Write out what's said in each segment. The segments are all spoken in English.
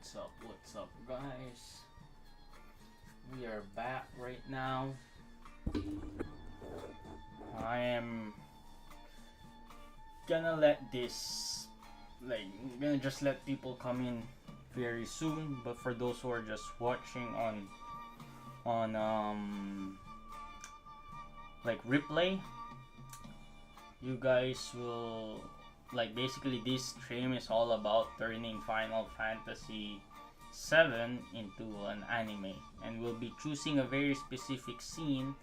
What's up, guys? We are back right now. I am gonna let this, I'm gonna just let people come in very soon. But for those who are just watching on replay, you guys will basically this stream is all about turning Final Fantasy VII into an anime, and we'll be choosing a very specific scene,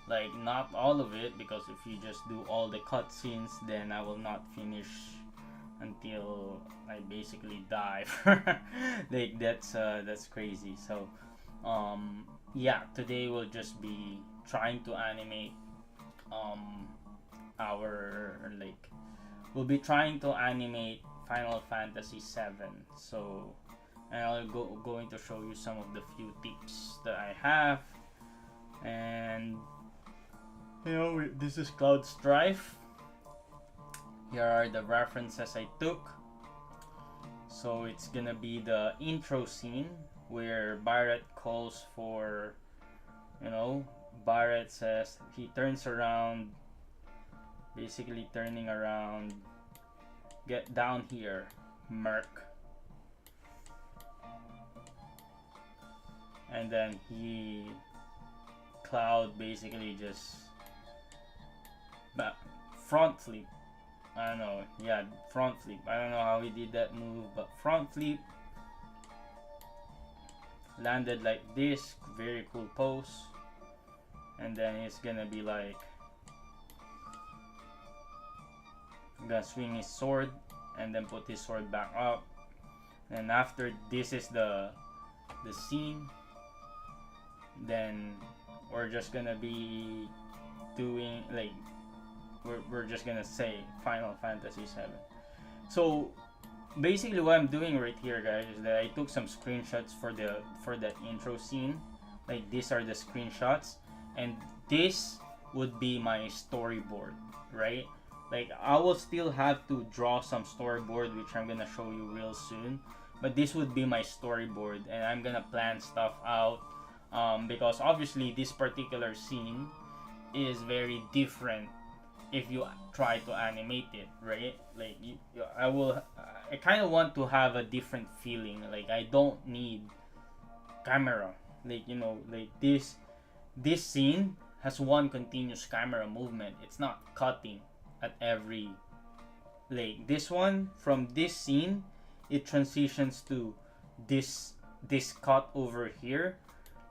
like not all of it, because if you just do all the cutscenes, then I will not finish until I basically die. Like that's crazy. So yeah, today we'll just be trying to animate our we'll be trying to animate Final Fantasy VII. So, and I'll going to show you some of the few tips that I have. And this is Cloud Strife. Here are the references I took. So it's gonna be the intro scene where Barret calls for, Barret says he turns around, basically turning around, get down here, Merc. And then Cloud basically just front flip. I don't know, yeah, front flip. I don't know how he did that move, but front flip, landed like this, very cool pose. And then he's gonna be like, gonna swing his sword and then put his sword back up. And after this is the scene, then we're just gonna be doing we're just gonna say Final Fantasy VII. So basically what I'm doing right here, guys, is that I took some screenshots for that intro scene. Like these are the screenshots, and this would be my storyboard, right? Like I will still have to draw some storyboard, which I'm gonna show you real soon. But this would be my storyboard, and I'm gonna plan stuff out, because obviously this particular scene is very different if you try to animate it, right? Like I kind of want to have a different feeling. Like I don't need camera. This scene has one continuous camera movement. It's not cutting at every, this one, from this scene it transitions to this cut over here,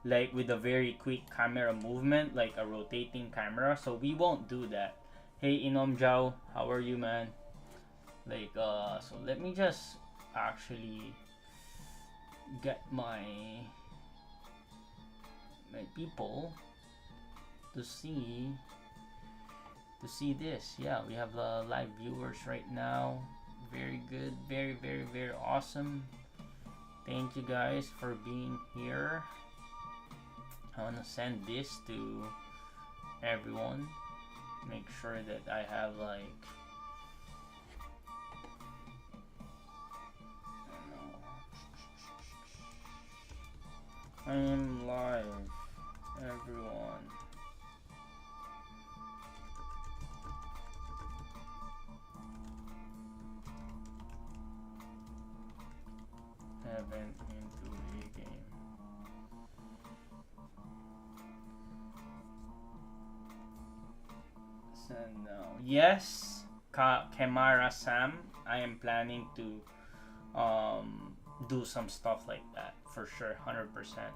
like with a very quick camera movement, like a rotating camera. So we won't do that. Hey Inom Jao, how are you, man? So let me just actually get my people to see this. Yeah, we have live viewers right now. Very good, very very very awesome. Thank you guys for being here. I want to send this to everyone. Make sure that I have I am live, everyone. Heaven into a game. Send now. Yes, Kemara Sam. I am planning to do some stuff like that for sure, 100%.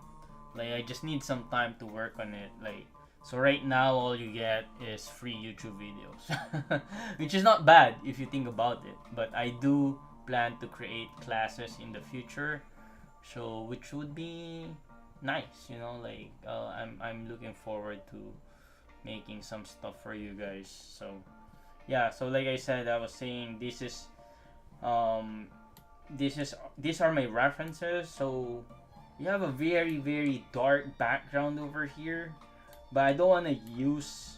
I just need some time to work on it. So right now all you get is free YouTube videos, which is not bad if you think about it. But I do plan to create classes in the future, so which would be nice. I'm looking forward to making some stuff for you guys. So yeah, so like I said, I was saying these are my references. So we have a very very dark background over here, but I don't want to use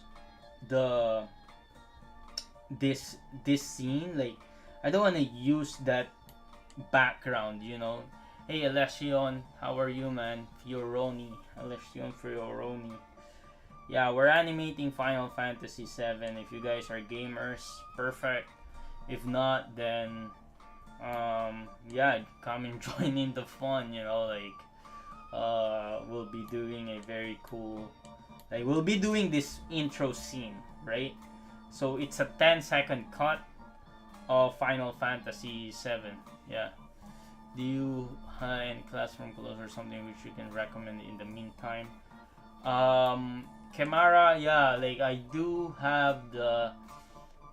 this scene. I don't want to use that background, Hey Alession, how are you, man? Fioroni, Alession Fioroni. Yeah, we're animating Final Fantasy VII. If you guys are gamers, perfect. If not, then yeah, come and join in the fun. You know, like we'll be doing a very cool. Like we'll be doing this intro scene, right? So it's a 10-second cut of Final Fantasy VII. Yeah. Do you have any classroom clothes or something which you can recommend in the meantime? Camera, yeah, like I do have the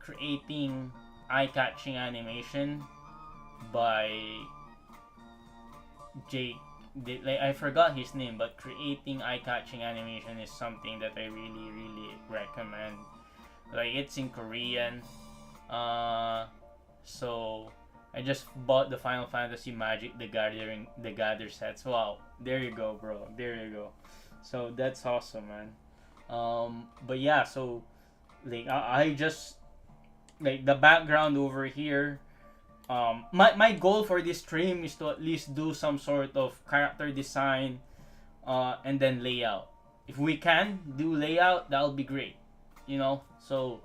creating eye-catching animation by Jake. Like I forgot his name, but creating eye-catching animation is something that I really recommend. Like it's in Korean, so I just bought the Final Fantasy Magic the Gather sets. Wow, there you go, bro. There you go. So that's awesome, man. But yeah, so like I just like the background over here. My goal for this stream is to at least do some sort of character design, and then layout. If we can do layout, that'll be great. You know, so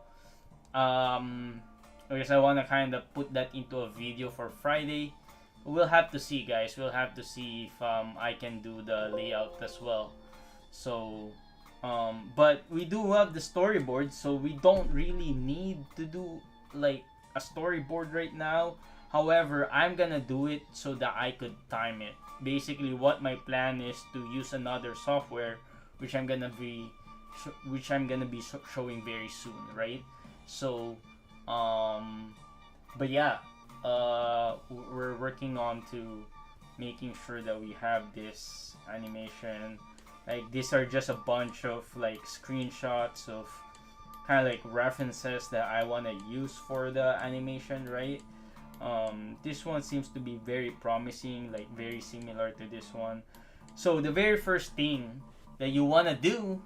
I guess I want to kind of put that into a video for Friday. We'll have to see, guys. We'll have to see if I can do the layout as well. So, but we do have the storyboard, so we don't really need to do like a storyboard right now. However, I'm gonna do it so that I could time it. Basically, what my plan is to use another software, which I'm gonna be showing very soon, right? So, but yeah, we're working on to making sure that we have this animation. Like these are just a bunch of like screenshots of kind of like references that I want to use for the animation, right? This one seems to be very promising, like very similar to this one. So the very first thing that you want to do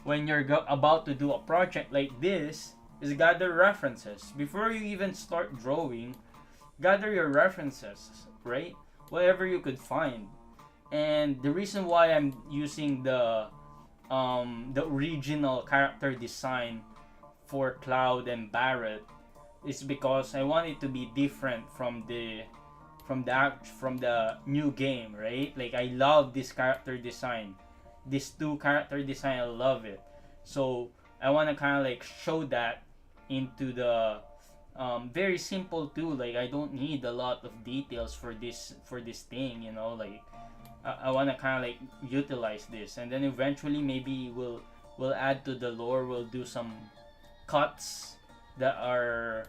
when you're about to do a project like this is gather references. Before you even start drawing, gather your references, right? Whatever you could find. And the reason why I'm using the original character design for Cloud and Barret is because I want it to be different from the new game, right? Like I love this character design. This two character design, I love it. So I want to kind of like show that into the very simple too. Like I don't need a lot of details for this thing, you know. Like I want to kind of like utilize this, and then eventually maybe we'll add to the lore. We'll do some cuts that are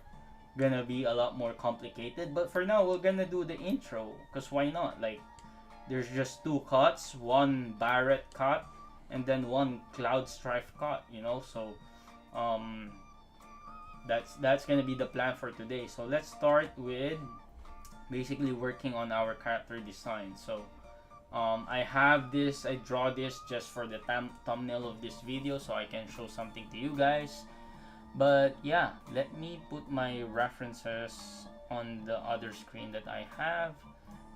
gonna be a lot more complicated. But for now, we're gonna do the intro, cause why not? Like there's just two cuts, one Barret cut, and then one Cloud Strife cut. You know, so that's gonna be the plan for today. So let's start with basically working on our character design. So I have this, I draw this just for the thumbnail of this video so I can show something to you guys. But yeah, let me put my references on the other screen that I have,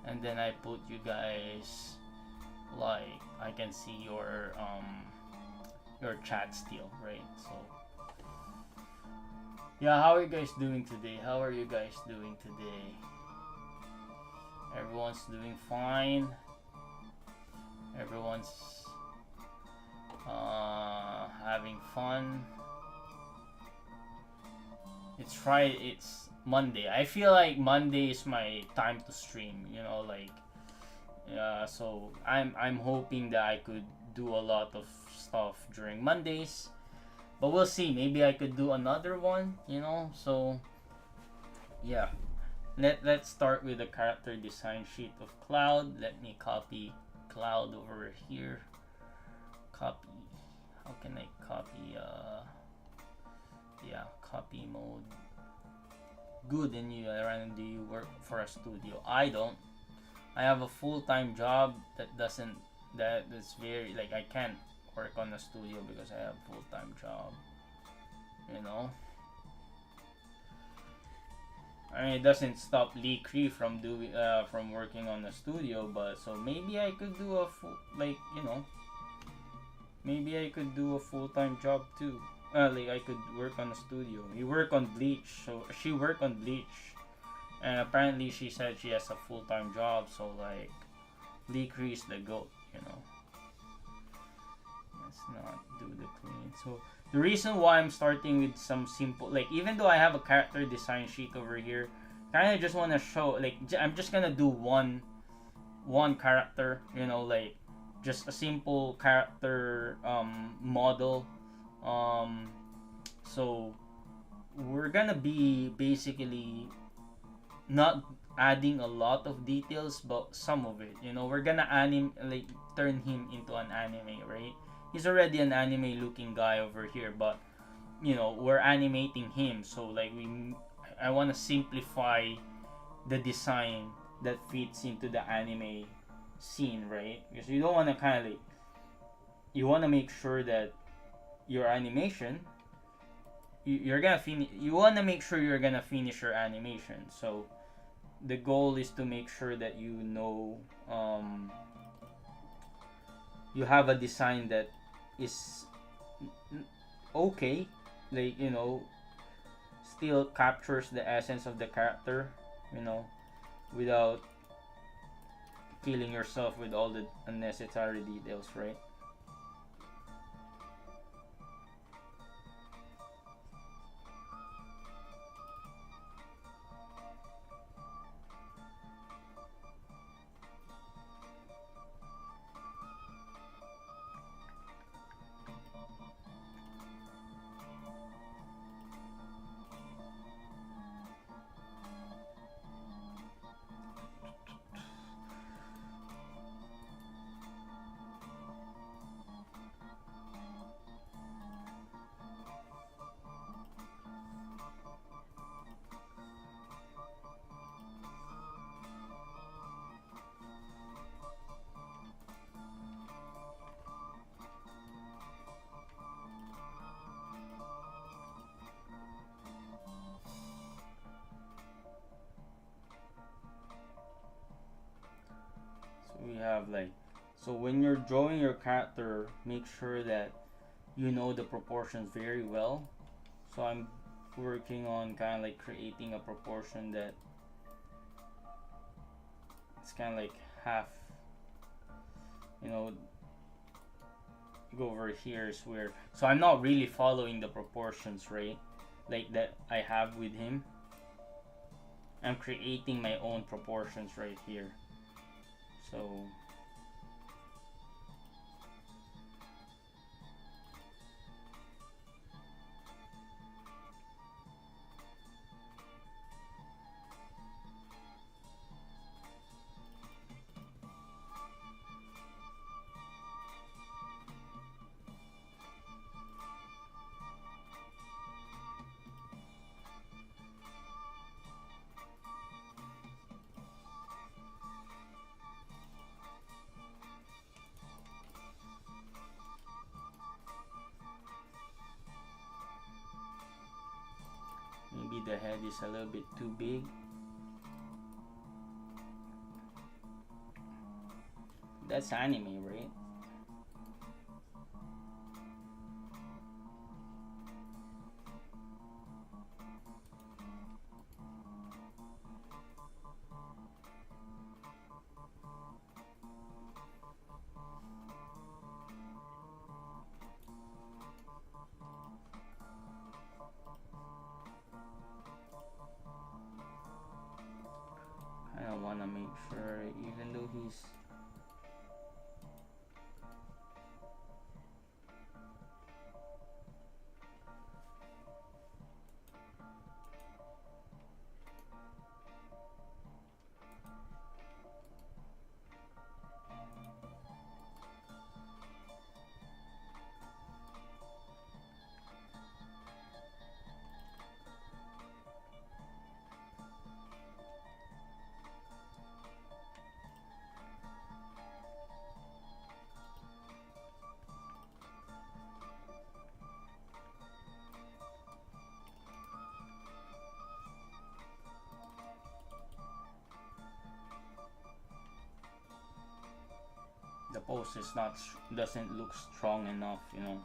and then I put you guys, like I can see your chat still, right? So yeah, how are you guys doing today? How are you guys doing today? Everyone's doing fine. Everyone's having fun. It's Friday. It's Monday. I feel like Monday is my time to stream. You know, like so I'm hoping that I could do a lot of stuff during Mondays, but we'll see. Maybe I could do another one. You know, so yeah. Let's start with the character design sheet of Cloud. Let me copy Cloud over here. Copy. How can I copy? Yeah, copy mode. Good. And you, Ryan, do you work for a studio? I don't. I have a full-time job that's very like I can't work on a studio because I have a full-time job. You know. I mean, it doesn't stop Lee Cree from doing from working on the studio, but so maybe I could do a full, like, you know, maybe I could do a full-time job too. Like I could work on a studio. You work on Bleach, so she worked on Bleach, and apparently she said she has a full-time job. So like, Lee Cree is the goat, you know. Let's not do the clean. So the reason why I'm starting with some simple, like even though I have a character design sheet over here, kind of just want to show, like I'm just gonna do one character, you know, like just a simple character model. Um, so we're gonna be basically not adding a lot of details, but some of it. You know, we're gonna like turn him into an anime, right? He's already an anime looking guy over here, but you know, we're animating him, so like I want to simplify the design that fits into the anime scene, right? Because you don't want to kind of like, you want to make sure that your animation, you're gonna finish, you want to make sure you're gonna finish your animation. So the goal is to make sure that you know, you have a design that is okay, like, you know, still captures the essence of the character, you know, without killing yourself with all the unnecessary details, right? So we have like, so when you're drawing your character, make sure that you know the proportions very well. So I'm working on kind of like creating a proportion that it's kind of like half, you know, go over here is where, so I'm not really following the proportions, right, like that I have with him. I'm creating my own proportions right here. So maybe the head is a little bit too big. That's anime, right? I don't want to make sure, even though he's, the pose is not doesn't look strong enough, you know.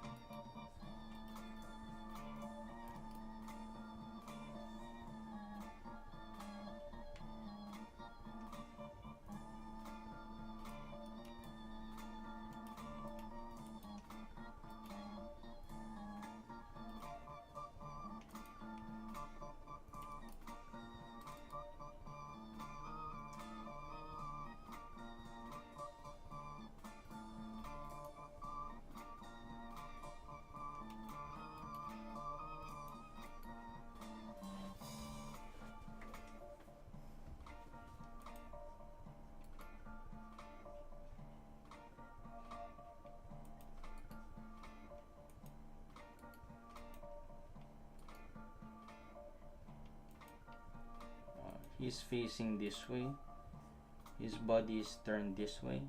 He's facing this way, his body is turned this way,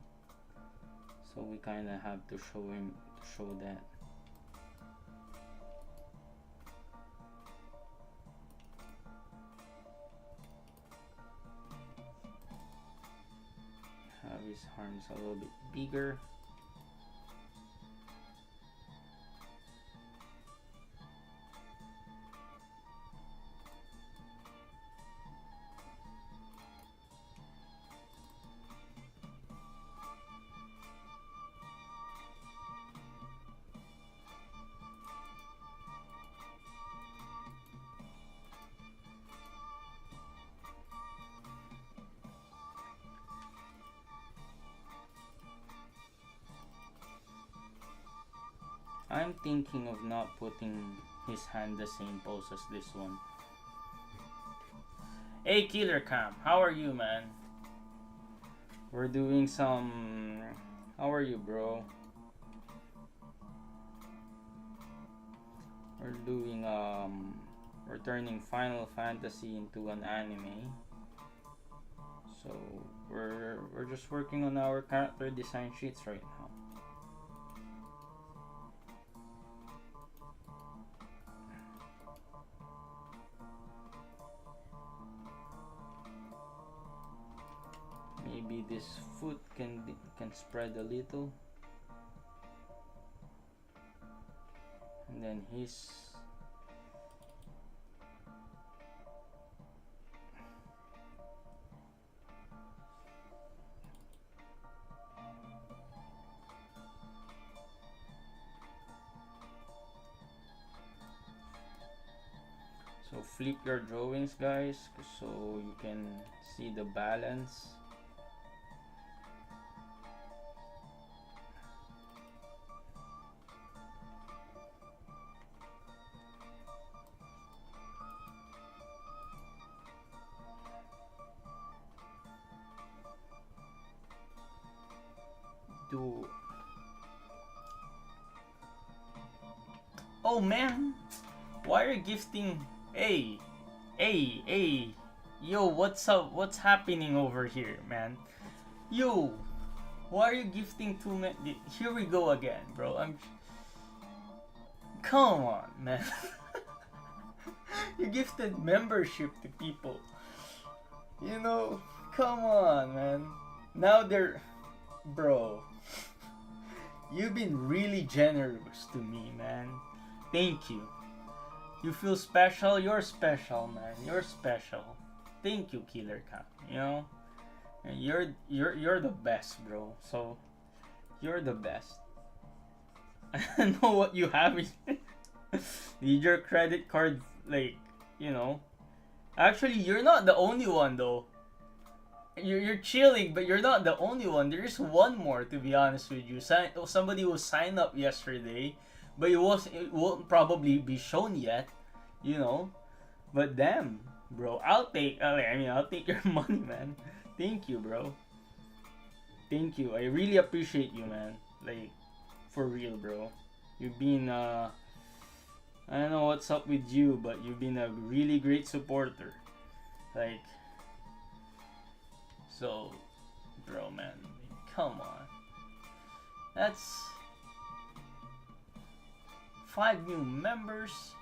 so we kind of have to show that. Have his arms a little bit bigger. I'm thinking of not putting his hand the same pose as this one. Hey Killer Cam, how are you, man? We're doing some... How are you, bro? We're doing we're turning Final Fantasy into an anime. So we're just working on our character design sheets right now. Maybe this foot can spread a little, and then his so flip your drawings, guys, so you can see the balance. Oh man, why are you gifting? Hey, yo, what's up? What's happening over here, man? Yo, why are you gifting too many? Here we go again, bro. Come on, man. You gifted membership to people. You know, come on, man. Now they're, bro. You've been really generous to me, man. Thank you. You feel special? You're special, man. You're special. Thank you, Killer Cam. You know, and you're the best, bro. So you're the best. I know what you have. Need your credit card, like, you know. Actually, you're not the only one though. You're chilling, but you're not the only one. There is one more, to be honest with you. Somebody was signed up yesterday, but it won't probably be shown yet, you know. But damn, bro, I'll take your money, man. Thank you, bro. Thank you. I really appreciate you, man. Like, for real, bro. You've been I don't know what's up with you, but you've been a really great supporter. Like, so, bro, man, come on. That's 5 new members.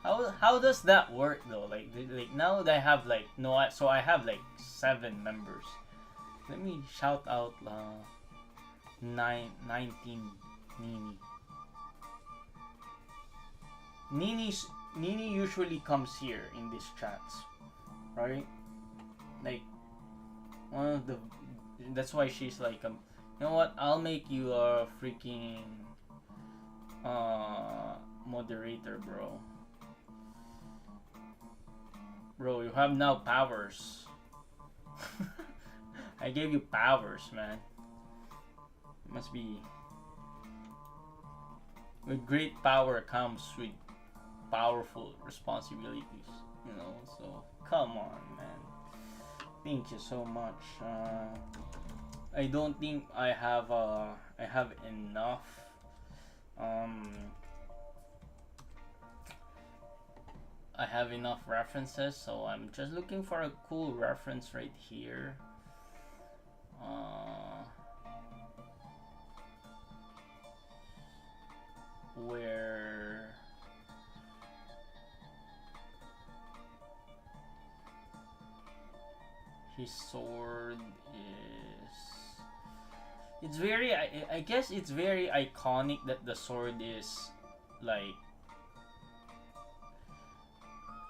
How does that work though? Like now that I have like so I have like 7 members. Let me shout out 19 Nini. Nini usually comes here in these chats, right? Like one of the, that's why she's like, you know what? I'll make you a freaking moderator, bro. Bro, you have now powers. I gave you powers, man. It must be. With great power comes with powerful responsibilities, you know. So come on, man. Thank you so much. I don't think I have enough. I have enough references, so I'm just looking for a cool reference right here. Where his sword is, it's very, I guess it's very iconic that the sword is like,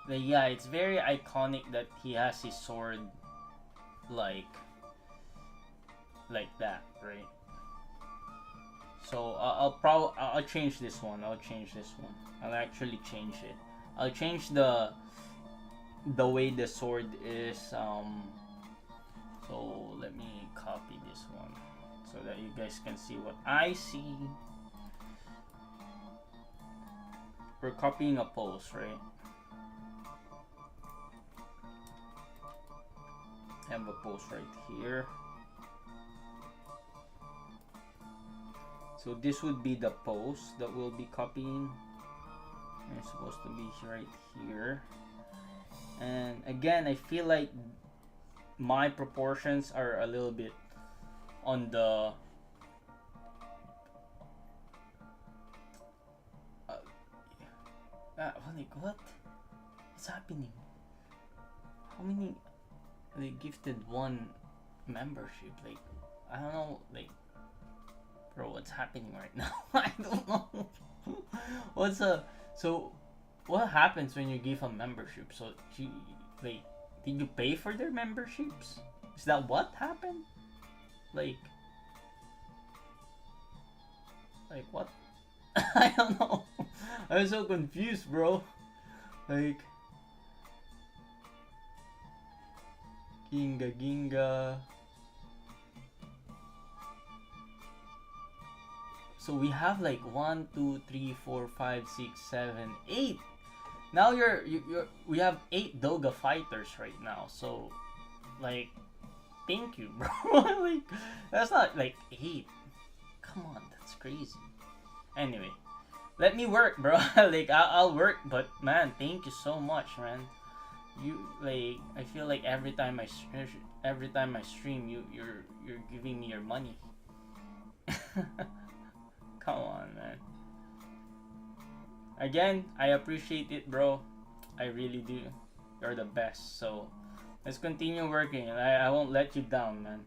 yeah, it's very iconic that he has his sword like that, right? So I'll change this one. I'll actually change it. I'll change the way the sword is. So let me copy this one so that you guys can see what I see. We're copying a pose, right? I have a pose right here. So this would be the pose that we'll be copying. And it's supposed to be right here. And again, I feel like my proportions are a little bit on the like what? What's happening? How many? They gifted one membership. Like I don't know. Like, bro, what's happening right now? I don't know. So? What happens when you give a membership? So did you pay for their memberships? Is that what happened? Like what? I don't know. I'm so confused, bro. Like Ginga. So we have like 1, 2, 3, 4, 5, 6, 7, 8. Now we have 8 Doga fighters right now. So like, thank you, bro. Like that's not like 8. Come on, that's crazy. Anyway, let me work, bro. Like I'll work, but man, thank you so much, man. You like, I feel like every time I stream, you're giving me your money. Come on, man. Again, I appreciate it, bro. I really do. You're the best. So let's continue working. I won't let you down, man.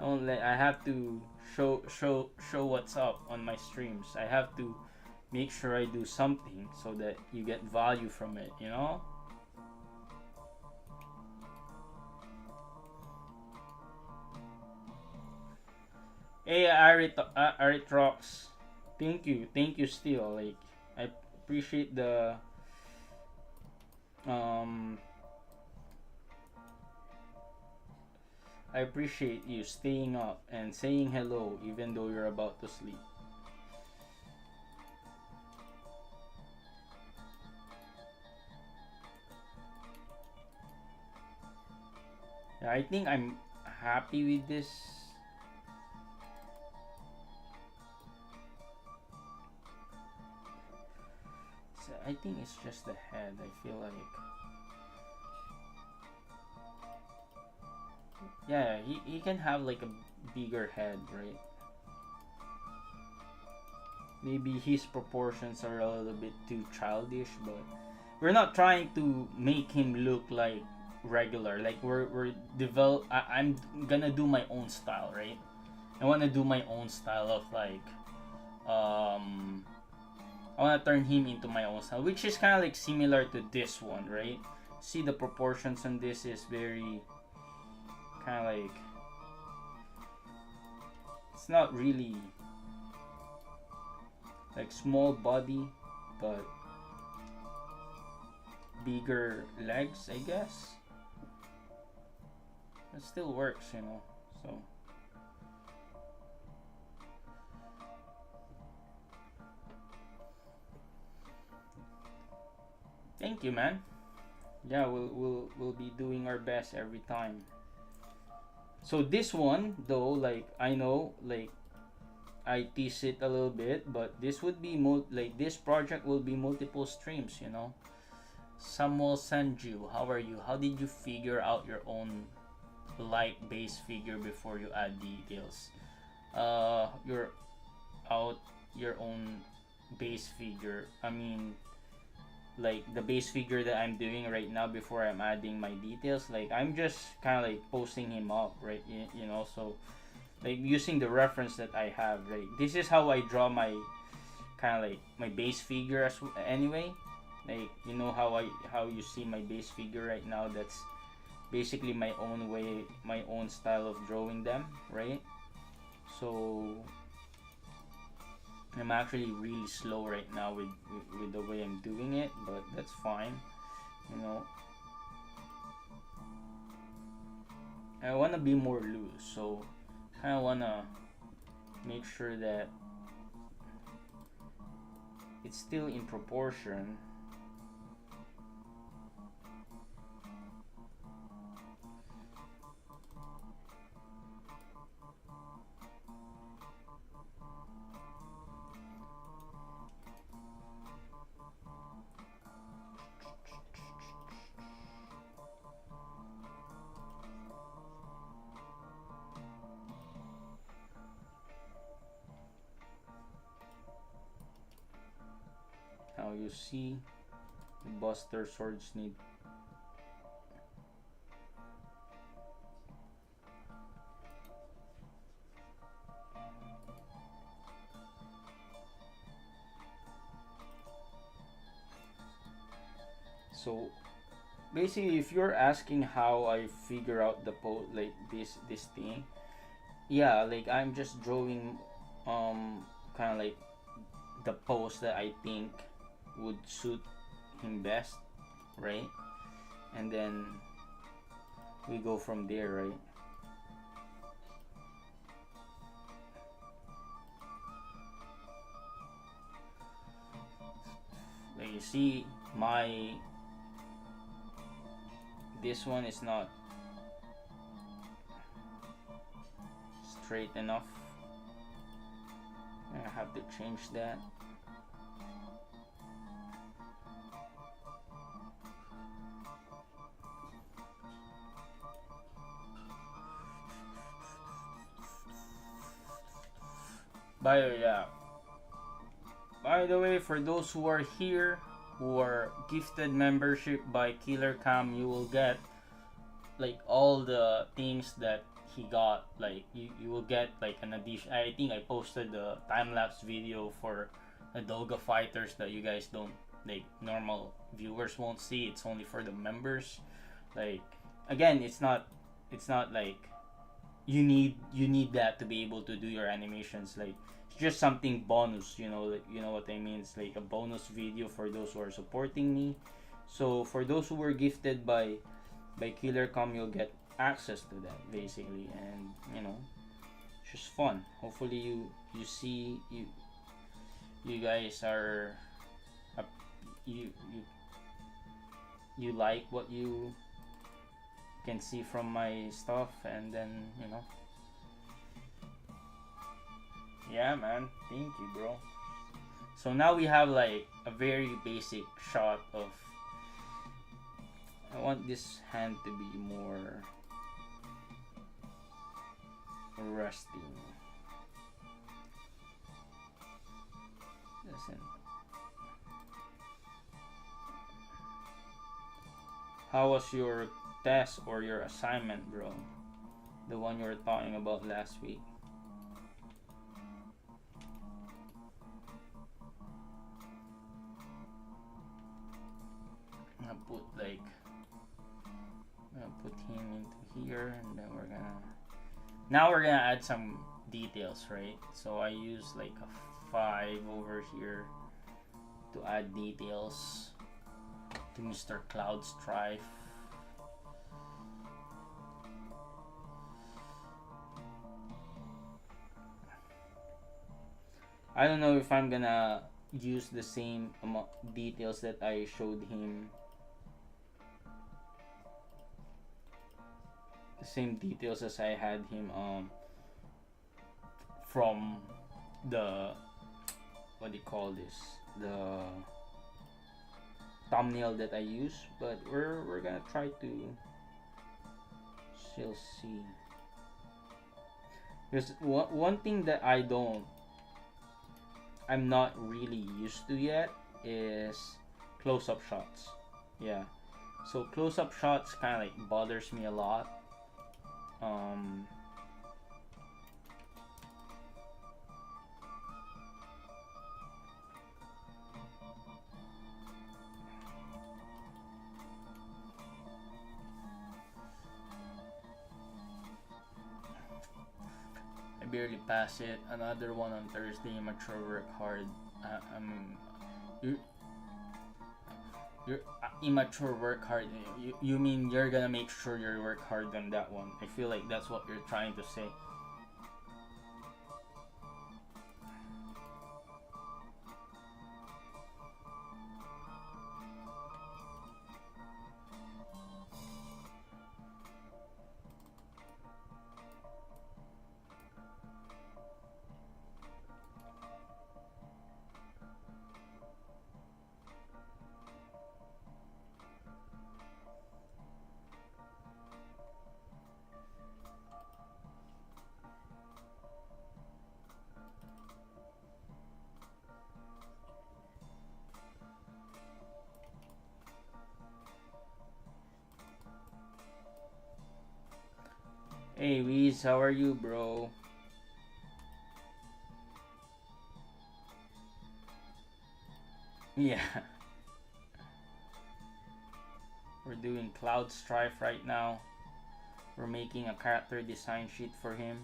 I have to show what's up on my streams. I have to make sure I do something so that you get value from it, you know? Hey, Aritrox. Thank you still. Like, I appreciate the I appreciate you staying up and saying hello even though you're about to sleep. Yeah, I think I'm happy with this. So I think it's just the head. I feel like, yeah, he can have like a bigger head, right? Maybe his proportions are a little bit too childish, but we're not trying to make him look like regular. Like I'm gonna do my own style, right? I want to do my own style of like I want to turn him into my own style, which is kind of like similar to this one, right? See, the proportions on this is very kind of like, it's not really like small body, but bigger legs, I guess. It still works, you know. So thank you, man. Yeah, we'll be doing our best every time. So this one though, like I know, like I tease it a little bit, but this would be like this project will be multiple streams, you know. Samuel Sanju, how are you? How did you figure out your own light base figure before you add details? You're out your own base figure. I mean, like the base figure that I'm doing right now before I'm adding my details, like I'm just kind of like posting him up, right? You know, so like using the reference that I have, right? This is how I draw my kind of like my base figure as anyway. Like you know how you see my base figure right now. That's basically my own way, my own style of drawing them, right? So I'm actually really slow right now with the way I'm doing it, but that's fine, you know. I want to be more loose, so kind of want to make sure that it's still in proportion. Now you see the Buster Swords need so basically if you're asking how I figure out the like this thing, yeah, like I'm just drawing kind of like the pose that I think would suit him best, right? And then we go from there, right? Like you see my this one is not straight enough. I have to change that. By the way, for those who are here, who are gifted membership by Killer Cam, you will get like all the things that he got. Like you will get like an addition. I think I posted the time-lapse video for the Doga fighters that you guys don't, like normal viewers won't see. It's only for the members. Like again, it's not like you need that to be able to do your animations. Like it's just something bonus, you know. Like, you know what I mean. It's like a bonus video for those who are supporting me. So for those who were gifted by KillerCom, you'll get access to that basically, and you know, it's just fun. Hopefully you see you guys are you like what you can see from my stuff, and then you know, yeah, man, thank you, bro. So now we have like a very basic shot of, I want this hand to be more resting. Listen. How was your test or your assignment, bro? The one you were talking about last week. I'm gonna put him into here, and then now we're gonna add some details, right? So I use like a 5 over here to add details to Mr. Cloud Strife. I don't know if I'm gonna use the same details that I showed him. The same details as I had him from the, what do you call this? The thumbnail that I use, but we're gonna try to still see. Because one thing that I'm not really used to yet is close-up shots. Yeah, so close-up shots kind of like bothers me a lot. I barely pass it. Another one on Thursday. Mature, work hard. You're immature, work hard. You mean you're gonna make sure you work hard on that one? I feel like that's what you're trying to say. Hey Weez, how are you, bro? Yeah. We're doing Cloud Strife right now. We're making a character design sheet for him.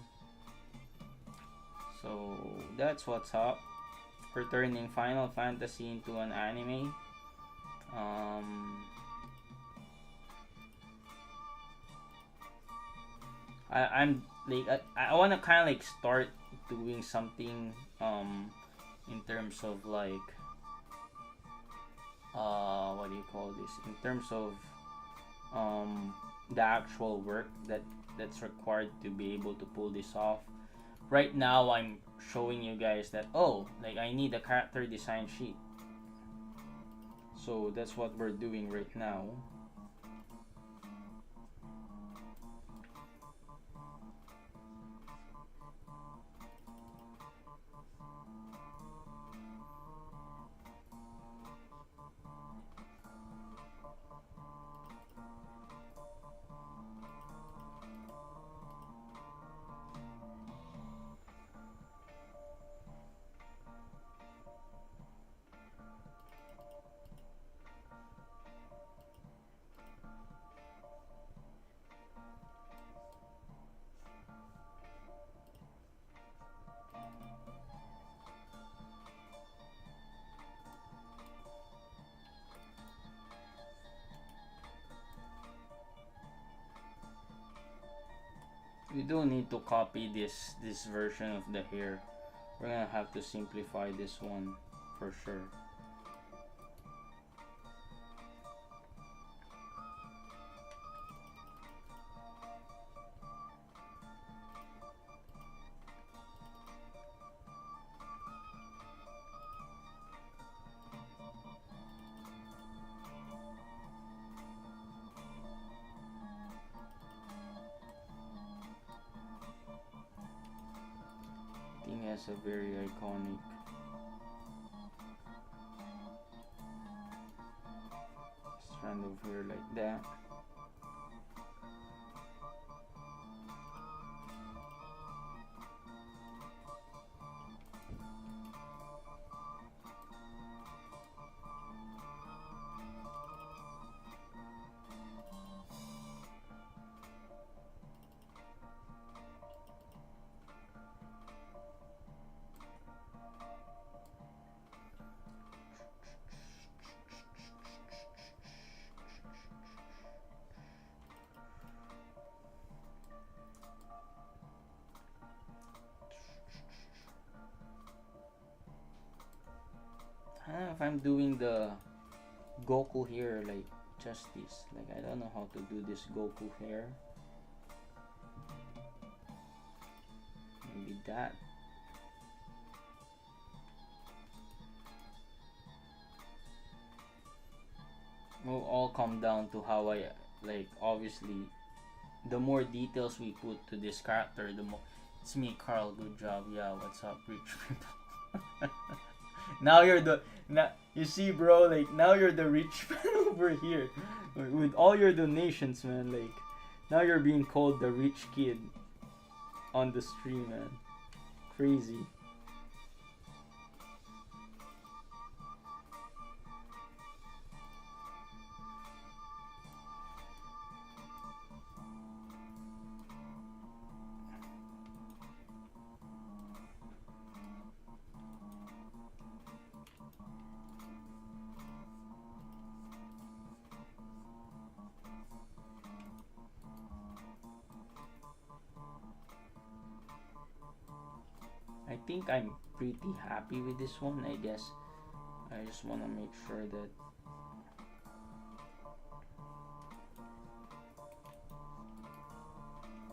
So that's what's up. We're turning Final Fantasy into an anime. I'm like I want to kind of like start doing something in terms of like what do you call this, in terms of the actual work that's required to be able to pull this off. Right now I'm showing you guys that, oh, like I need a character design sheet. So that's what we're doing right now. We don't need to copy this version of the hair. We're gonna have to simplify this one for sure. Has a very iconic strand of hair like that. I don't know if I'm doing the Goku hair like justice. Like, I don't know how to do this Goku hair. Maybe that. Will all come down to how I, like, obviously the more details we put to this character, the more. It's me, Carl. Good job. Yeah, what's up, rich people? Now you're the. Now, you see, bro, like, now you're the rich man over here. With all your donations, man. Like, now you're being called the rich kid on the stream, man. Crazy. I think I'm pretty happy with this one. I guess I just want to make sure that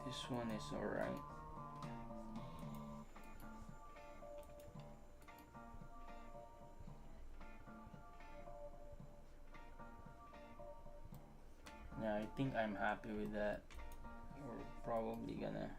this one is alright. Yeah, I think I'm happy with that. We're probably gonna.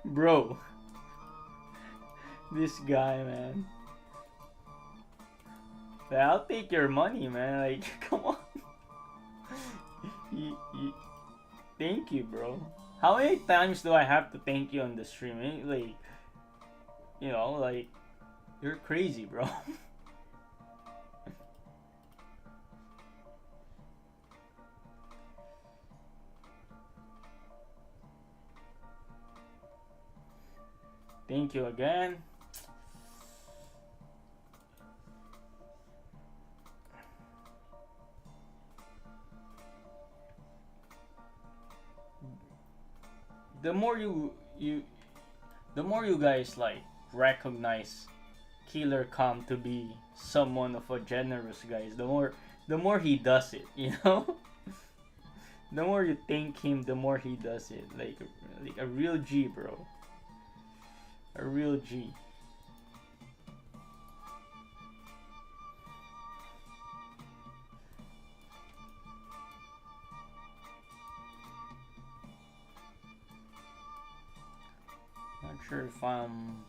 Bro, this guy, man. I'll take your money, man. Like, come on. Thank you, bro. How many times do I have to thank you on the stream? Like, like, you're crazy, bro. Thank you again. The more the more you guys like recognize Killer Khan to be someone of a generous guys, the more he does it, the more you thank him, the more he does it. Like a real G, bro. A real G. Not sure if I'm.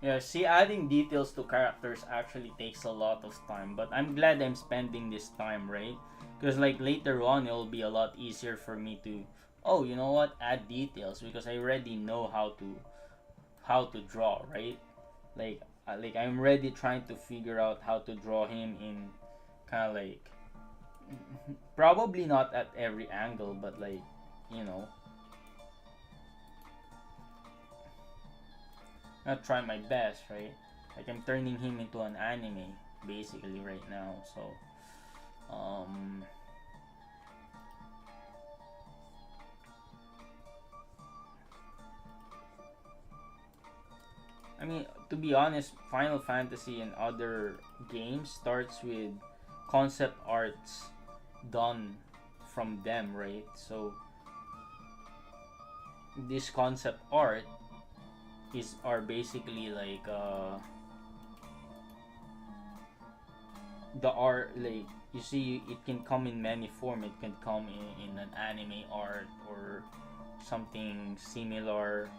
Yeah, see, adding details to characters actually takes a lot of time, but I'm glad I'm spending this time, right? Because like later on, it'll be a lot easier for me to, oh, you know what, add details because I already know how to draw, right? Like I'm already trying to figure out how to draw him in kind of like probably not at every angle, but like you know I'm gonna try my best, right? Like I'm turning him into an anime basically right now. So um I mean, to be honest, Final Fantasy and other games starts with concept arts done from them, right? So this concept art is are basically like the art, like you see it can come in many form. It can come in an anime art or something similar.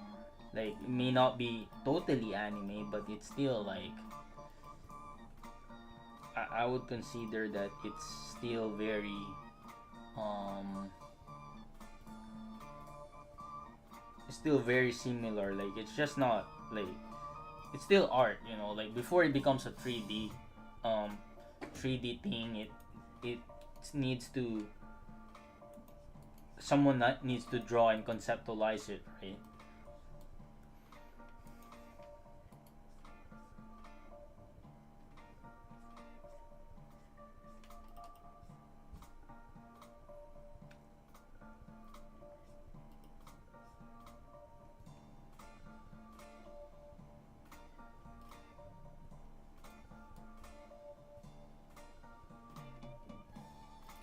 Like it may not be totally anime, but it's still like I would consider that it's still very um it's still very similar. Like it's just not like it's still art, you know. Like before it becomes a 3D um 3D thing, it needs to someone that needs to draw and conceptualize it, right?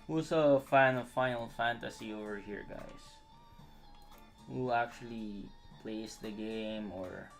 Who's a fan of Final Fantasy over here, guys? Who actually plays the game or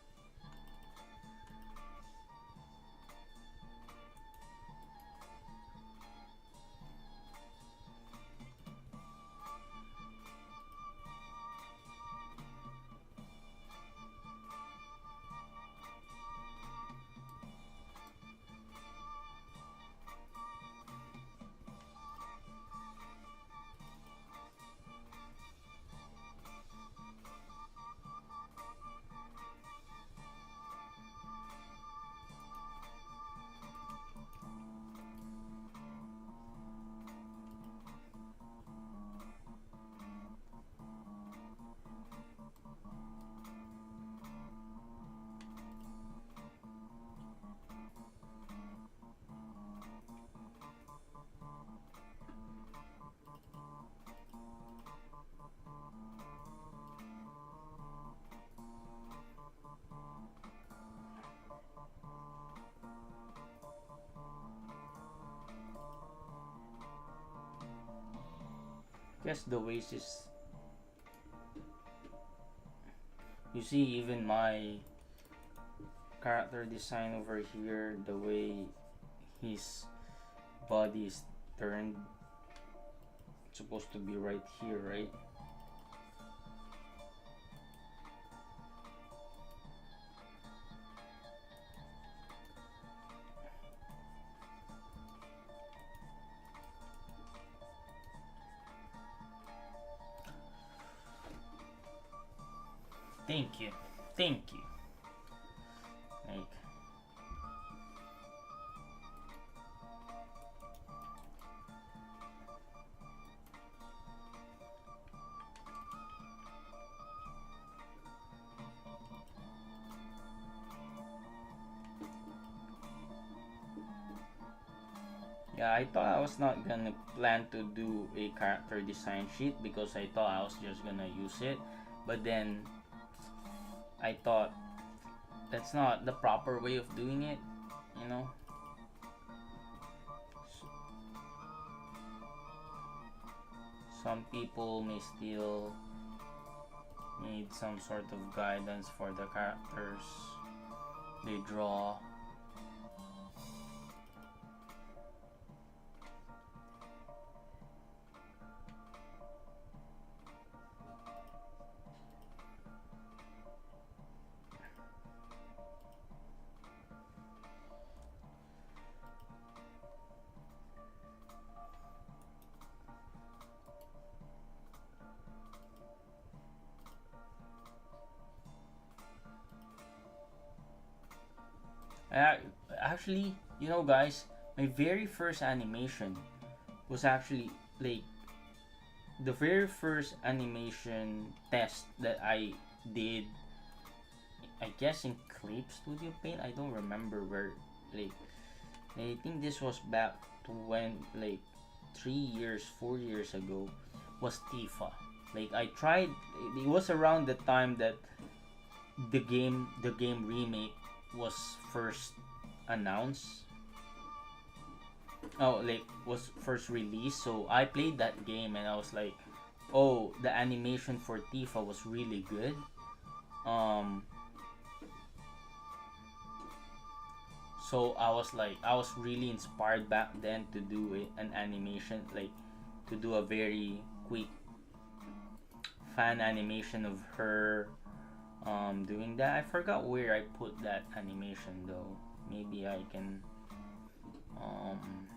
guess the ways is you see even my character design over here, the way his body is turned, it's supposed to be right here, right? Thank you. Thank you. Like yeah, I thought I was not gonna plan to do a character design sheet because I thought I was just gonna use it. But then I thought that's not the proper way of doing it, you know? Some people may still need some sort of guidance for the characters they draw. I, actually, you know, guys, my very first animation was actually like the very first animation test that I did I guess in Clip Studio Paint. I don't remember where. Like, I think this was back to when, like, 3 years, 4 years ago, was Tifa. Like, I tried. It was around the time that the game remake was first announced. Oh, like, was first released. So I played that game and I was like, oh, the animation for Tifa was really good. Um, so I was really inspired back then to do an animation, like, to do a very quick fan animation of her doing that. I forgot where I put that animation though. Maybe I can um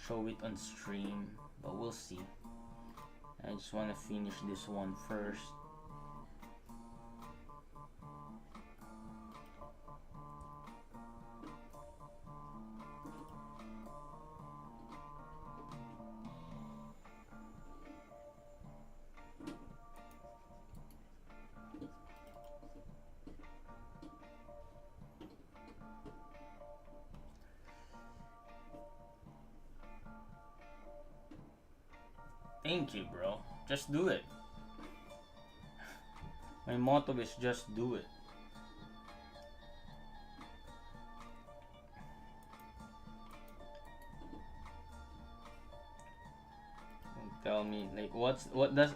show it on stream, but we'll see. I just want to finish this one first. Thank you, bro. Just do it. My motto is just do it. Don't tell me, like, what does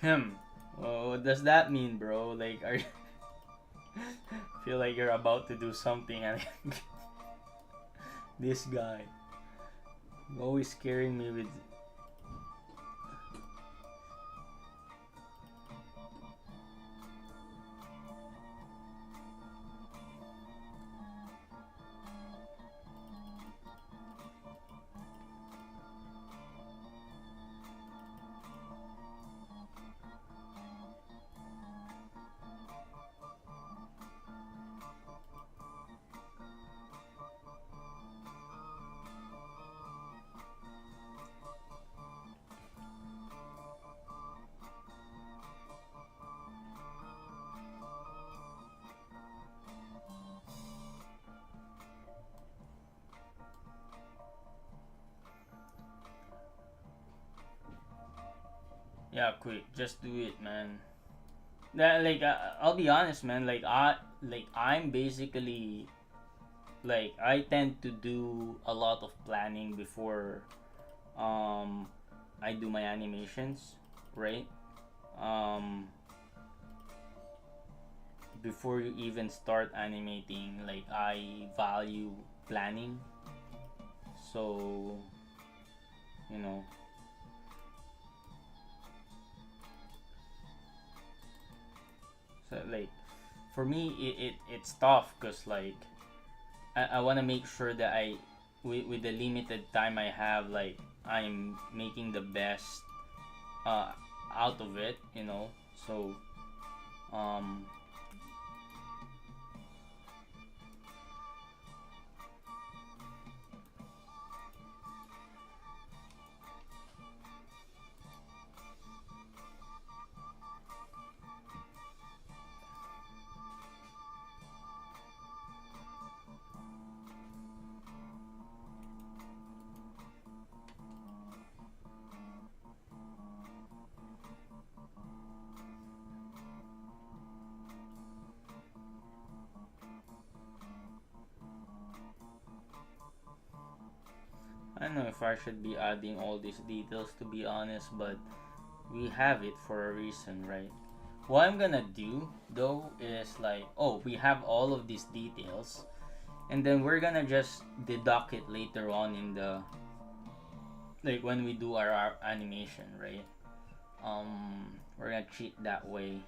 him? What does that mean, bro? Like, are you feel like you're about to do something and this guy always scaring me with. Yeah, quick, just do it, man. That, like, I'll be honest, man. I'm basically, like, I tend to do a lot of planning before um I do my animations, right? Um, before you even start animating, like, I value planning. So, you know, so, like, for me, it's tough because, like, I want to make sure that with the limited time I have, like, I'm making the best uh, out of it, you know. So, um, I don't know if I should be adding all these details, to be honest, but we have it for a reason, right? What I'm gonna do though is, like, oh, we have all of these details, and then we're gonna just deduct it later on in the, like, when we do our animation, right? We're gonna cheat that way.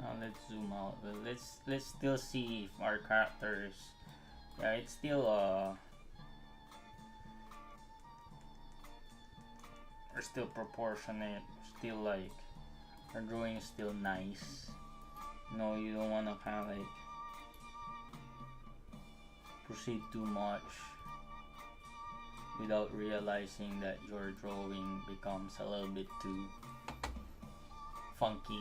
Now let's zoom out. Well, let's still see if our characters, yeah, it's still are still proportionate, still like our drawing is still nice. No, you don't wanna kinda like proceed too much without realizing that your drawing becomes a little bit too funky.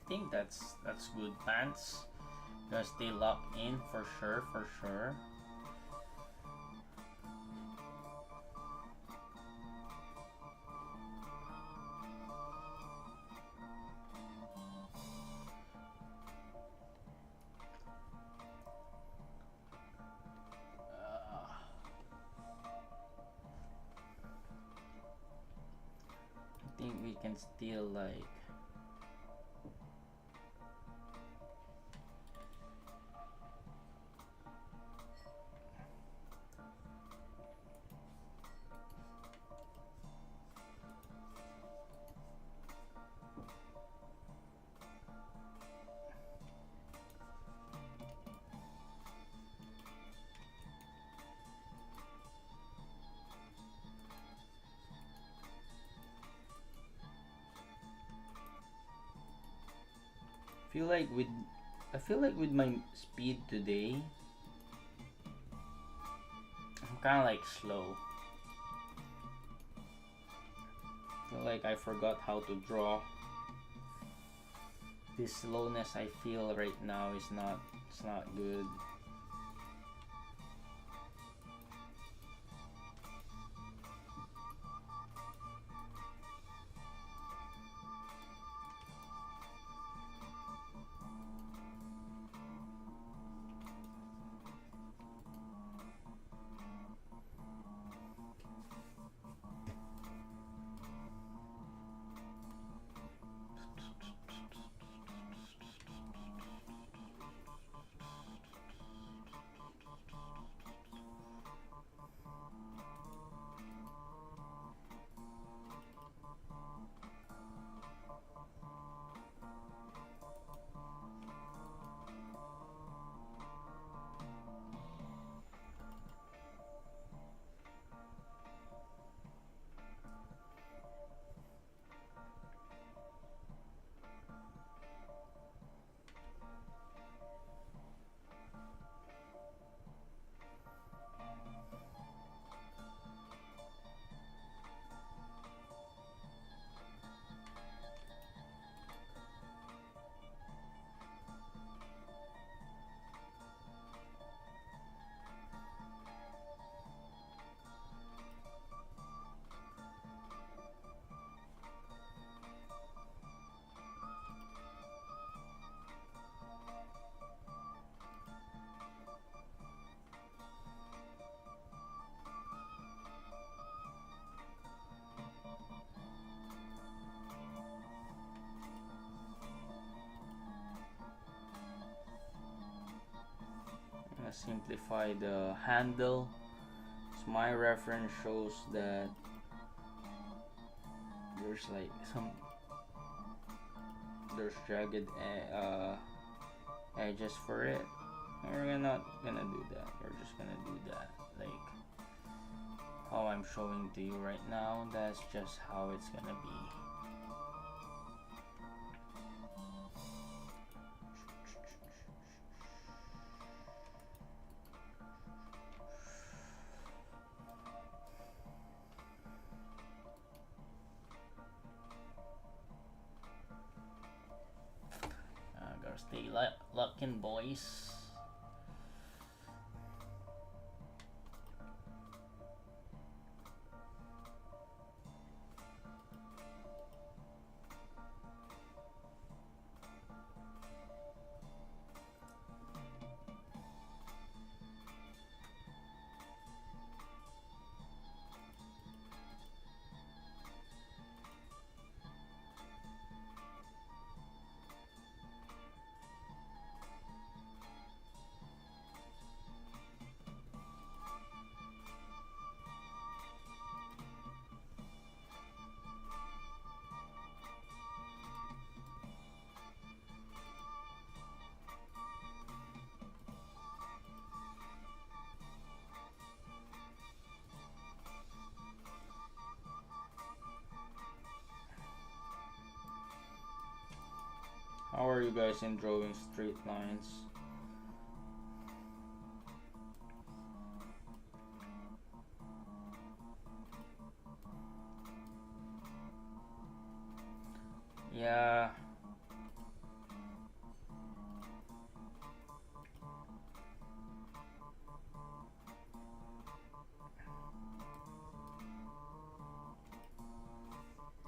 I think that's good pants. Gonna stay locked in for sure, for sure. I think we can still like I feel like with my speed today, I'm kind of like slow. I feel like I forgot how to draw. This slowness I feel right now is not, it's not good. simplify the handle. So my reference shows that there's like there's jagged edges for it. We're not gonna do that. We're just gonna do that like how I'm showing to you right now. That's just how it's gonna be. Gotta stay looking, boys. How are you guys in drawing straight lines? Yeah.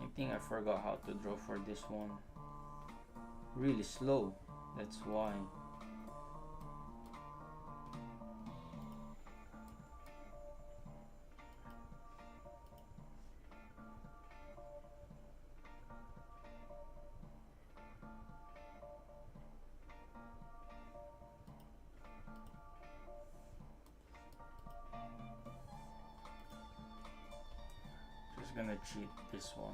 I think I forgot how to draw for this one. Really slow, that's why. Just gonna cheat this one.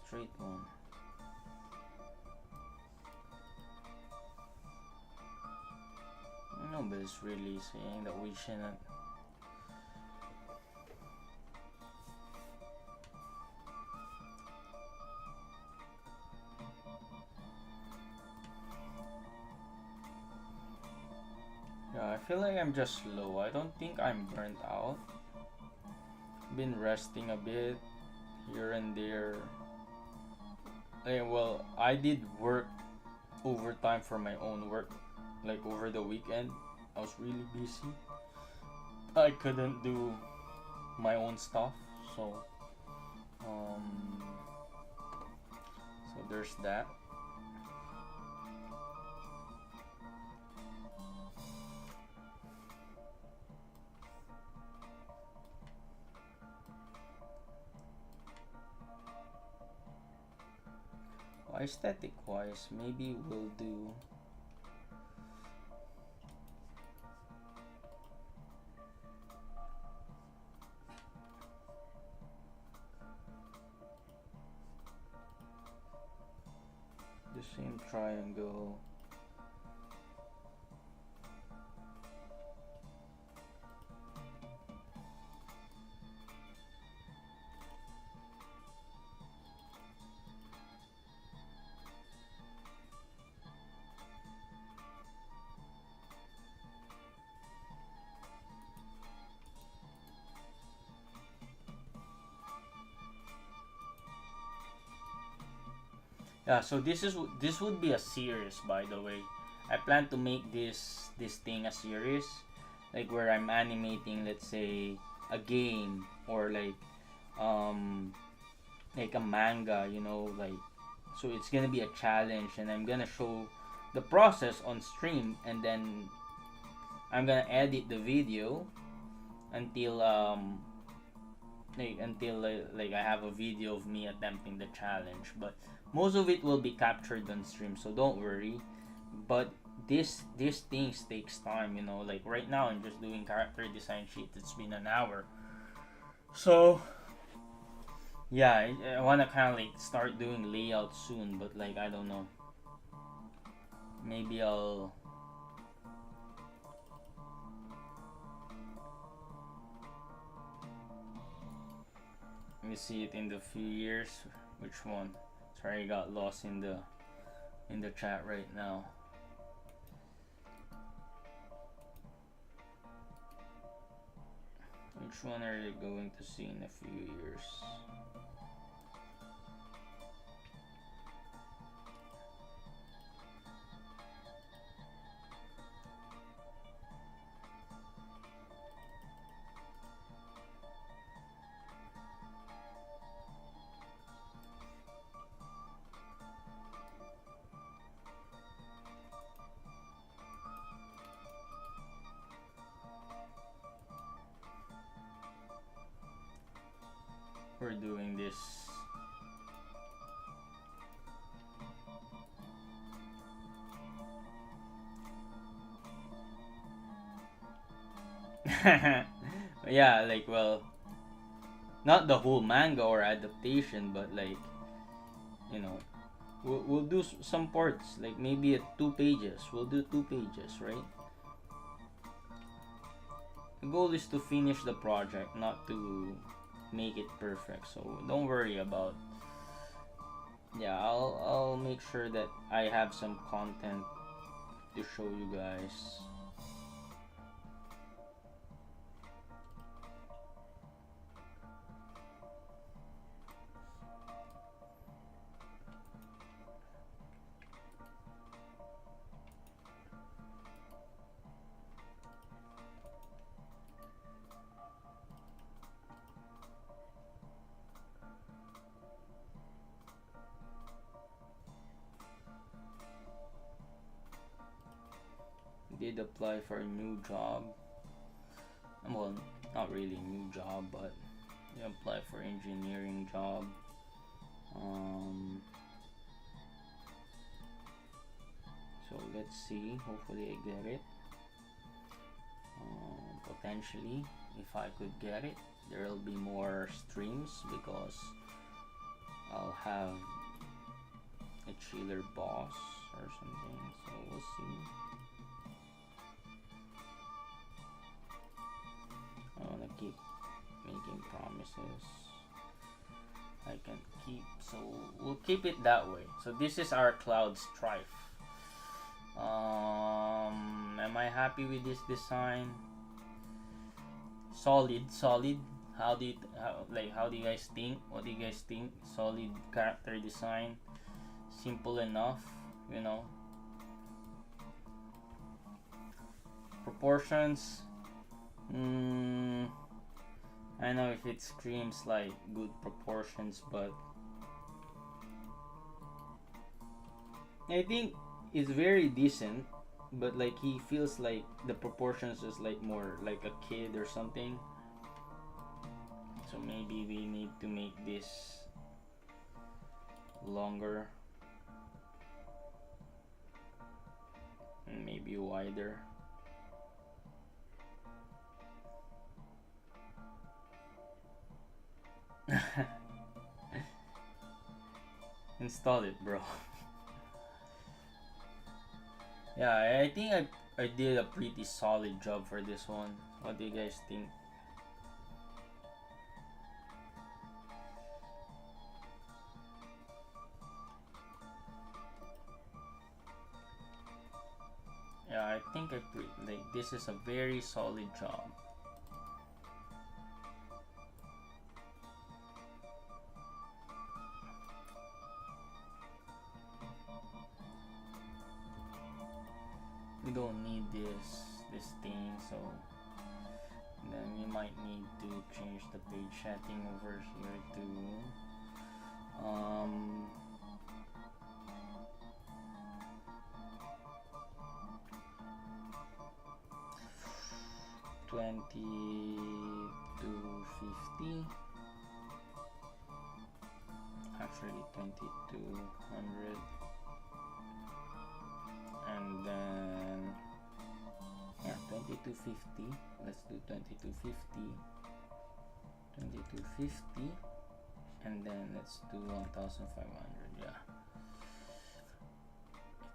Straight one. Nobody's really saying that we shouldn't. Yeah, I feel like I'm just slow. I don't think I'm burnt out. Been resting a bit here and there. Well, I did work overtime for my own work, like over the weekend. I was really busy. I couldn't do my own stuff, so there's that. Aesthetic wise, maybe we'll do the same triangle. Yeah, so this would be a series, by the way. I plan to make this thing a series, like where I'm animating, let's say, a game or like a manga, you know, like, so it's gonna be a challenge, and I'm gonna show the process on stream, and then I'm gonna edit the video until like until like I have a video of me attempting the challenge, but most of it will be captured on stream, so don't worry. But these things takes time, you know. Like right now I'm just doing character design sheet. It's been an hour. So yeah, I wanna kinda like start doing layout soon, but like I don't know. Maybe I'll let me see it in the few years. Which one? Sorry, I got lost in the chat right now. Which one are you going to see in a few years? We're doing this. Yeah, like, well, not the whole manga or adaptation, but like, you know, we'll do some parts, like maybe at 2 pages. We'll do 2 pages, right? The goal is to finish the project, not to make it perfect. So don't worry about. Yeah, I'll make sure that I have some content to show you guys. Did apply for a new job. Well, not really a new job, but you apply for engineering job. So let's see. Hopefully I get it. Potentially, if I could get it, there will be more streams because I'll have a chiller boss or something. So we'll see. I wanna keep making promises I can keep, so we'll keep it that way. So this is our Cloud Strife. Am I happy with this design? Solid. How do you guys think? What do you guys think? Solid character design, simple enough, you know. Proportions. I know if it screams like good proportions, but I think it's very decent. But like he feels like the proportions is like more like a kid or something. So maybe we need to make this longer and maybe wider. Install it, bro. Yeah, I think I did a pretty solid job for this one. What do you guys think? Yeah, I think like this is a very solid job. We don't need this thing, so then we might need to change the page setting over here to 20 to 50. 2200, and then yeah, 2250. Let's do 2250, 2250, and then let's do 1500. Yeah,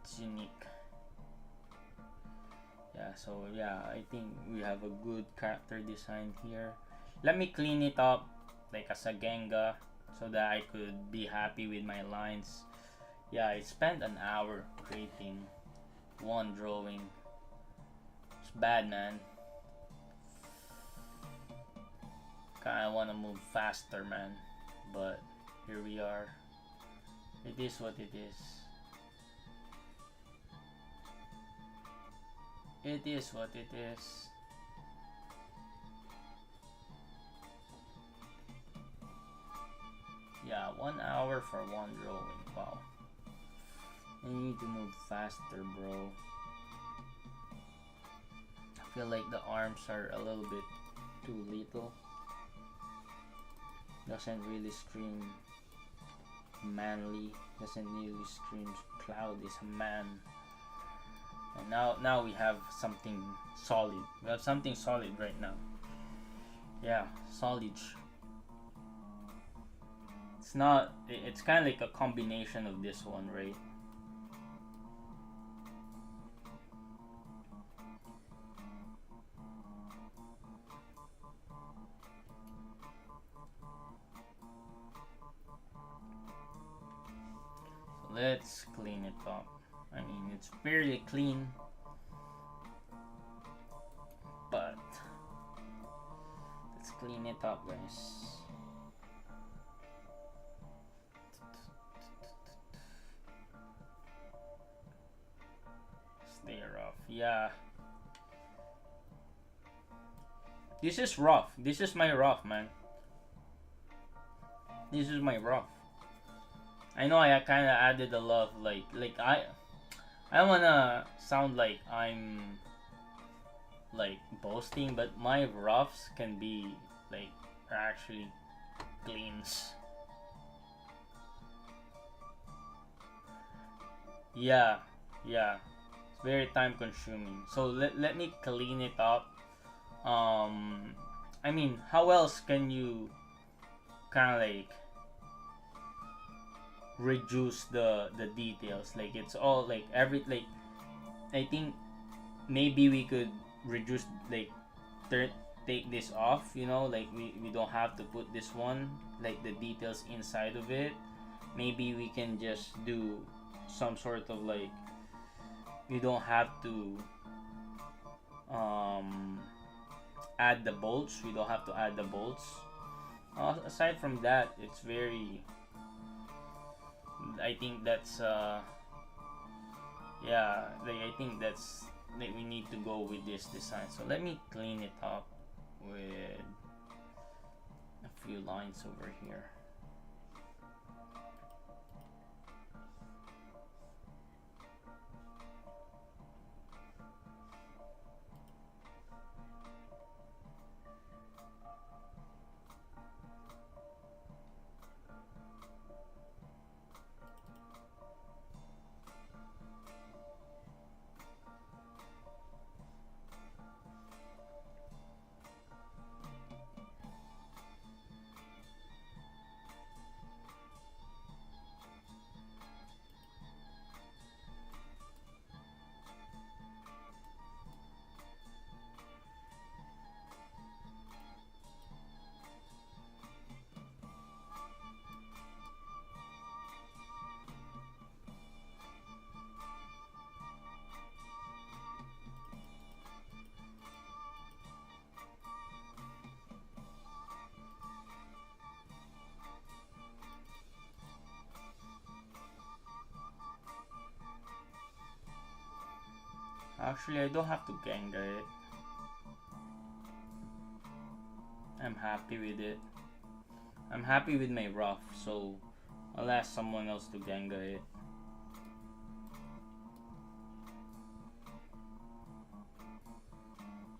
it's unique. Yeah, so yeah, I think we have a good character design here. Let me clean it up like as a Genga so that I could be happy with my lines. Yeah, I spent an hour creating one drawing. It's bad, man. Kinda wanna move faster, man, but here we are. It is what it is. It is what it is. Yeah, 1 hour for one drawing. Wow. You need to move faster, bro. I feel like the arms are a little bit too little. Doesn't really scream manly. Doesn't really scream Cloud is a man. And now we have something solid. We have something solid right now. Yeah, solid. It's not. It's kind of like a combination of this one, right? So let's clean it up. I mean, it's fairly clean, but let's clean it up, guys. Stay rough. Yeah. This is rough. This is my rough, man. This is my rough. I know I kind of added a lot of like I don't wanna sound like I'm like boasting, but my roughs can be like actually cleans. Yeah, yeah. It's very time consuming. So let me clean it up. I mean, how else can you kind of like reduce the details? Like it's all like like I think maybe we could reduce like take this off, you know, like we don't have to put this one like the details inside of it. Maybe we can just do some sort of like we don't have to add the bolts. We don't have to add the bolts. Aside from that, it's very, I think that's yeah, like I think that's like we need to go with this design. So let me clean it up with a few lines over here. Actually, I don't have to Genga it. I'm happy with it. I'm happy with my rough, so I'll ask someone else to Genga it.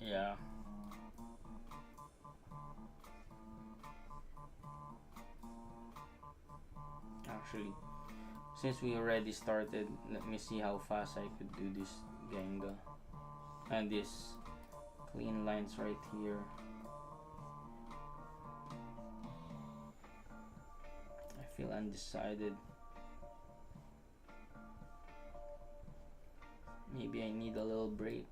Yeah. actually. Since we already started, let me see how fast I could do this Genga. And this clean lines right here. I feel undecided. Maybe I need a little break.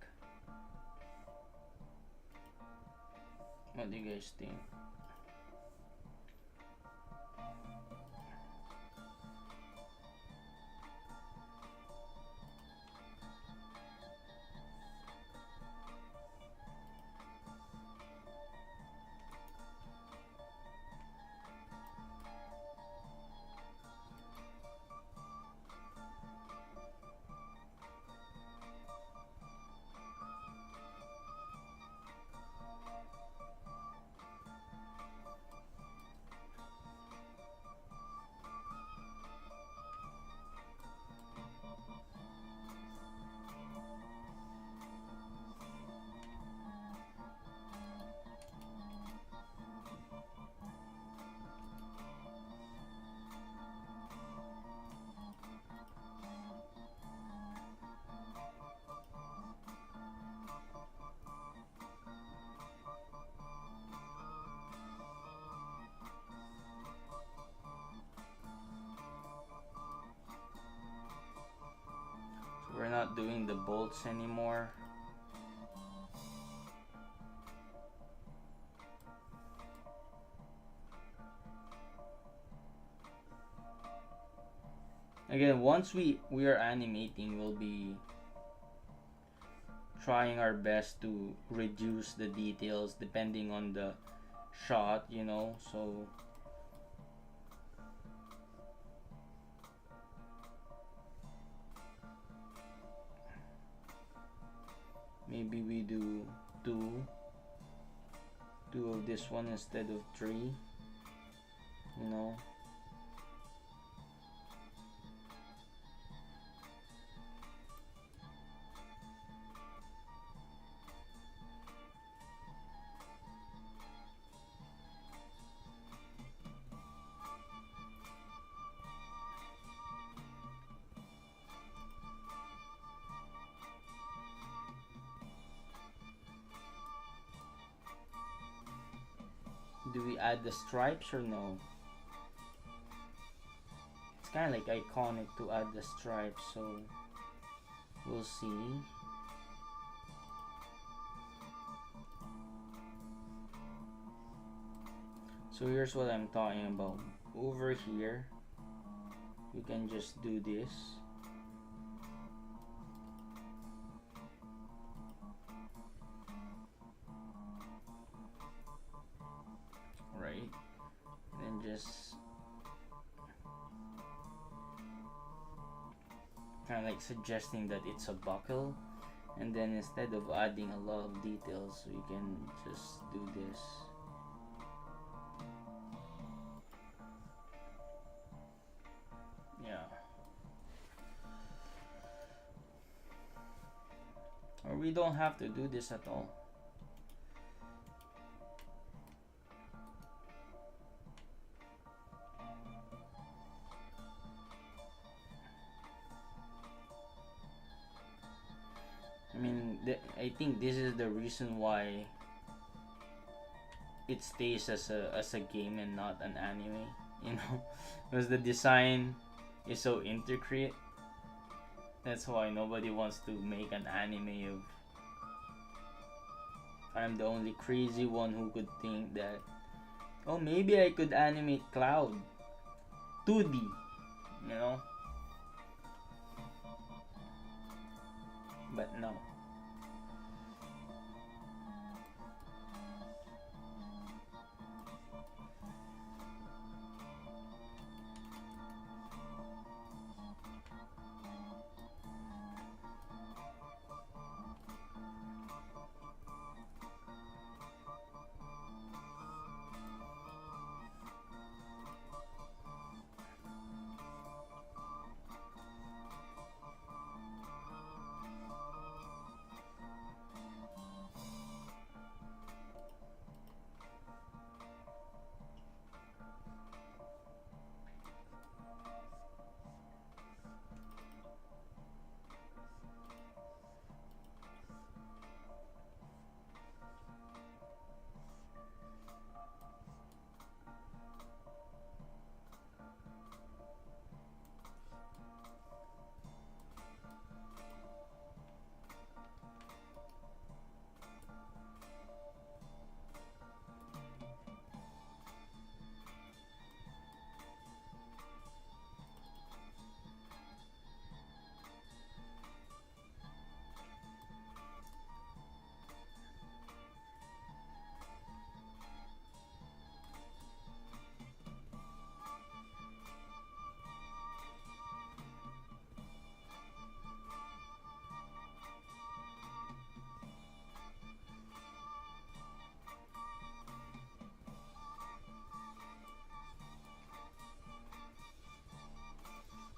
What do you guys think? We're not doing the bolts anymore. Again, once we are animating, we'll be trying our best to reduce the details depending on the shot, you know, so maybe we do two of this one instead of 3, you know. Do we add the stripes or no? It's kind of like iconic to add the stripes, so we'll see. So here's what I'm talking about. Over here, you can just do this. Right, and just kind of like suggesting that it's a buckle, and then instead of adding a lot of details, we can just do this. Yeah, or we don't have to do this at all. I mean, I think this is the reason why it stays as a game and not an anime, you know, because the design is so intricate. That's why nobody wants to make an anime of. I'm the only crazy one who could think that, oh, maybe I could animate Cloud 2D, you know, but no.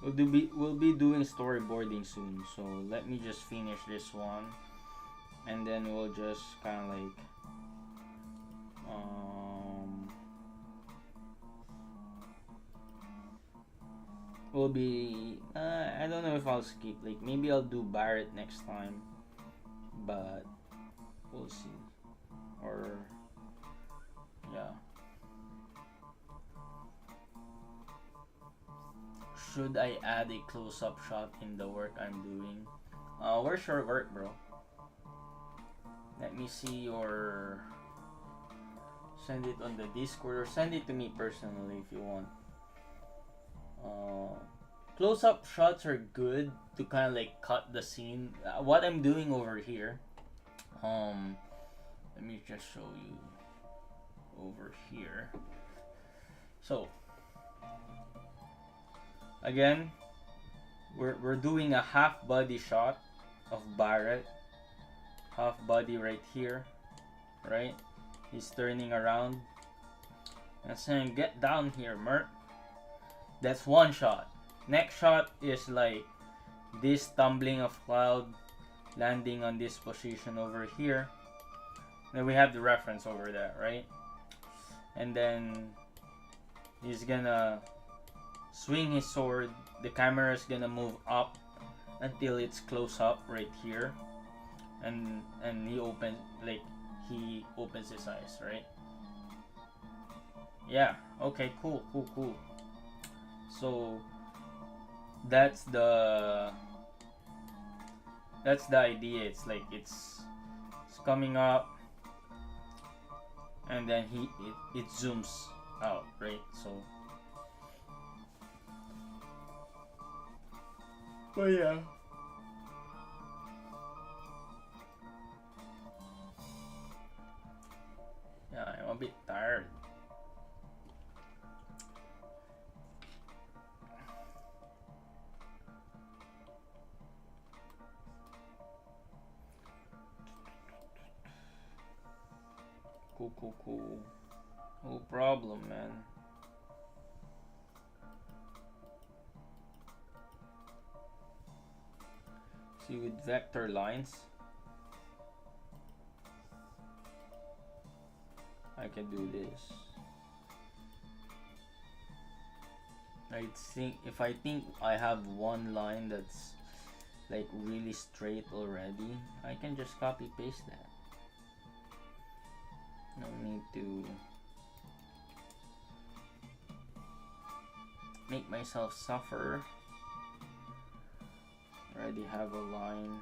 we'll be doing storyboarding soon, so let me just finish this one, and then we'll just kind of like will be I don't know if I'll skip, like maybe I'll do Barrett next time, but we'll see. Or yeah, should I add a close-up shot in the work I'm doing? Where's your work, bro? Let me see your, send it on the Discord or send it to me personally if you want. Close-up shots are good to kind of like cut the scene. What I'm doing over here, let me just show you over here. So again, we're doing a half body shot of Barrett, half body right here, right? He's turning around and saying, "Get down here, Mert." That's one shot. Next shot is like this tumbling of cloud landing on this position over here. Then we have the reference over there, right? And then he's gonna swing his sword. The camera is gonna move up until it's close up right here, and he opens his eyes, right? Yeah. Okay. Cool. So that's the idea. It's like it's coming up, and then it zooms out, right? So but yeah, I'm a bit tired. Cool. No problem, man. See, with vector lines, I can do this. I think I have one line that's like really straight already, I can just copy paste that. No need to make myself suffer. Already have a line.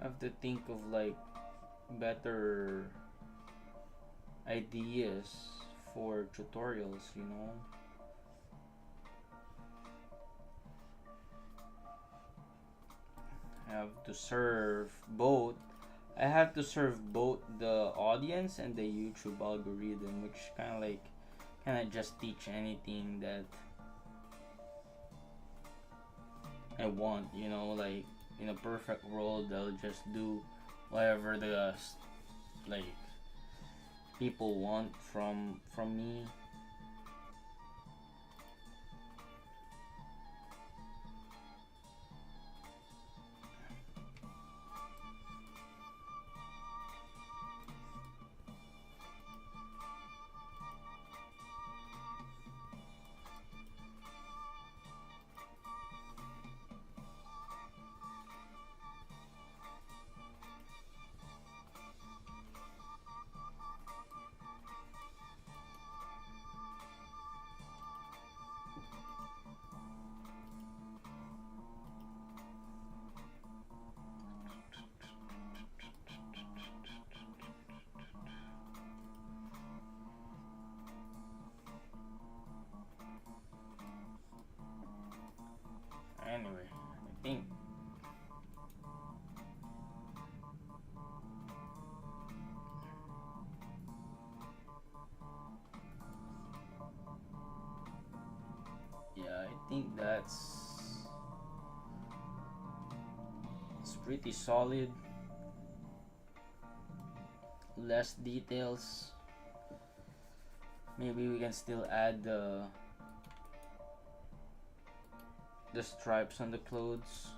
I have to think of like better ideas for tutorials, you know. I have to serve both. I have to serve both the audience and the YouTube algorithm, which kind of just teach anything that I want, you know, like in a perfect world I'll just do whatever the like people want from me. Anyway, I think I think it's pretty solid. Less details. Maybe we can still add the stripes on the clothes.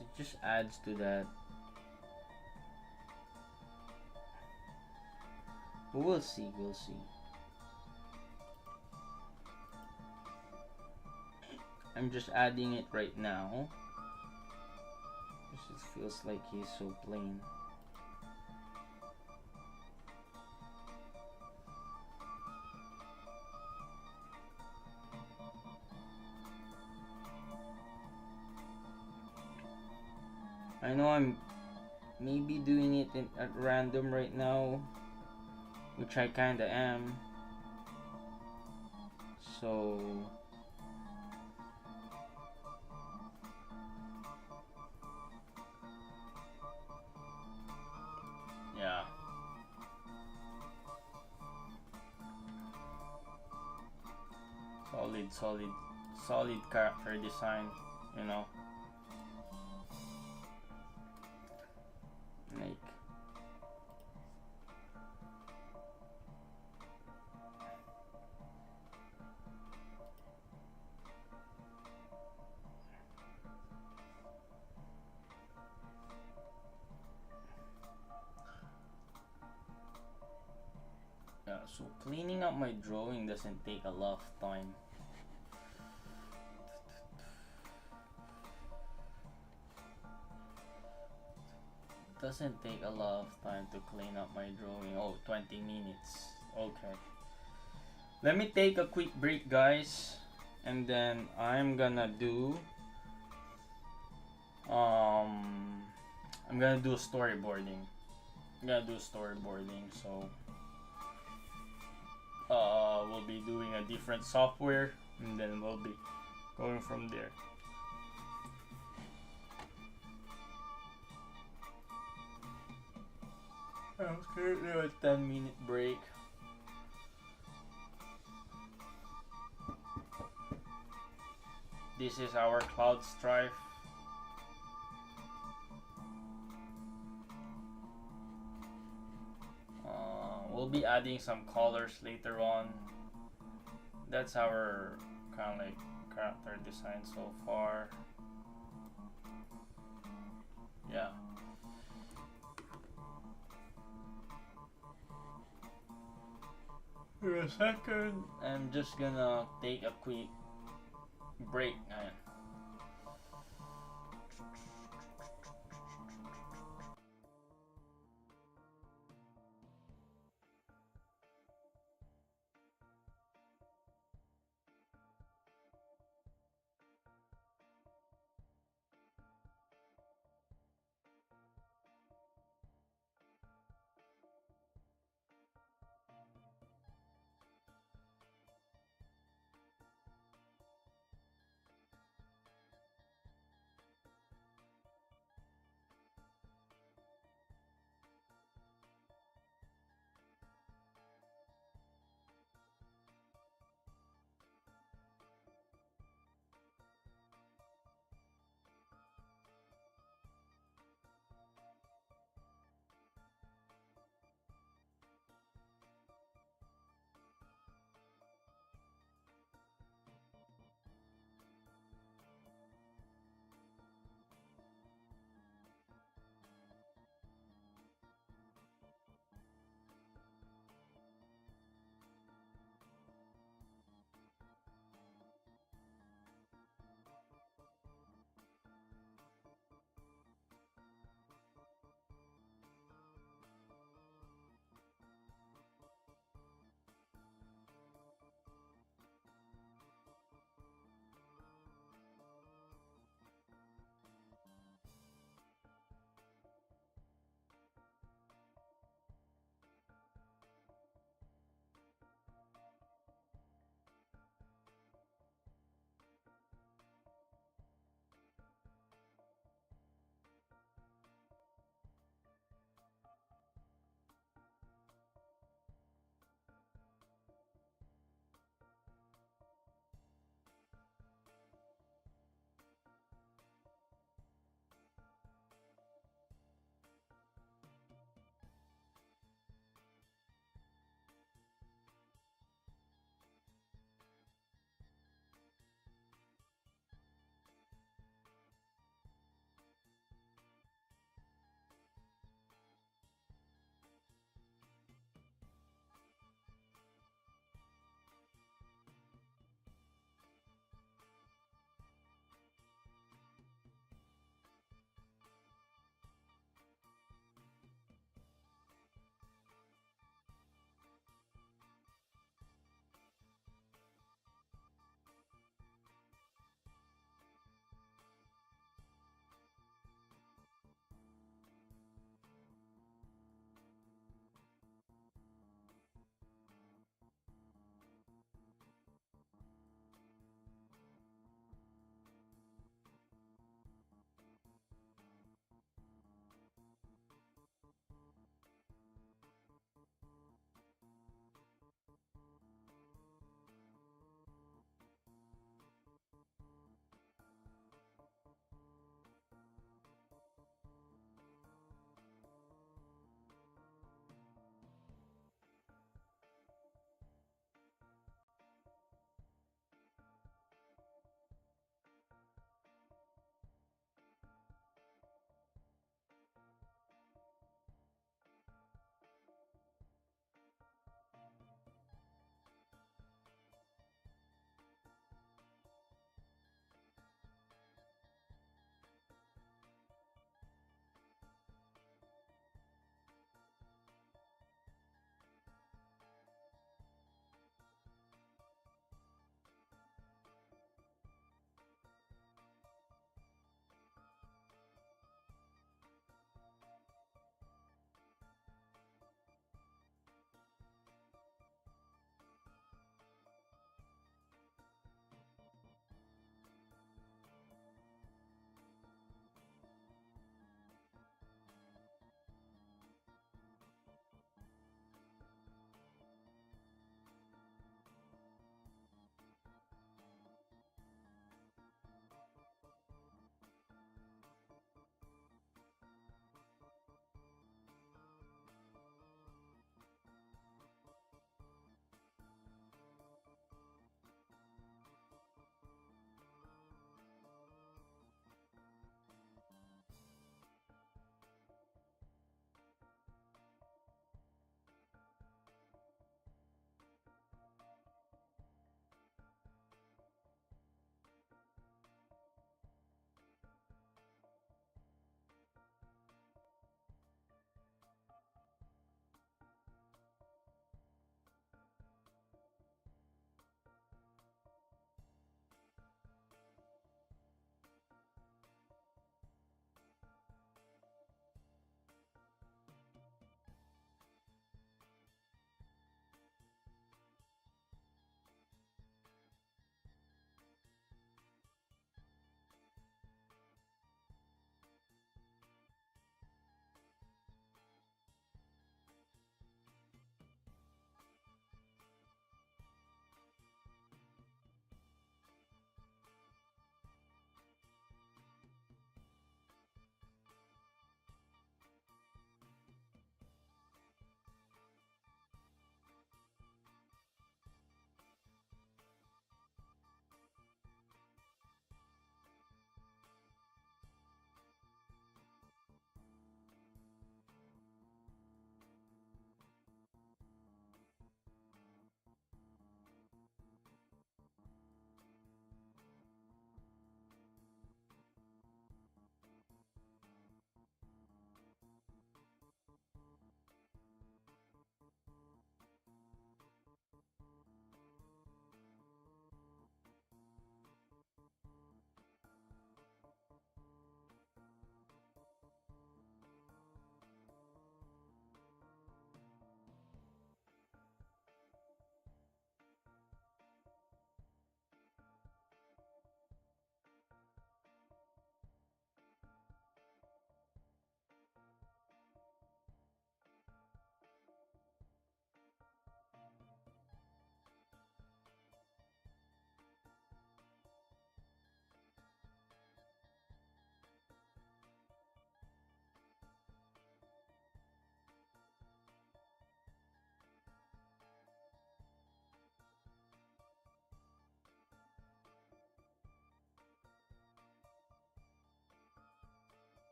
It just adds to that. But we'll see, we'll see. I'm just adding it right now. It feels like he's so plain. I know I'm maybe doing it at random right now, which I kinda am. So yeah. Solid character design, you know. Like yeah, so cleaning up my drawing doesn't take a lot of time. Doesn't take a lot of time to clean up my drawing. Oh, 20 minutes. Okay. Let me take a quick break, guys, and then I'm gonna do storyboarding. So we'll be doing a different software, and then we'll be going from there. I'm currently a 10-minute break. This is our cloud stripe. We'll be adding some colors later on. That's our kind of like character design so far. Yeah. For a second, I'm just gonna take a quick break.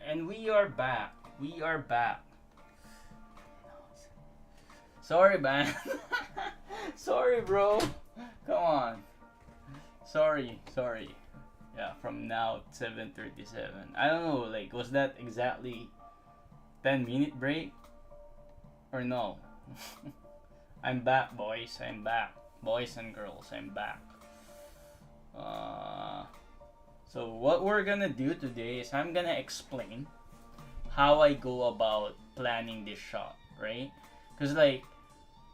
And we are back. We are back. Sorry, man. Sorry, bro. Come on. Sorry. Yeah, from now 7:37. I don't know. Like, was that exactly 10-minute break or no? I'm back, boys. I'm back, boys and girls. I'm back. Uh, so what we're gonna do today is I'm gonna explain how I go about planning this shot, right? Because like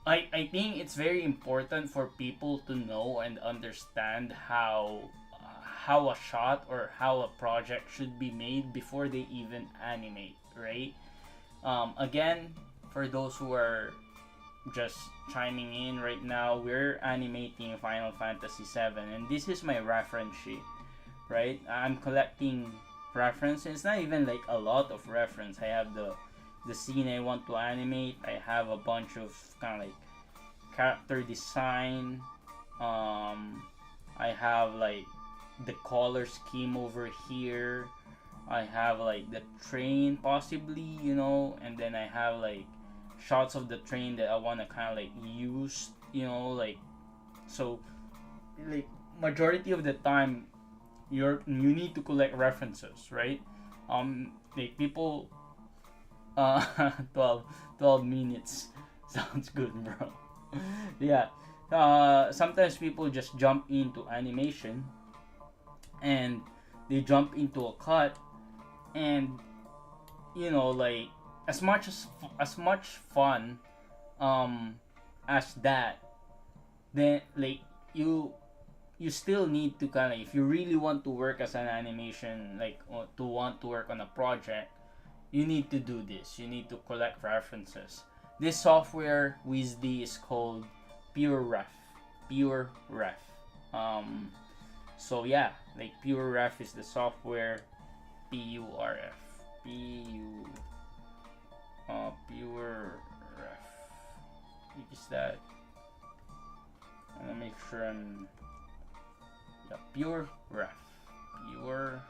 I think it's very important for people to know and understand how a shot or how a project should be made before they even animate, right? Again, for those who are just chiming in right now, we're animating Final Fantasy VII, and this is my reference sheet, right? I'm collecting references. It's not even like a lot of reference. I have the scene I want to animate. I have a bunch of kind of like character design. I have like the color scheme over here. I have like the train possibly, and then I have like shots of the train that I want to kind of like use, like so like majority of the time you need to collect references, right? Like people 12 minutes sounds good, bro. Yeah. Sometimes people just jump into animation and they jump into a cut, and like as much fun as that, then like you you still need to kind of, if you really want to work as an animation, like to want to work on a project, you need to do this. You need to collect references. This software WYSD is called PureRef. PureRef. So yeah, like PureRef is the software. PURF. PureRef. What is that? I'm gonna make sure I'm. Yeah, PureRef. PureRef.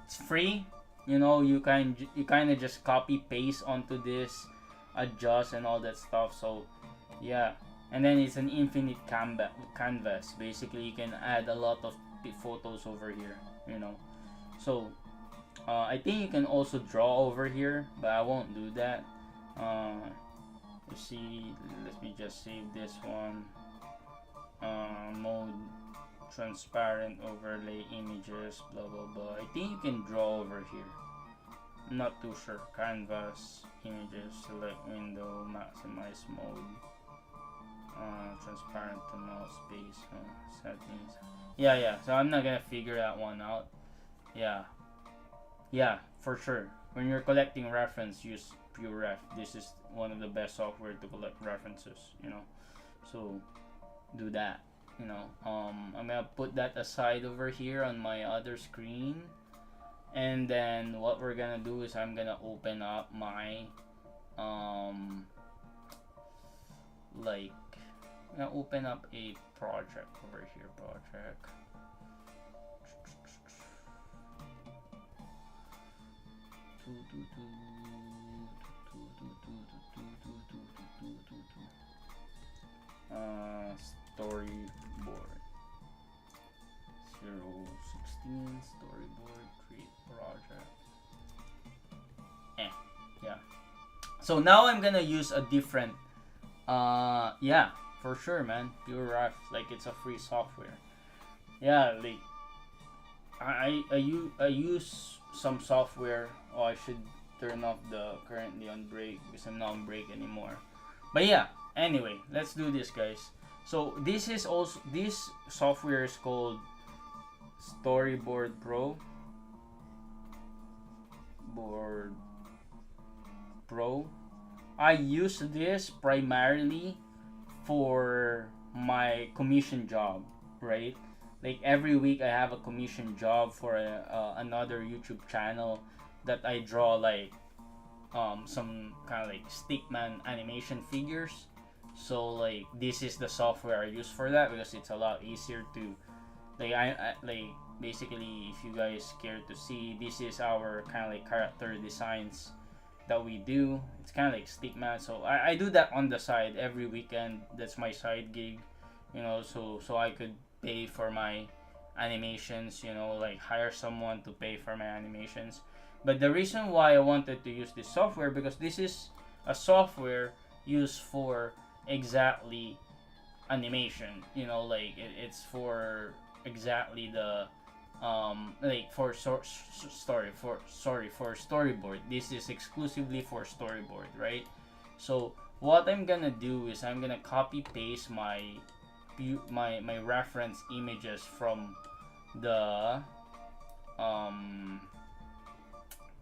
It's free. You kind of just copy paste onto this, adjust and all that stuff. So yeah, and then it's an infinite canvas. Basically, you can add a lot of photos over here. So I think you can also draw over here, but I won't do that. You see, let me just save this one. Mode transparent overlay images, blah blah blah. I think you can draw over here. I'm not too sure. Canvas, images, select window, maximize mode, transparent to mouse space, settings. Yeah. So I'm not gonna figure that one out. Yeah, for sure. When you're collecting reference, use PureRef. This is one of the best software to collect references. So do that. I'm gonna put that aside over here on my other screen, and then what we're gonna do is I'm gonna open up my like I'm gonna open up a project over here. Project. Storyboard 016 storyboard create project. Yeah. So now I'm gonna use a different yeah, for sure, man. PureRef, like it's a free software. Yeah, like I use some software. Oh, I should turn off the currently on break because I'm not on break anymore. But yeah, anyway, let's do this, guys. So this software is called Storyboard Pro. I use this primarily for my commission job, right? Like every week I have a commission job for another YouTube channel that I draw like some kind of like stickman animation figures. So like this is the software I use for that because it's a lot easier to like basically, if you guys care to see, this is our kind of like character designs that we do. It's kind of like stickman, so I do that on the side every weekend. That's my side gig, you know, so I could pay for my animations, you know, like hire someone to pay for my animations. But the reason why I wanted to use this software, because this is a software used for exactly animation, you know, like it's for exactly the like for for storyboard. This is exclusively for storyboard, right? So what I'm gonna do is I'm gonna copy paste my reference images from the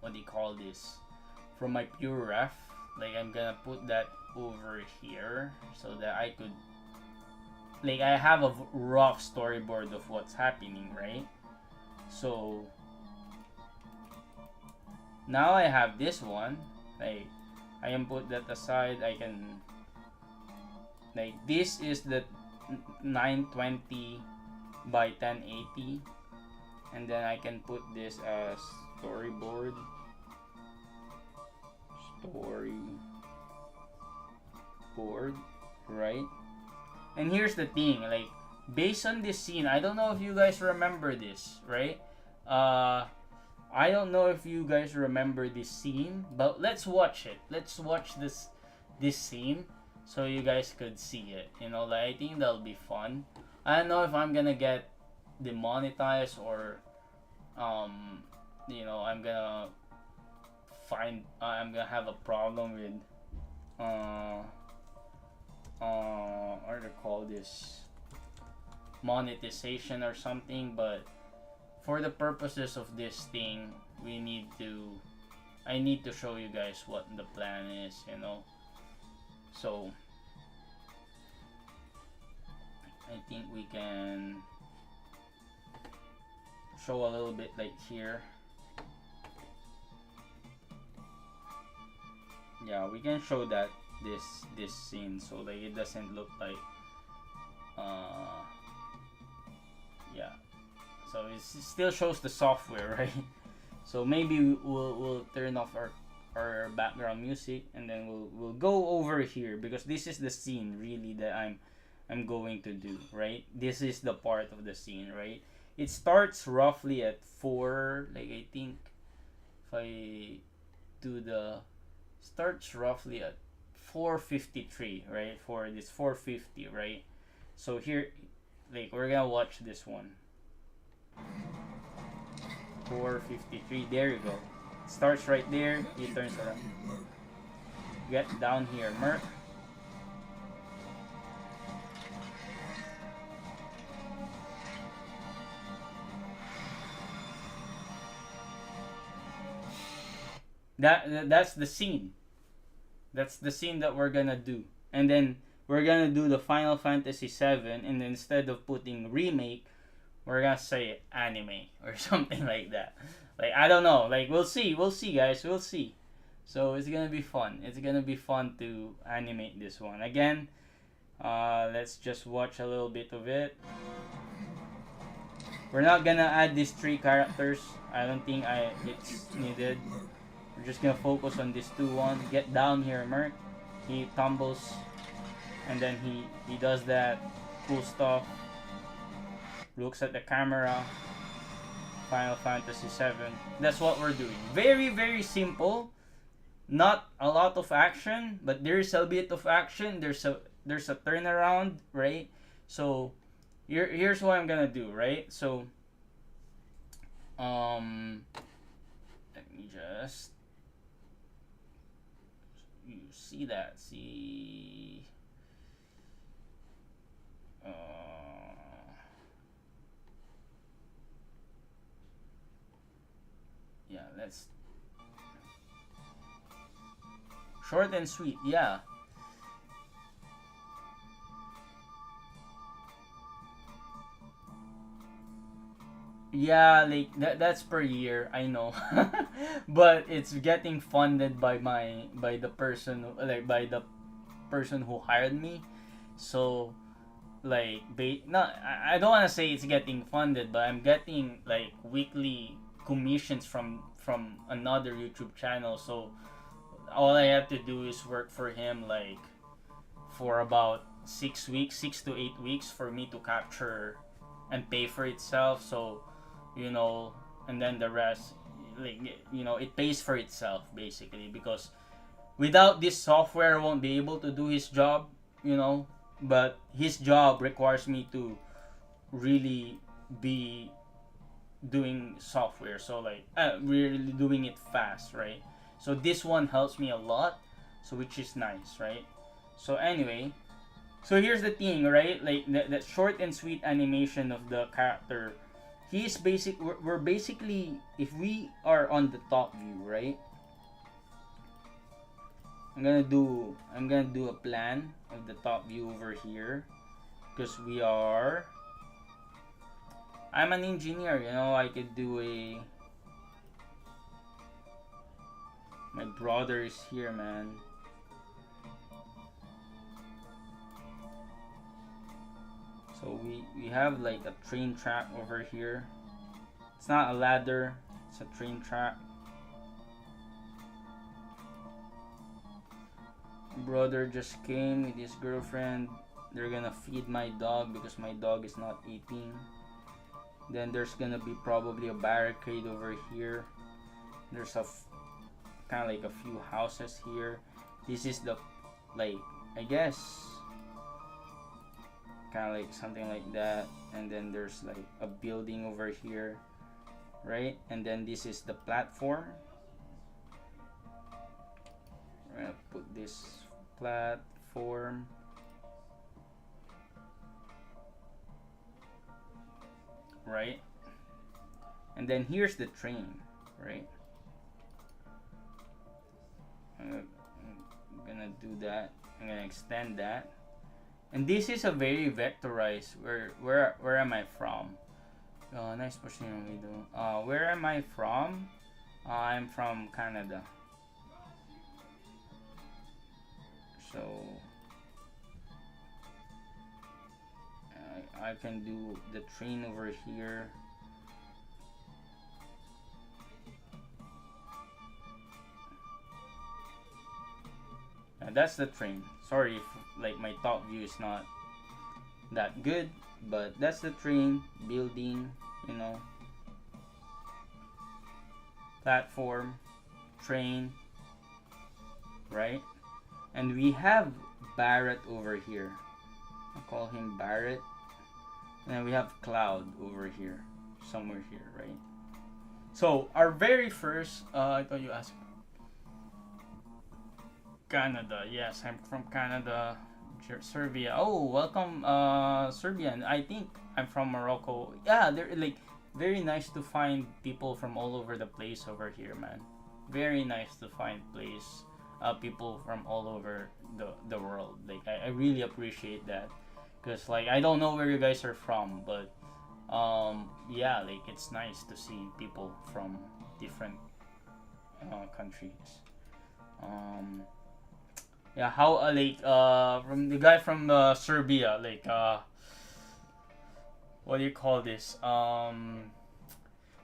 what do you call this, from my pure ref. Like I'm gonna put that over here so that I could, like, I have a rough storyboard of what's happening, right? So now I have this one. Like I can put that aside. I can, like, this is the 920 by 1080, and then I can put this as storyboard, right? And here's the thing, like, based on this scene, I don't know if you guys remember this, right? I don't know if you guys remember this scene, but let's watch it. Let's watch this scene so you guys could see it. You know, like, I think that'll be fun. I don't know if I'm gonna get demonetized or you know, I'm gonna have a problem with what do they call this, monetization or something. But for the purposes of this thing, I need to show you guys what the plan is, you know. So I think we can show a little bit like here. Yeah, we can show that this scene so like it doesn't look like yeah, so it still shows the software, right? So maybe we'll turn off our background music, and then we'll go over here, because this is the scene really that I'm going to do, right? This is the part of the scene, right? It starts roughly at 4, like, I think if I do the starts roughly at 4:53, right? For this 4:50, right? So here, like, we're gonna watch this one. 4:53. There you go. Starts right there. He turns around. Get down here, Merc. That's the scene. That's the scene that we're gonna do, and then we're gonna do the Final Fantasy VII, and then instead of putting remake, we're gonna say anime or something like that. Like, I don't know. Like, we'll see, guys. We'll see. So it's gonna be fun. It's gonna be fun to animate this one again. Let's just watch a little bit of it. We're not gonna add these 3 characters. I don't think it's needed. We're just gonna focus on this 2-1. Get down here, Merc. He tumbles, and then he does that cool stuff. Looks at the camera. Final Fantasy VII. That's what we're doing. Very, very simple. Not a lot of action, but there's a bit of action. There's a turnaround, right? So here's what I'm gonna do, right? So let me just, you see that, yeah, let's short and sweet. Yeah, like that's per year, I know. But it's getting funded by the person, like by the person who hired me. So like I don't want to say it's getting funded, but I'm getting like weekly commissions from another YouTube channel. So all I have to do is work for him like for about 6 weeks, 6 to 8 weeks for me to capture and pay for itself. So, you know, and then the rest, like, you know, it pays for itself basically, because without this software I won't be able to do his job, you know. But his job requires me to really be doing software, so like really doing it fast, right? So this one helps me a lot, so which is nice, right? So anyway, so here's the thing, right? Like that short and sweet animation of the character. He's basic. We're basically, if we are on the top view, right? I'm gonna do a plan of the top view over here, because we are. I'm an engineer, you know. I could do a. My brother is here, man. So we have like a train track over here. It's not a ladder, it's a train track. Brother just came with his girlfriend. They're gonna feed my dog because my dog is not eating. Then there's gonna be probably a barricade over here. There's a kind of like a few houses here. This is the, like, I guess kind of like something like that. And then there's like a building over here, right? And then this is the platform. We're gonna put this platform right, and then here's the train, right? I'm gonna do that. I'm gonna extend that, and this is a very vectorized. Where am I from? Nice question, video. Where am I from? I'm from Canada. So I can do the train over here. And that's the train. Sorry if like my top view is not that good, but that's the train building, you know. Platform, train, right? And we have Barrett over here. I'll call him Barrett. And then we have Cloud over here, somewhere here, right? So our very first, I thought you asked. Canada, yes, I'm from Canada, Serbia. Oh, welcome, Serbian. I think I'm from Morocco. Yeah, they're like very nice to find people from all over the place over here, man. Very nice to find people from all over the world. Like I really appreciate that, because like I don't know where you guys are from, but yeah, like it's nice to see people from different countries. Yeah, how like from the guy from Serbia, like what do you call this?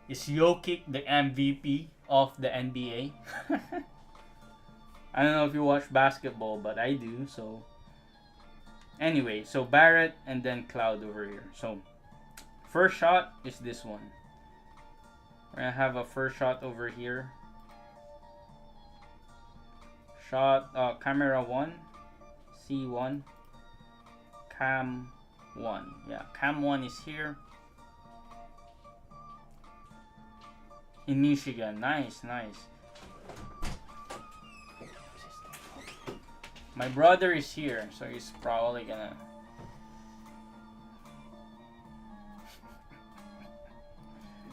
Is Jokic the MVP of the NBA? I don't know if you watch basketball, but I do. So anyway, so Barrett and then Cloud over here. So first shot is this one. We're gonna have a first shot over here. Shot camera 1, C1, cam 1. Yeah, cam 1 is here in Michigan. Nice. My brother is here, so he's probably gonna.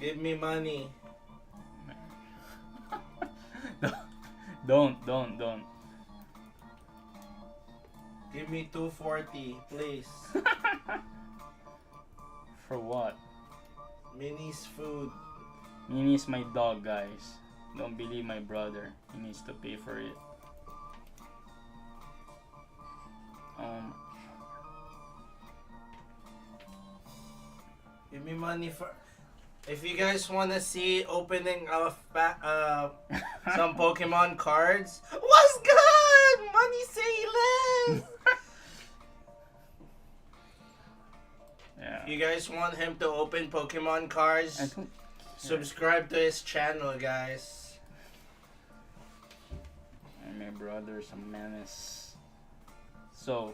Give me money. Don't. Give me 240, please. For what? Minnie's food. Minnie's my dog, guys. Don't believe my brother. He needs to pay for it. Give me money for. If you guys wanna see opening of some Pokemon cards, what's good? Money say less. Yeah. You guys want him to open Pokemon cards? Subscribe to his channel, guys. And my brother's a menace. So,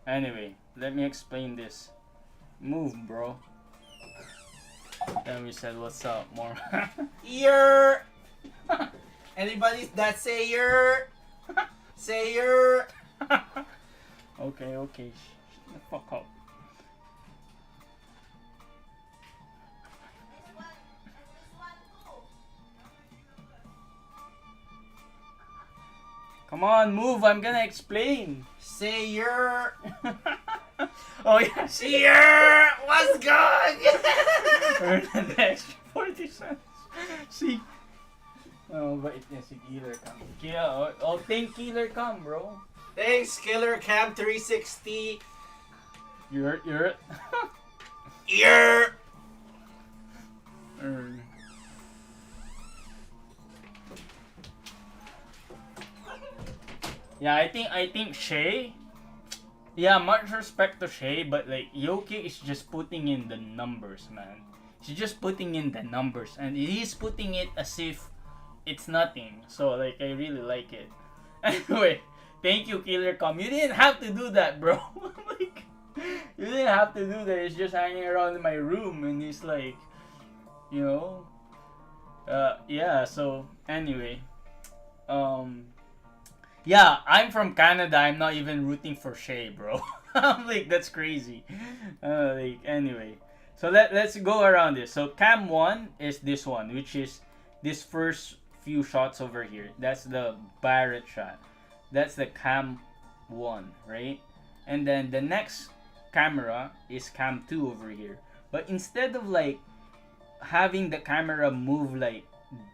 anyway, let me explain this. Move, bro. Then we said, what's up, more? Yer. Anybody that say yer? Say yer. Okay, shut the fuck up. Come on, move, I'm gonna explain. Say yer. Oh yeah, Say yer. What's good? earn an extra 40 cents. See? Oh, but it's a killer cam. Yeah, oh, think killer cam, bro. Thanks, Killer Cam 360. You're Yer. earn. Yeah, I think Shay. Yeah, much respect to Shay, but like Yoki is just putting in the numbers, man. He's just putting in the numbers, and he's putting it as if it's nothing. So like I really like it. Anyway, thank you, Killer Com. You didn't have to do that, bro. Like you didn't have to do that. It's just hanging around in my room, and he's like, you know, yeah. So anyway, yeah, I'm from Canada. I'm not even rooting for Shay, bro. I'm like, that's crazy. Like, anyway. So let's go around this. So cam 1 is this one, which is this first few shots over here. That's the Barrett shot. That's the cam 1, right? And then the next camera is cam 2 over here. But instead of like having the camera move like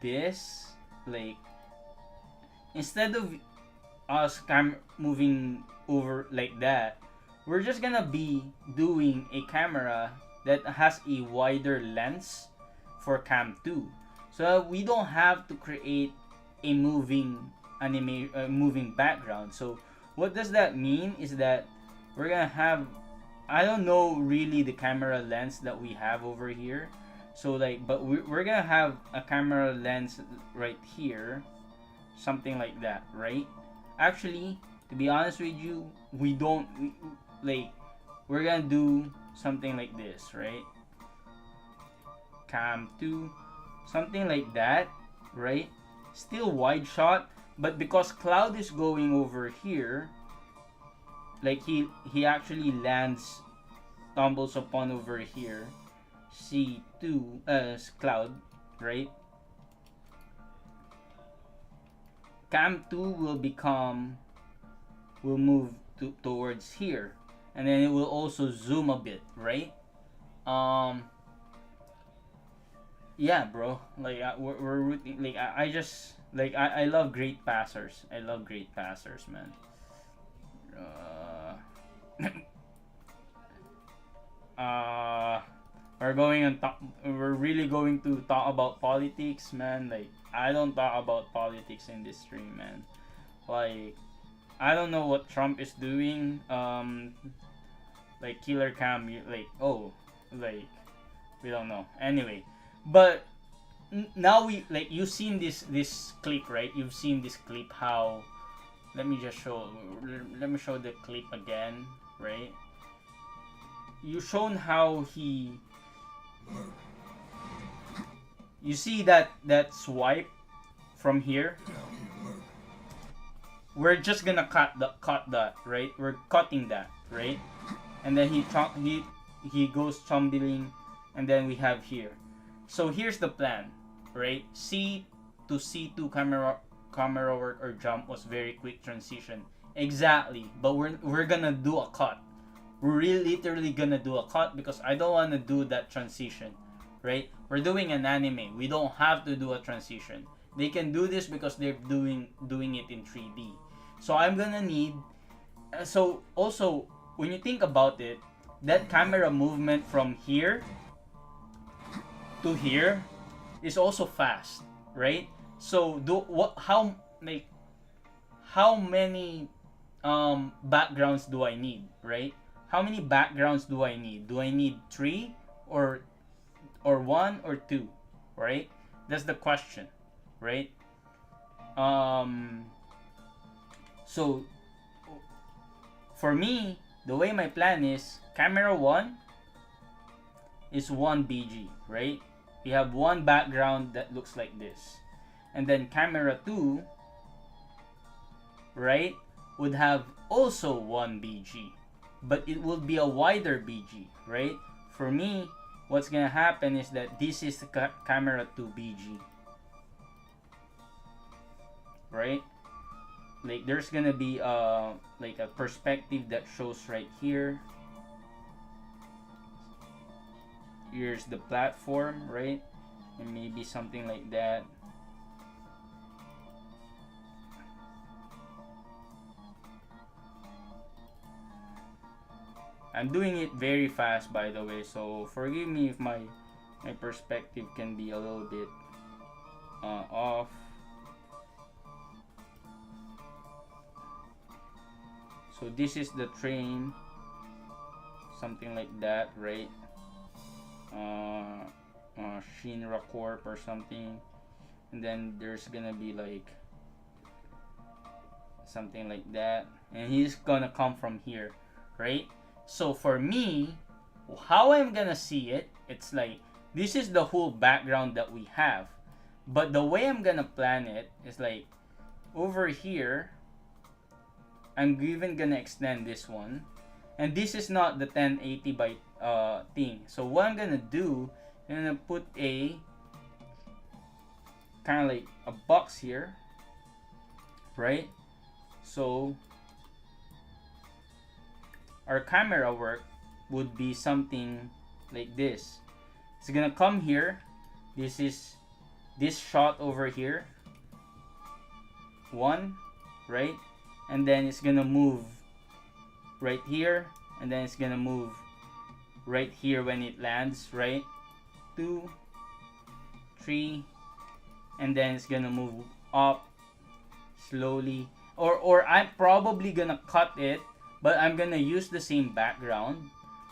this, like instead of us moving over like that, we're just gonna be doing a camera that has a wider lens for cam 2, so we don't have to create a moving moving background. So what does that mean is that we're gonna have, I don't know really the camera lens that we have over here, so like, but we're gonna have a camera lens right here, something like that, right? Actually, to be honest with you, we're gonna do something like this, right? Cam 2, something like that, right? Still wide shot, but because Cloud is going over here, like he actually lands, stumbles upon over here, C2 Cloud, right? Cam 2 will move towards here, and then it will also zoom a bit, right? Yeah, bro. Like we're rooting. Like I just like I love great passers. I love great passers, man. We're really going to talk about politics, man. Like I don't talk about politics in this stream, man. Like I don't know what Trump is doing. Like Killer Cam, like we don't know. Anyway, but now you've seen this clip, right? You've seen this clip. How? Let me show the clip again, right? You've shown how he. You see that swipe from here. We're just gonna cut that, right? We're cutting that, right? And then he goes tumbling, and then we have here. So here's the plan, right? C to C2 camera work or jump was very quick transition. Exactly, but we're gonna do a cut. We're literally gonna do a cut because I don't wanna do that transition, right? We're doing an anime. We don't have to do a transition. They can do this because they're doing it in 3D. So I'm gonna need. So also when you think about it, that camera movement from here to here is also fast, right? So how many backgrounds do I need, right? How many backgrounds do I need? Do I need 3 or 1 or 2, right? That's the question, right? Um so for me, the way my plan is, camera 1 is 1 BG, right? We have one background that looks like this. And then camera 2, right, would have also 1 BG. But it will be a wider BG, right? For me, what's gonna happen is that this is camera 2 BG. Right? Like there's gonna be like a perspective that shows right here. Here's the platform, right? And maybe something like that. I'm doing it very fast, by the way, so forgive me if my perspective can be a little bit off. So this is the train, something like that, right? Shinra Corp or something, and then there's gonna be like something like that, and he's gonna come from here, right? So for me, how I'm gonna see it, it's like this is the whole background that we have, but the way I'm gonna plan it is like over here I'm even gonna extend this one, and this is not the 1080 by thing. So what I'm gonna do, I'm gonna put a kind of like a box here, right? So our camera work would be something like this. It's gonna come here. This is this shot over here. One, right? And then it's gonna move right here, and then it's gonna move right here when it lands, right? 2, 3, and then it's gonna move up slowly. Or I'm probably gonna cut it, but I'm gonna use the same background,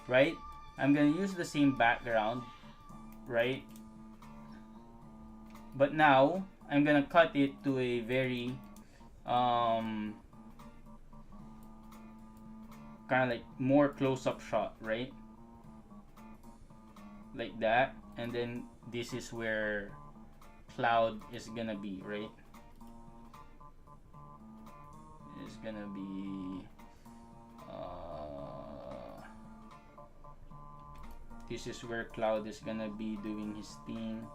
right? I'm gonna use the same background, right? But now I'm gonna cut it to a very kind of like more close-up shot, right? Like that, and then this is where cloud is gonna be, right? It's gonna be this is where cloud is gonna be doing his thing.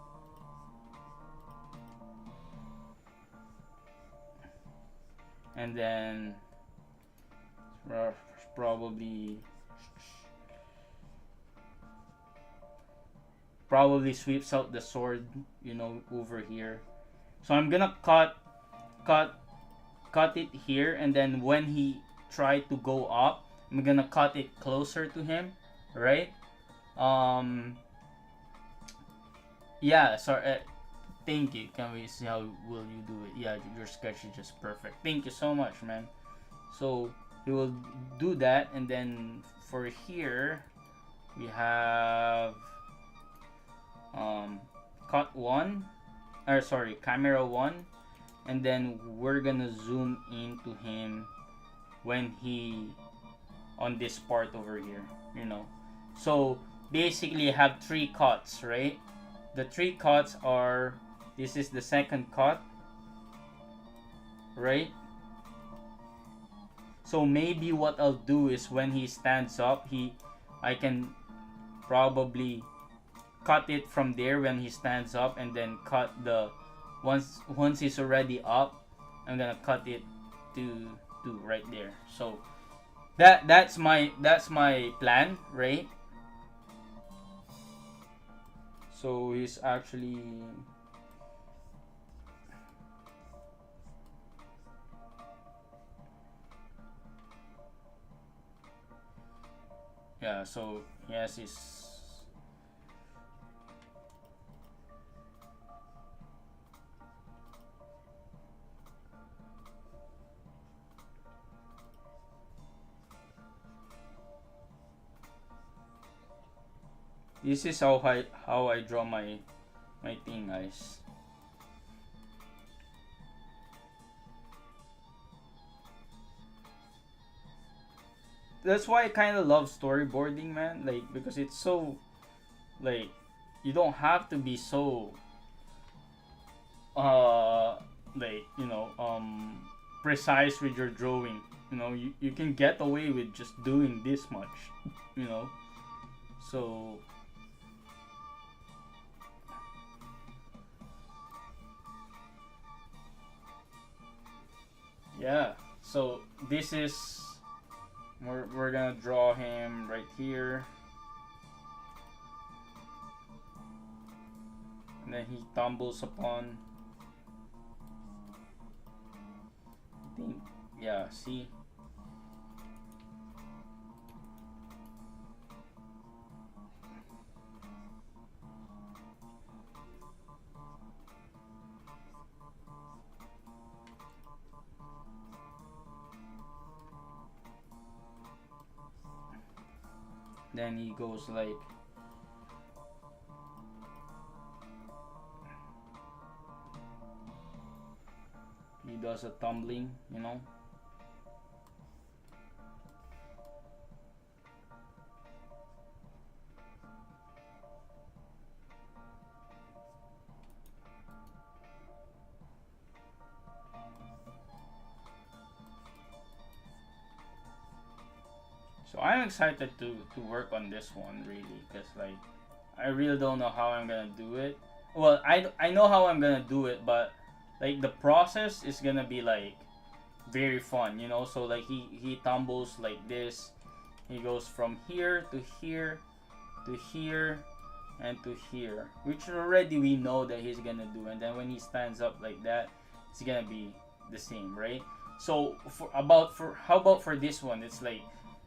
And then probably sweeps out the sword, you know, over here. So I'm gonna cut it here, and then when he tried to go up, I'm gonna cut it closer to him, right? Yeah, sorry. Thank you. Can we see how will you do it? Yeah, your sketch is just perfect. Thank you so much, man. So we will do that, and then for here we have cut one, or sorry, camera 1, and then we're gonna zoom into him when he on this part over here, you know. So basically I have 3 cuts, right? The 3 cuts are, this is the second cut, right? So maybe what I'll do is when he stands up, I can probably cut it from there when he stands up, and then cut the once he's already up, I'm gonna cut it to right there. So that's my plan, right? So he's actually yeah, so he has his This is how I draw my thing, guys. That's why I kind of love storyboarding, man. Like, because it's so, like, you don't have to be so like, precise with your drawing. You can get away with just doing this much, you know. So yeah. So this is, we're gonna draw him right here, and then he tumbles upon. I think, yeah. See. Then he goes like, he does a tumbling, So I'm excited to work on this one, really, because like I really don't know how I'm gonna do it. Well, I know how I'm gonna do it, but like the process is gonna be like very fun. So like he tumbles like this. He goes from here to here to here and to here, which already we know that he's gonna do. And then when he stands up like that, it's gonna be the same, right? So how about for this one? It's like,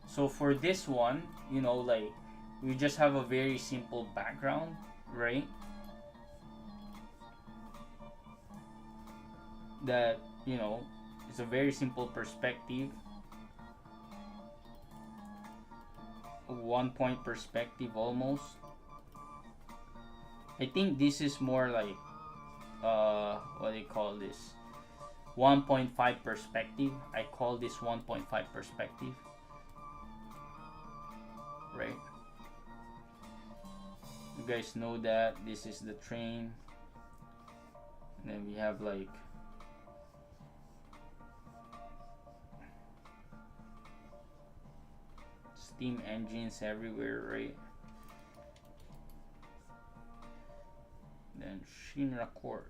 so for this one, like we just have a very simple background, right? That, it's a very simple perspective. A 1 point perspective almost. I think this is more like, what do you call this? 1.5 perspective. I call this 1.5 perspective. Right? You guys know that this is the train. And then we have like steam engines everywhere, right? Then Shinra Court.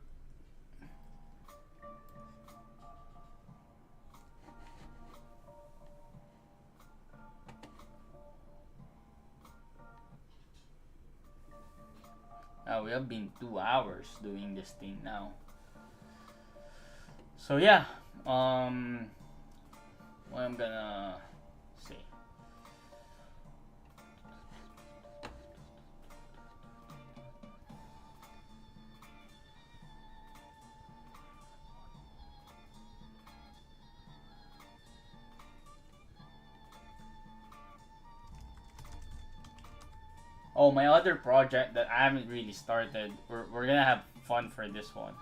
We have been 2 hours doing this thing now. So yeah, what I'm gonna say. Oh, my other project that I haven't really started. We're gonna have fun for this one.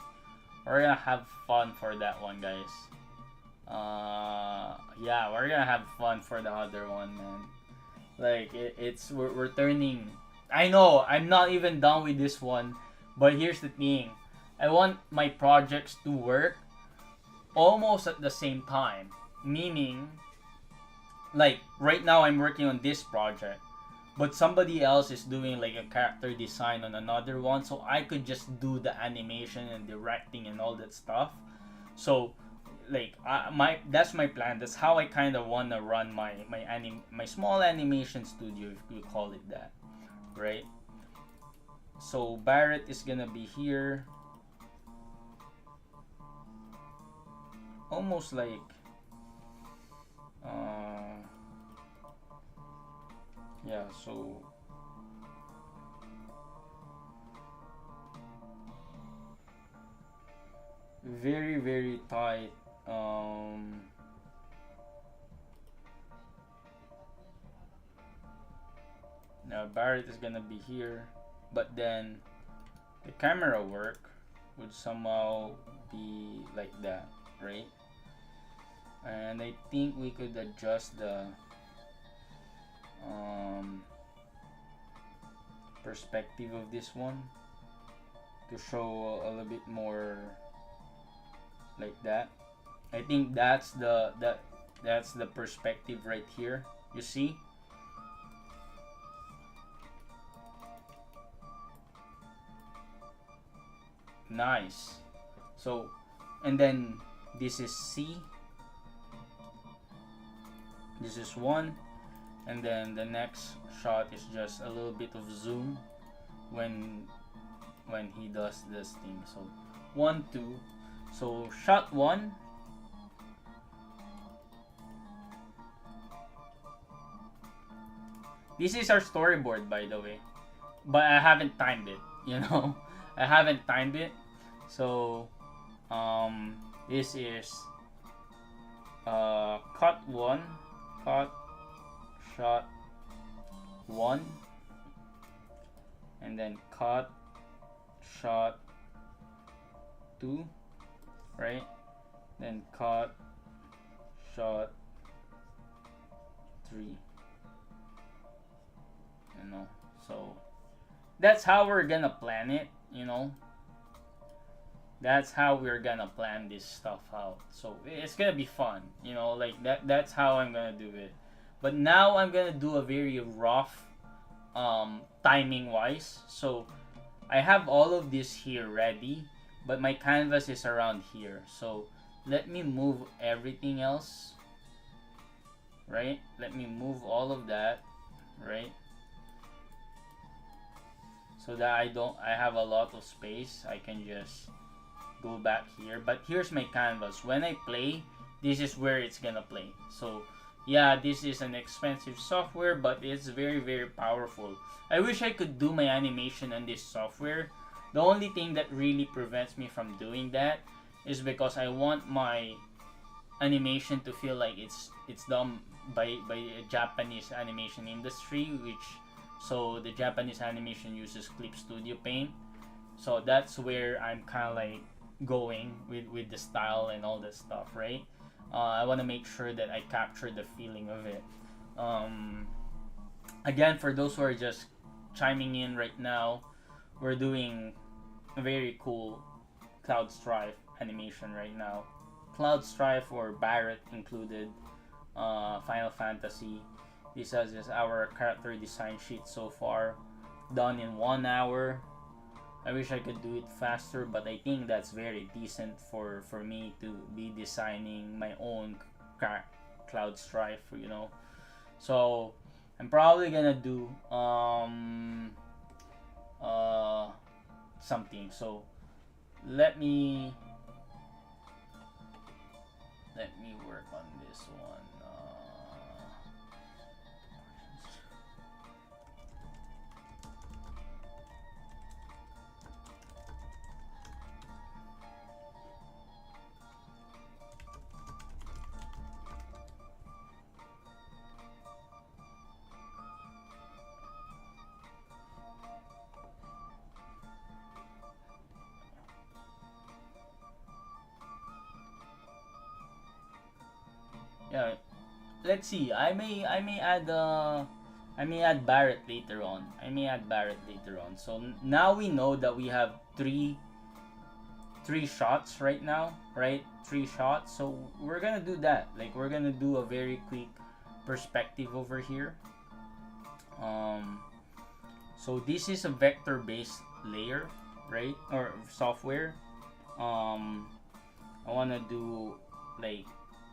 We're gonna have fun for that one, guys. Yeah, we're gonna have fun for the other one, man. Like we're turning. I know I'm not even done with this one, but here's the thing. I want my projects to work almost at the same time. Meaning, like right now I'm working on this project, but somebody else is doing like a character design on another one, so I could just do the animation and directing and all that stuff. So like that's my plan. That's how I kind of want to run my small animation studio, if you call it that, right? So Barrett is gonna be here, almost like yeah. So very very tight. Barrett is gonna be here, but then the camera work would somehow be like that, right? And I think we could adjust the perspective of this one to show a little bit more like that. I think that's the perspective right here. You see? Nice. So, and then this is C. This is 1, and then the next shot is just a little bit of zoom when he does this thing. So 1, 2. So shot 1. This is our storyboard, by the way, but I haven't timed it. You know, I haven't timed it. So this is cut 1, cut, shot 1, and then cut, shot 2, right? Then cut, shot 3. You know, so that's how we're gonna plan it. You know, that's how we're gonna plan this stuff out. So it's gonna be fun. You know, like that's how I'm gonna do it. But now I'm gonna do a very rough timing wise. So I have all of this here ready, but my canvas is around here. So let me move everything else, right? Let me move all of that, right? So that I have a lot of space. I can just go back here. But here's my canvas. When I play, this is where it's gonna play. So yeah, this is an expensive software, but it's very, very powerful. I wish I could do my animation on this software. The only thing that really prevents me from doing that is because I want my animation to feel like it's done by a Japanese animation industry, which so the Japanese animation uses Clip Studio Paint. So that's where I'm kind of like going with the style and all that stuff, right? I want to make sure that I capture the feeling of it. Again, for those who are just chiming in right now, we're doing a very cool Cloud Strife animation right now. Cloud Strife or Barrett included, Final Fantasy. This is our character design sheet so far, done in 1 hour. I wish I could do it faster, but I think that's very decent for me to be designing my own Cloud Strife, you know. So I'm probably gonna do something. So let me work on this one. Yeah, let's see. I may add Barrett later on. So now we know that we have three shots right now, right? 3 shots. So we're gonna do that. Like we're gonna do a very quick perspective over here. So this is a vector-based layer, right? Or software. I wanna do like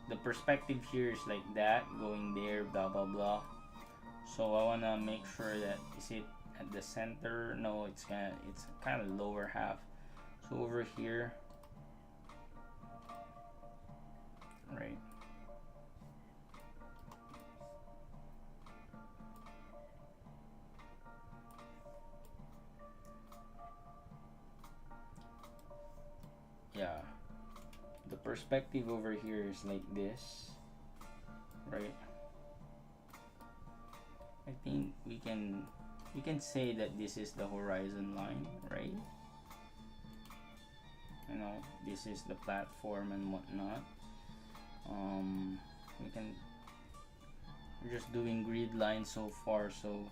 the perspective here is like that, going there, blah blah blah. So I wanna make sure that is it at the center? No, it's kind of lower half. So over here, right? Yeah. The perspective over here is like this, right? I think we can you can say that this is the horizon line, right? You know, this is the platform and whatnot. We can, we're just doing grid lines so far, so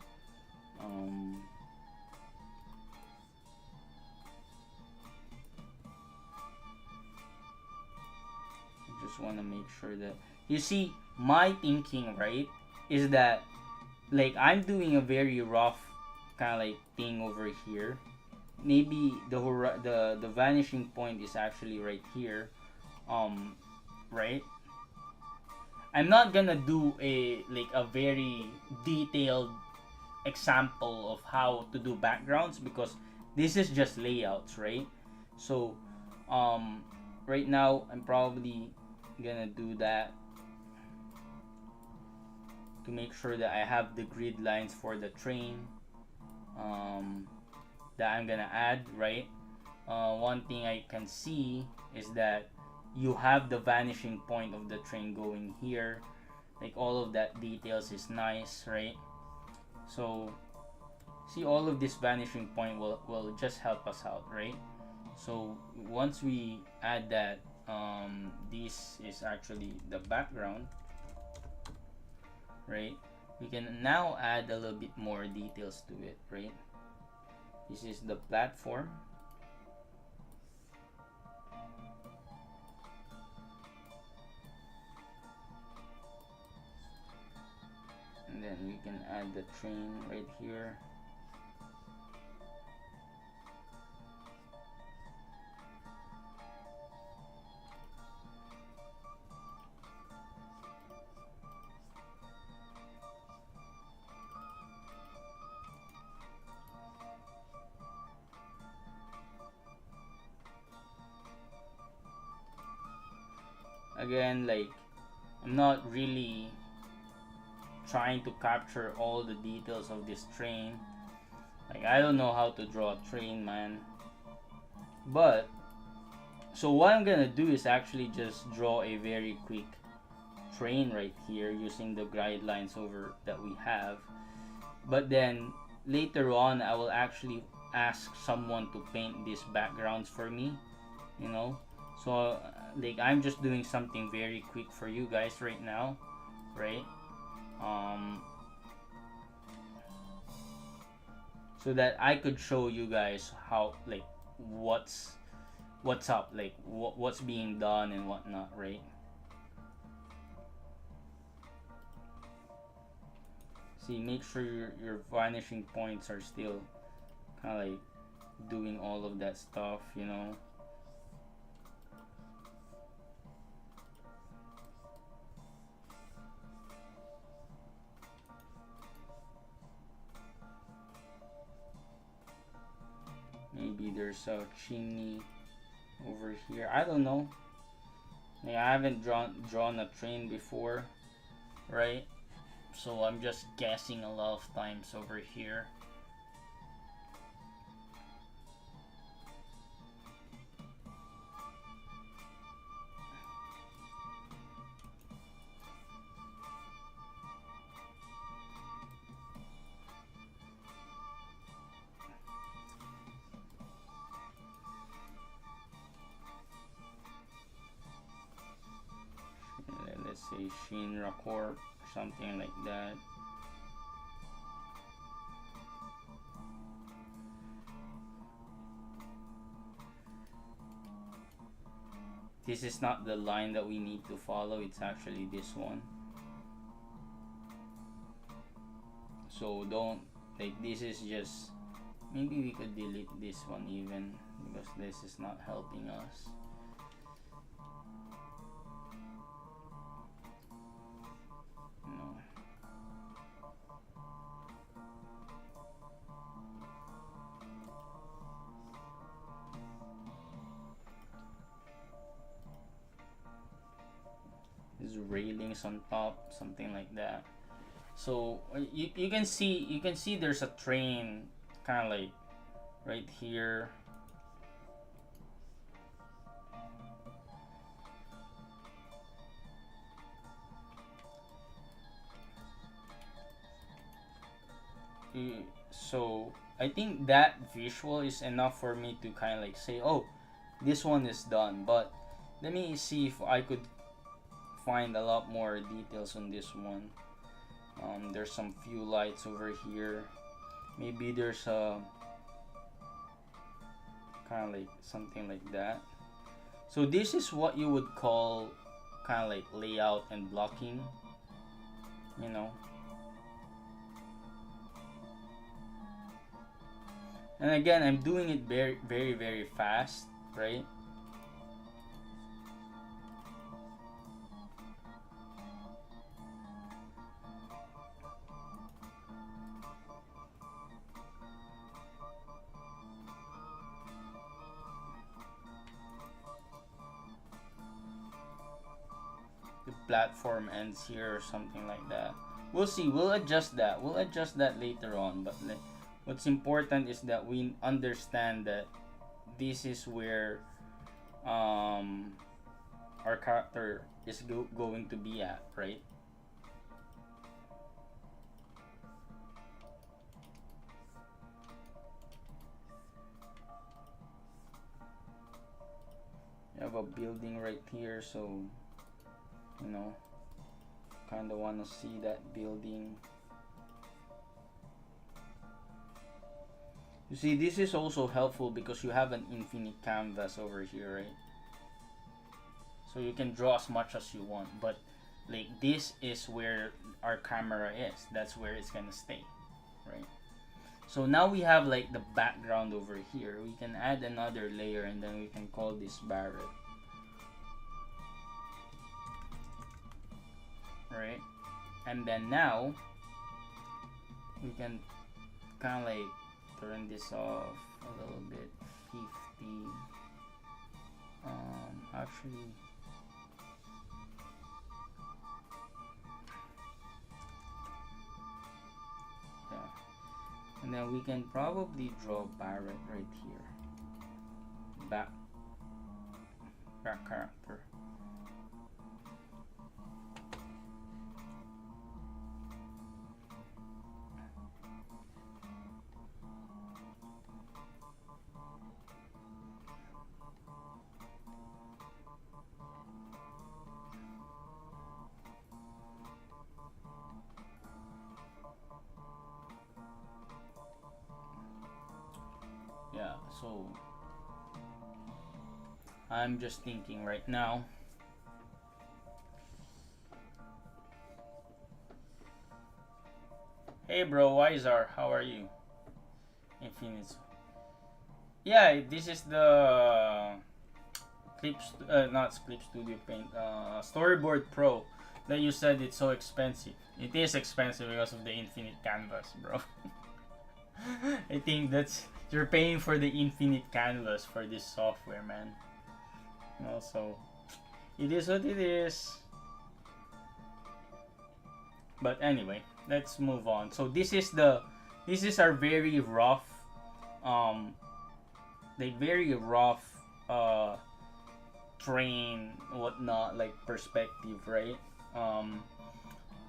just want to make sure that you see my thinking, right, is that like I'm doing a very rough kind of like thing over here. Maybe the vanishing point is actually right here, right. I'm not gonna do a like a very detailed example of how to do backgrounds because this is just layouts, right? So right now I'm probably gonna do that to make sure that I have the grid lines for the train that I'm gonna add, right? One thing I can see is that you have the vanishing point of the train going here, like all of that details is nice, right? So see, all of this vanishing point will just help us out, right? So once we add that, this is actually the background, right? We can now add a little bit more details to it, right? This is the platform. And then we can add the train right here. Again, like, I'm not really trying to capture all the details of this train. Like, I don't know how to draw a train, man. But so what I'm gonna do is actually just draw a very quick train right here using the guidelines over that we have. But then later on I will actually ask someone to paint these backgrounds for me, you know. So like I'm just doing something very quick for you guys right now, right? So that I could show you guys how, like, what's up, like what's being done and whatnot, right? See, make sure your vanishing points are still kind of like doing all of that stuff, you know. Maybe there's a chimney over here. I don't know. Like, I haven't drawn a train before, right? So I'm just guessing a lot of times over here. Let's say Shinra Corp, something like that. This is not the line that we need to follow, it's actually this one. So don't, like, this is just, maybe we could delete this one even, because this is not helping us. No. There's railings on top, something like that. So you can see there's a train kind of like right here. So I think that visual is enough for me to kind of like say, oh, this one is done. But let me see if I could find a lot more details on this one. There's some few lights over here. Maybe there's a kind of like something like that. So this is what you would call kind of like layout and blocking, you know. And again, I'm doing it very, very, very fast, right? The platform ends here or something like that. We'll see. We'll adjust that. We'll adjust that later on. But what's important is that we understand that this is where our character is going to be at, right? You have a building right here, so you know, kind of want to see that building. You see, this is also helpful because you have an infinite canvas over here, right? So you can draw as much as you want, but like this is where our camera is. That's where it's gonna stay, right? So now we have like the background over here. We can add another layer and then we can call this Barrett. Right? And then now we can kind of like turn this off a little bit. 50. Actually, yeah. And then we can probably draw Barrett right here. Back character. Yeah, so I'm just thinking right now. Hey bro, Wizar, how are you? Infinite. Yeah, this is the not Clip Studio Paint, Storyboard Pro that you said it's so expensive. It is expensive because of the infinite canvas, bro. I think that's you're paying for the infinite canvas for this software, man. You know, so it is what it is. But anyway, let's move on. So this is our very rough very rough train whatnot like perspective, right?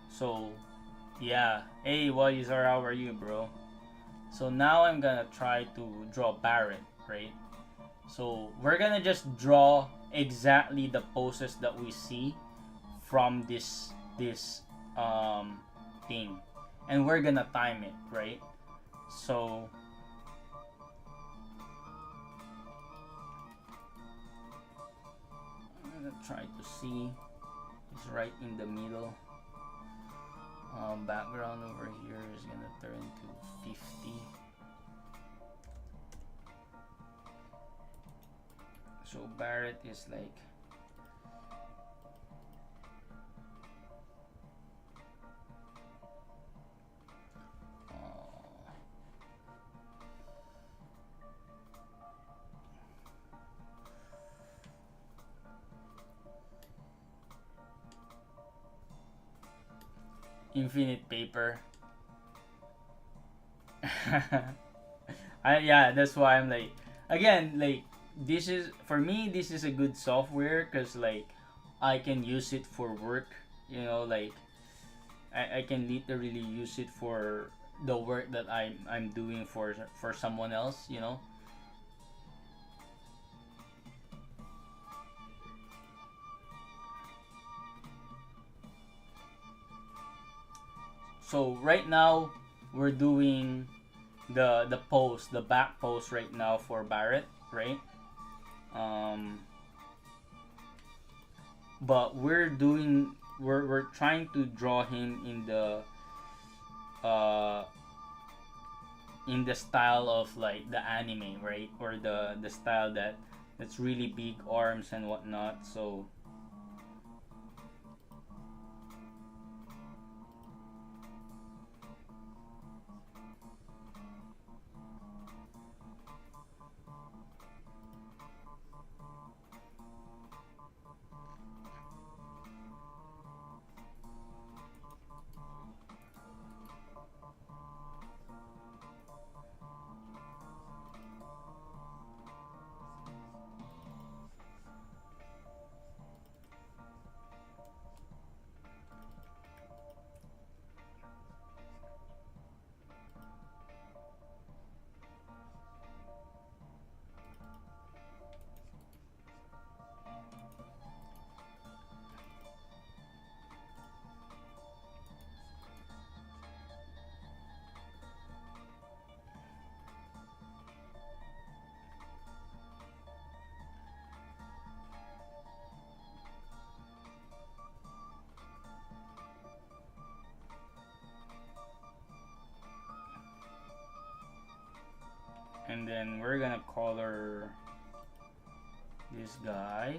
So yeah. Hey, how are you, bro? So now I'm gonna try to draw Barrett, right? So we're gonna just draw exactly the poses that we see from this thing, and we're gonna time it, right? So I'm gonna try to see. It's right in the middle. Background over here is gonna turn to 50. So Barrett is like infinite paper. Yeah, that's why I'm like, again, like this is for me. This is a good software because like I can use it for work. You know, like I can literally use it for the work that I'm doing for someone else, you know. So right now we're doing the back post right now for Barrett, right? Um, but we're trying to draw him uh in the style of like the anime, right? Or the style that's really big arms and whatnot. So and then we're gonna color this guy.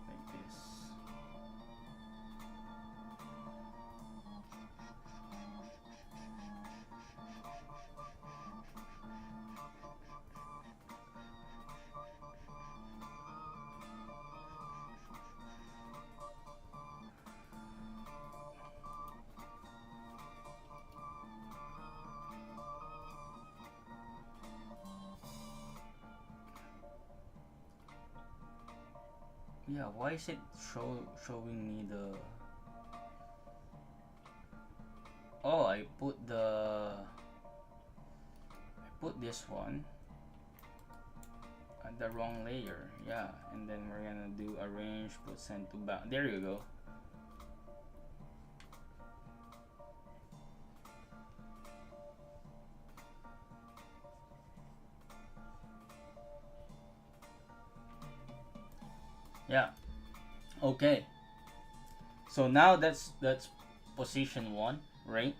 Like this. Yeah, why is it showing me the? Oh, I put this one at the wrong layer. Yeah, and then we're gonna do arrange, put send to back. There you go. Yeah. Okay. So now that's position one, right?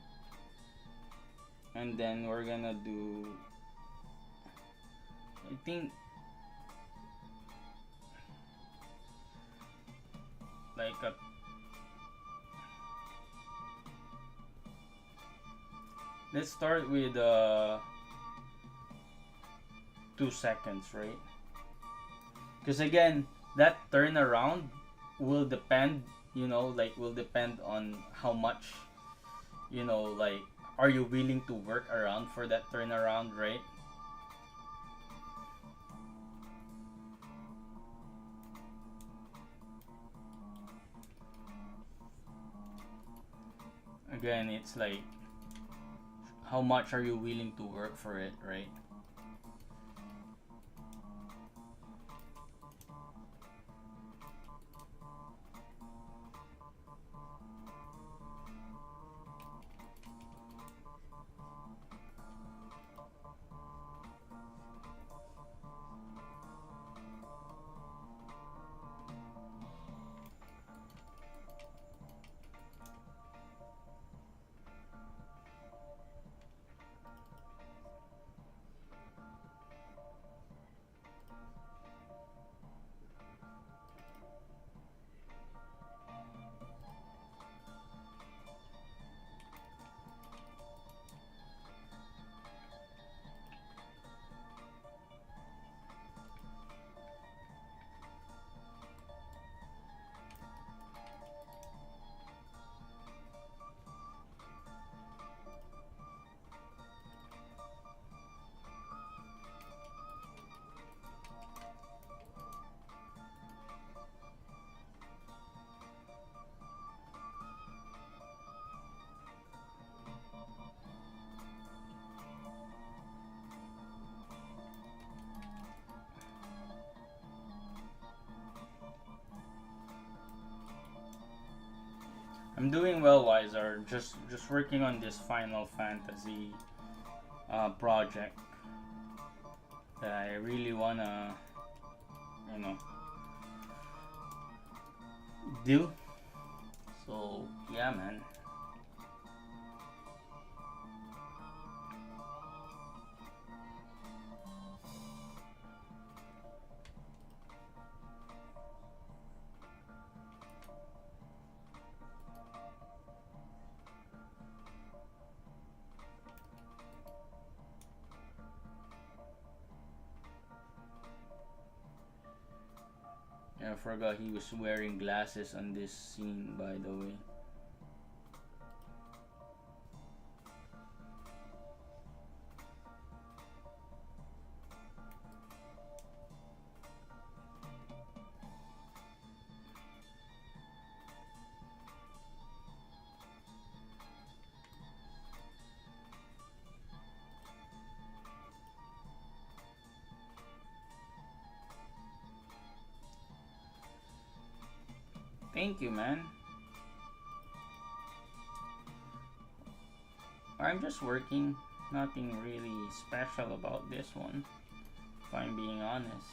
And then we're gonna do. I think like a. Let's start with 2 seconds, right? Because again, that turnaround will depend, will depend on how much, like, are you willing to work around for that turnaround, right? Again, it's like, how much are you willing to work for it, right? I'm doing well, Wiser. Just working on this Final Fantasy project that I really wanna, you know, do. So yeah, man. I forgot he was wearing glasses on this scene, by the way. Thank you, man. I'm just working. Nothing really special about this one, if I'm being honest.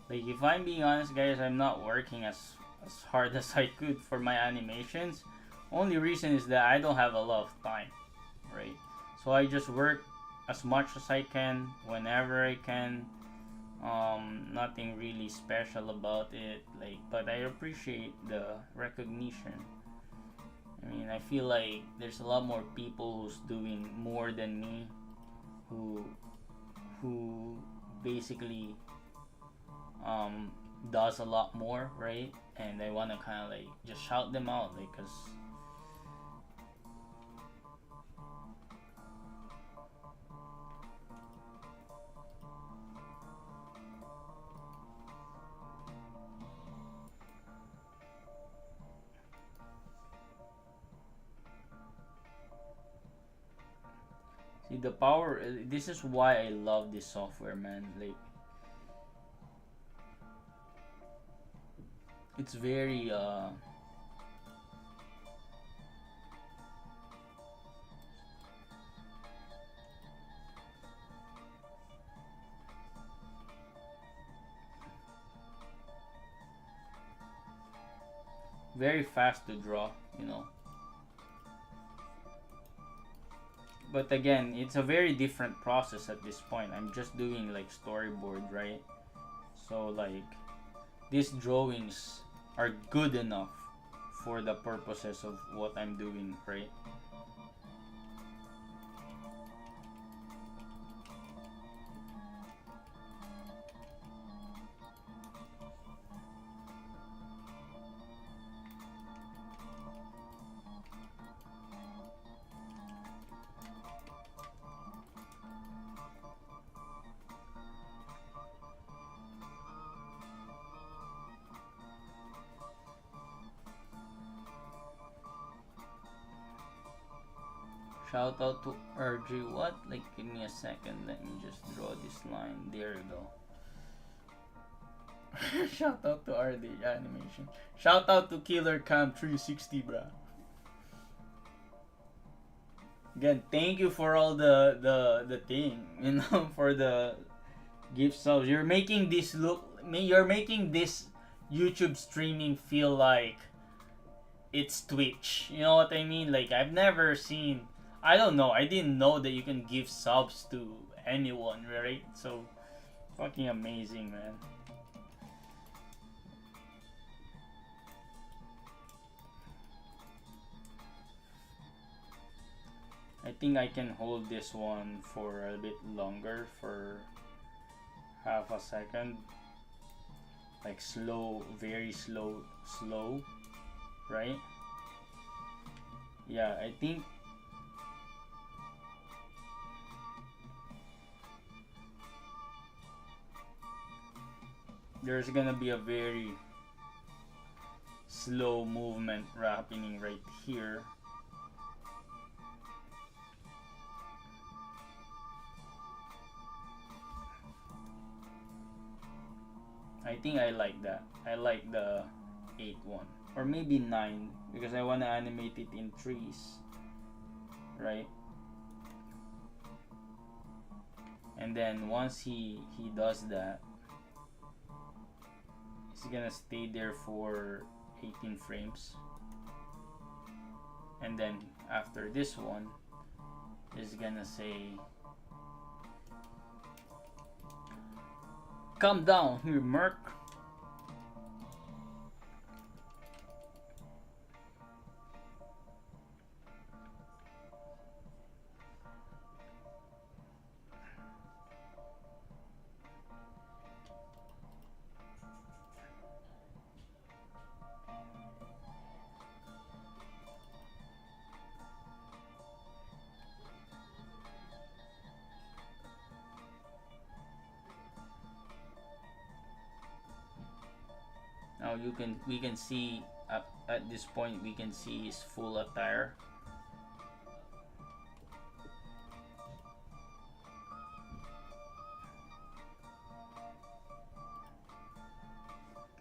Like, if I'm being honest, guys, I'm not working as hard as I could for my animations. Only reason is that I don't have a lot of time, right? So I just work as much as I can, whenever I can. Nothing really special about it, like, but I appreciate the recognition. I mean, I feel like there's a lot more people who's doing more than me, who basically does a lot more, right? And I want to kind of like just shout them out, like, cause see the power. This is why I love this software, man. Like, it's very very fast to draw, you know. But again, it's a very different process at this point. I'm just doing like storyboard, right? So like, these drawings are good enough for the purposes of what I'm doing, right? Shout out to RG. What? Like, give me a second. Let me just draw this line. There you go. Shout out to RD Animation. Shout out to Killer Cam 360, bruh. Again, thank you for all the thing, you know, for the gift subs. You're making this you're making this YouTube streaming feel like it's Twitch. You know what I mean? Like, I've never seen, I don't know, I didn't know that you can give subs to anyone, right? So, fucking amazing, man. I think I can hold this one for a bit longer, for half a second. Like, slow, very slow, right? Yeah, I think there's gonna be a very slow movement happening right here. I think I like that. I like the 8 one. or maybe 9 because I want to animate it in trees, right? And then once he does that, it's gonna stay there for 18 frames, and then after this one is gonna say, "Come down here, Merc." Now we can see at this point we can see his full attire.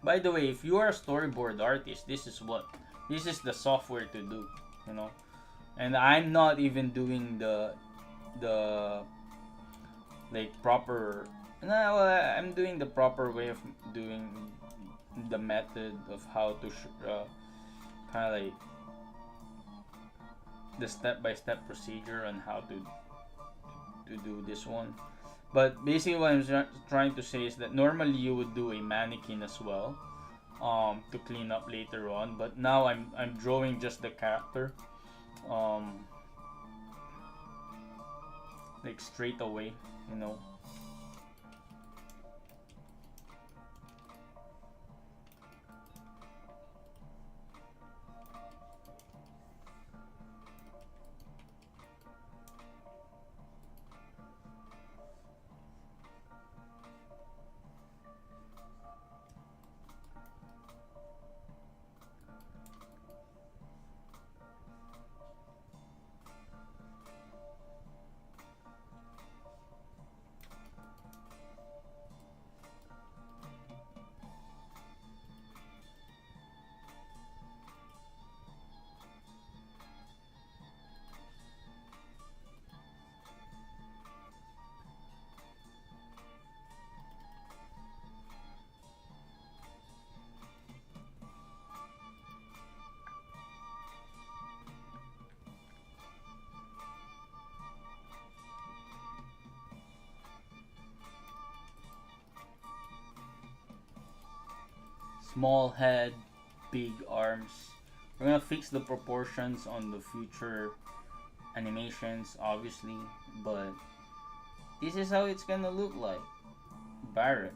By the way, if you are a storyboard artist, this is the software to do, you know. And I'm not even doing the like proper. No, well, I'm doing the proper way of doing the method of how to kind of like the step-by-step procedure on how to do this one. But basically what I'm trying to say is that normally you would do a mannequin as well, to clean up later on, but now I'm drawing just the character, like straight away, you know. Small head, big arms. We're gonna fix the proportions on the future animations, obviously, but this is how it's gonna look like. Barrett.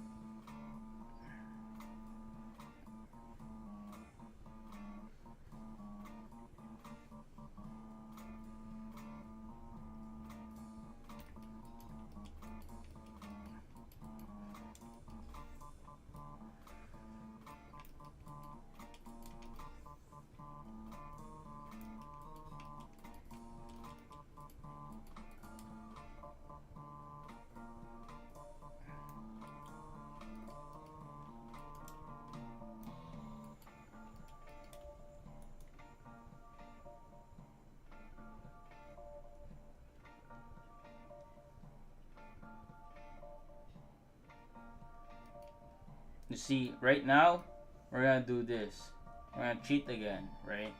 You see, right now, we're gonna do this. We're gonna cheat again, right?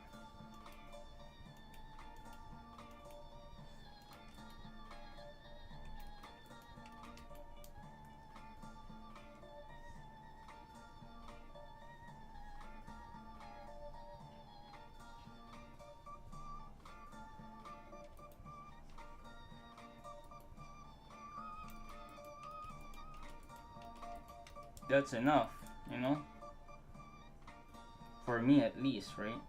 That's enough, you know? For me at least, right?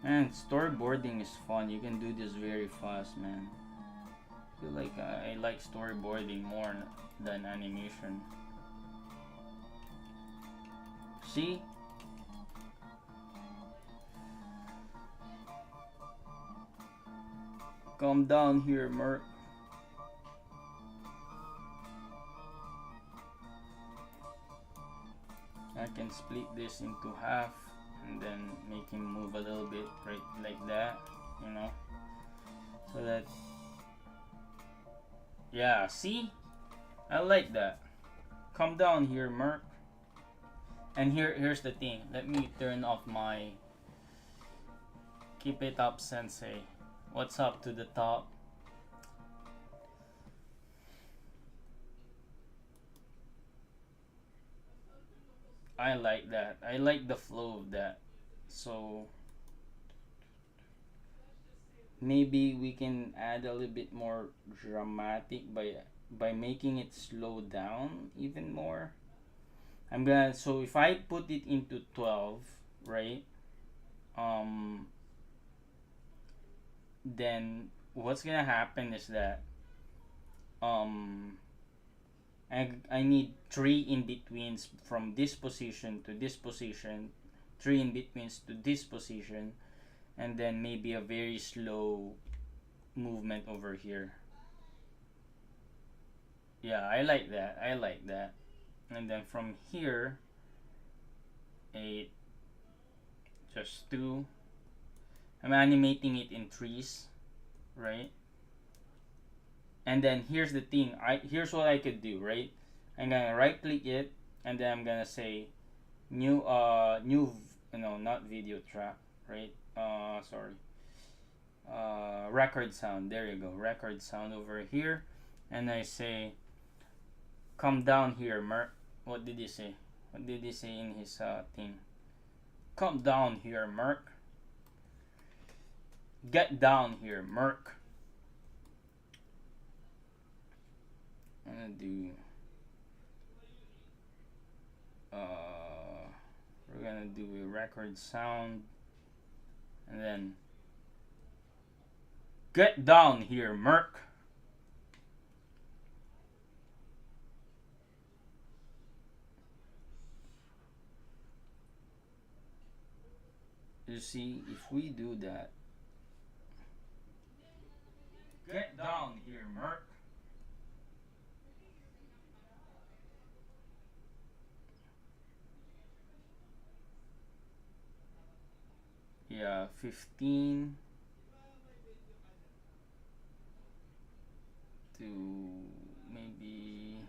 And storyboarding is fun. You can do this very fast, man. I feel like I like storyboarding more than animation. See? Calm down here, Merc. split this into half and then make him move a little bit right like that, you know, so that, yeah, see, I like that. Come down here, Merc. And here's the thing, let me turn off my keep it up sensei. What's up to the top? I like that. I like the flow of that. So maybe we can add a little bit more dramatic by making it slow down even more. I'm gonna, so if I put it into 12, right? Um then what's gonna happen is that um I need three in betweens from this position to this position, three in betweens to this position, and then maybe a very slow movement over here. Yeah, I like that. I like that. And then from here, 8, just 2. I'm animating it in threes, right? And then here's the thing. Here's what I could do, right? I'm gonna right click it, and then I'm gonna say new, not video track, right? Sorry. Record sound. There you go. Record sound over here, and I say, come down here, Merc. What did he say? What did he say in his thing? Come down here, Merc. Get down here, Merc. I'm gonna do. We're gonna do a record sound, and then get down here, Merc. You see, if we do that, get down here, Merc. Yeah, 15 to maybe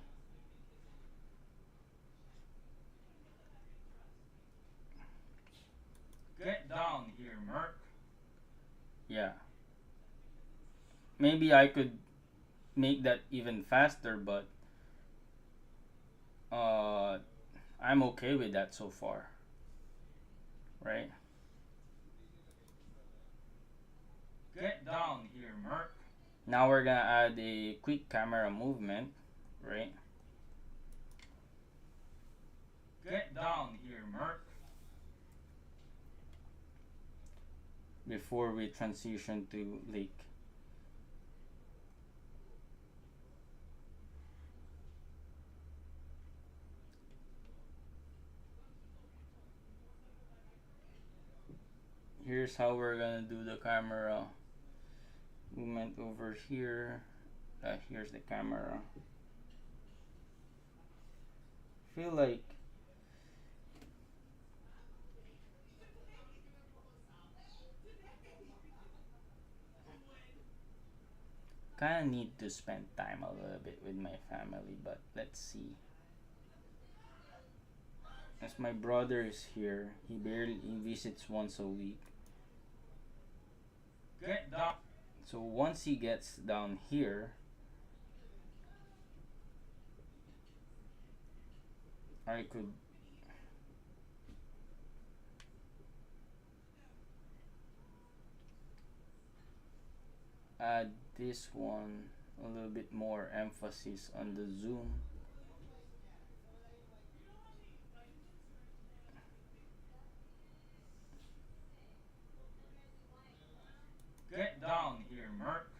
get down here, Merc. Yeah. Maybe I could make that even faster, but I'm okay with that so far. Right? Get down here, Merc. Now we're gonna add a quick camera movement, right? Get down here, Merc. Before we transition to Lake. Here's how we're gonna do the camera movement over here. Here's the camera. Feel like kind of need to spend time a little bit with my family, but let's see. As my brother is here, he visits once a week. Get down. So once he gets down here, I could add this one a little bit more emphasis on the zoom. Get down here, Merc.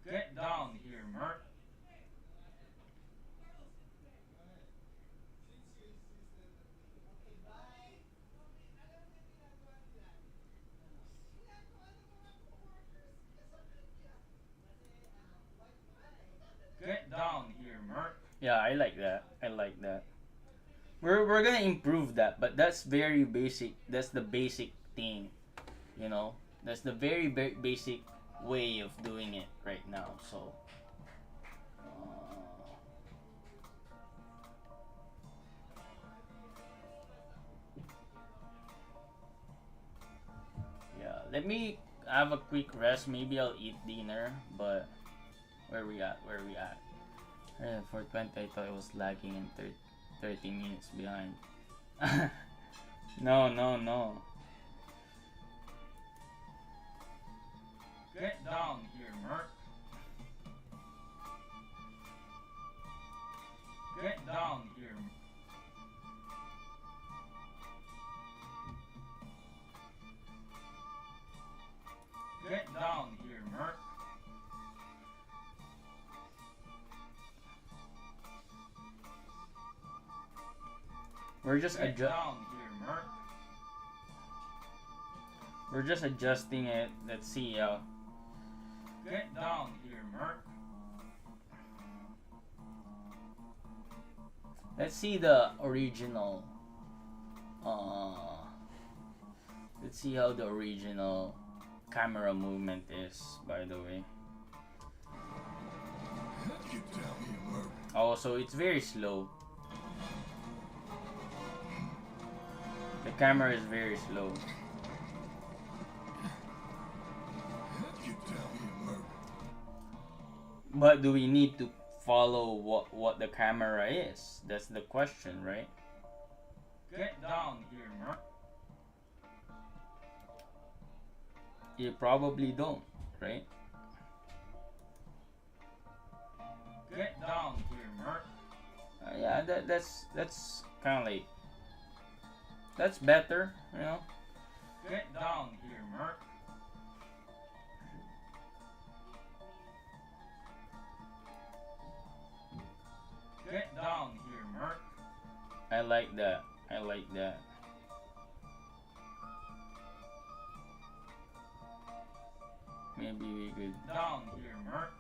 Get down here, Merc. Get down here, Merc. Yeah, I like that. I like that. We're gonna improve that, but that's very basic. That's the basic thing, you know. That's the very basic way of doing it right now. So. Yeah, let me have a quick rest. Maybe I'll eat dinner, but where we at? Where we at? 420, I thought it was lagging and 30 minutes behind. No, no, no. Get down here, Merc. Get down here. Get down here, Merc. We're just We're just adjusting it. Let's see. Get down here, Merc. Let's see the original. Let's see how the original camera movement is. By the way. Get down here, Merc. Oh, so it's very slow. The camera is very slow. Get down here, Merc. But do we need to follow what the camera is? That's the question, right? Get down here, Merc. You probably don't, right? Get down here, Merc. Yeah, that's kind of like that's better, you know. Get down here, Merc. Get down here, Merc. I like that. I like that. Maybe we could down here, Merc.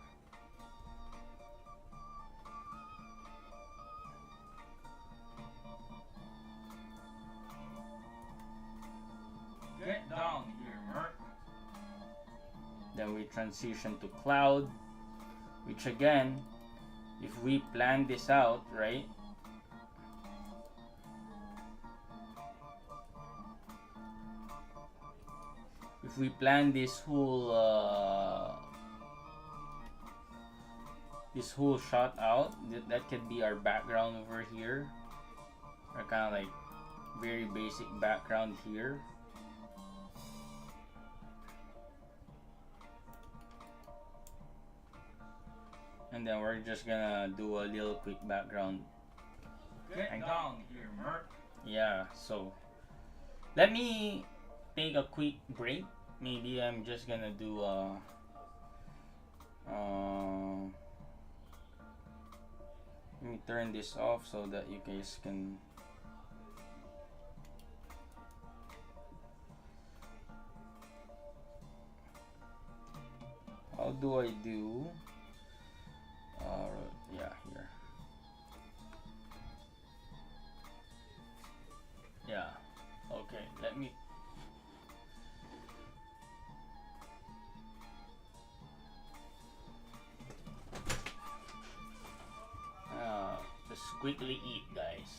Get down here, Merc. Then we transition to cloud, which again, if we plan this out, right? If we plan this whole shot out, that could be our background over here. Or kind of like very basic background here. And then we're just gonna do a little quick background. Get down here, Merc. Yeah, so let me take a quick break. Maybe I'm just gonna do let me turn this off so that you guys can how do I do yeah, here. Yeah. Okay, let me just quickly eat, guys.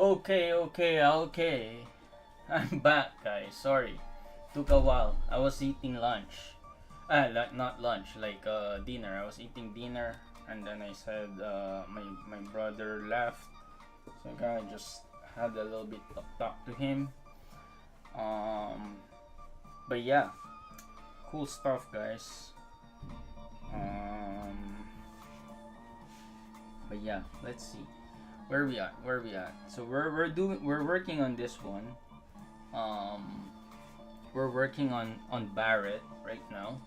Okay. I'm back, guys. Sorry. Took a while. I was eating lunch. Not lunch, like dinner. I was eating dinner, and then I said my brother left, so I kind of just had a little bit of talk to him. But yeah, cool stuff, guys. But yeah, let's see. Where we at? So we're working on this one. We're working on Barrett right now,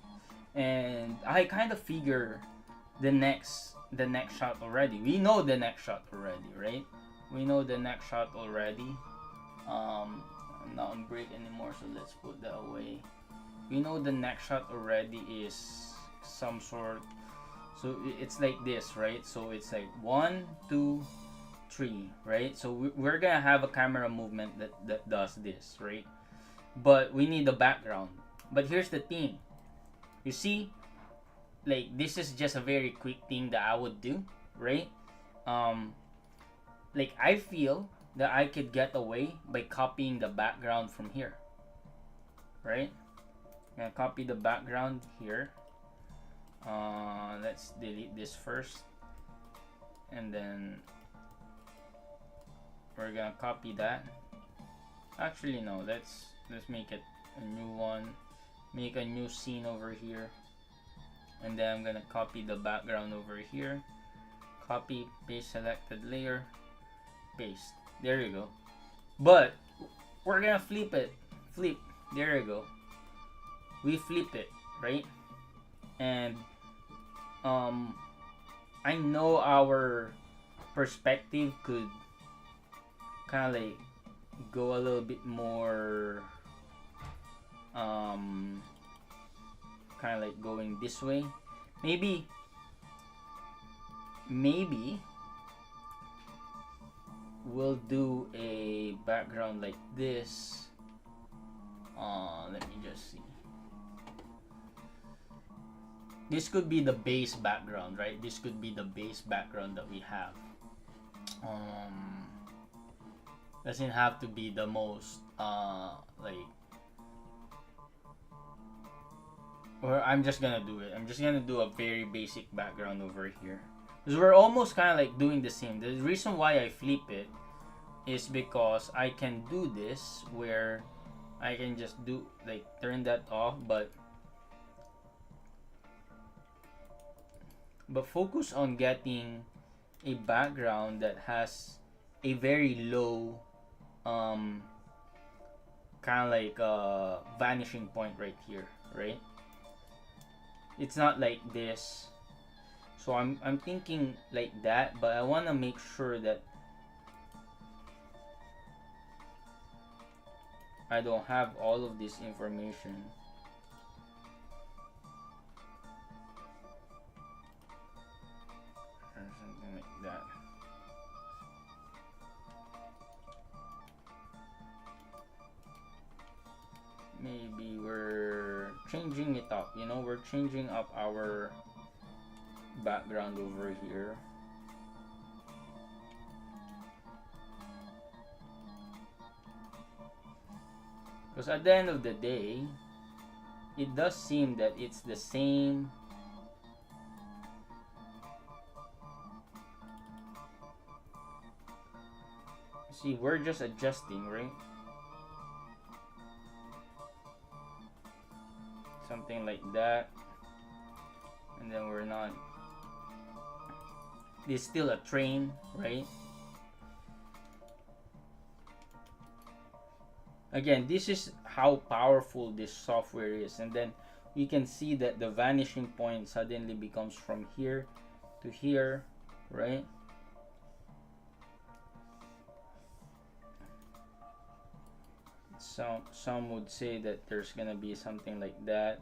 and I kind of figure the next shot already. We know the next shot already, right? We know the next shot already. I'm not on break anymore, so let's put that away. We know the next shot already is some sort. So it's like this, right? So it's like 1, 2, 3, right? So we're gonna have a camera movement that does this, right? But we need the background. But here's the thing. You see, like this is just a very quick thing that I would do, right? Like I feel that I could get away by copying the background from here, right? I'm gonna copy the background here. Let's delete this first, and then we're gonna copy that. Actually, no. Let's make it a new one. Make a new scene over here, and then I'm gonna copy the background over here. Copy, paste selected layer, paste. There you go. But we're gonna flip it. Flip. There you go. We flip it, right? And I know our perspective could kind of like go a little bit more kind of like going this way. Maybe we'll do a background like this. Let me just see. This could be the base background, right? This could be the base background that we have. Doesn't have to be the most like, or I'm just gonna do it. I'm just gonna do a very basic background over here, because we're almost kind of like doing the same. The reason why I flip it is because I can do this where I can just do like turn that off, but focus on getting a background that has a very low kind of like vanishing point right here, right? It's not like this. So I'm thinking like that, but I want to make sure that I don't have all of this information. Or something like that. Maybe we're changing it up, you know, we're changing up our background over here. Because at the end of the day, it does seem that it's the same. See, we're just adjusting, right? Something like that. And then we're not. It's still a train, right? Again, this is how powerful this software is. And then we can see that the vanishing point suddenly becomes from here to here, right? Some would say that there's gonna be something like that.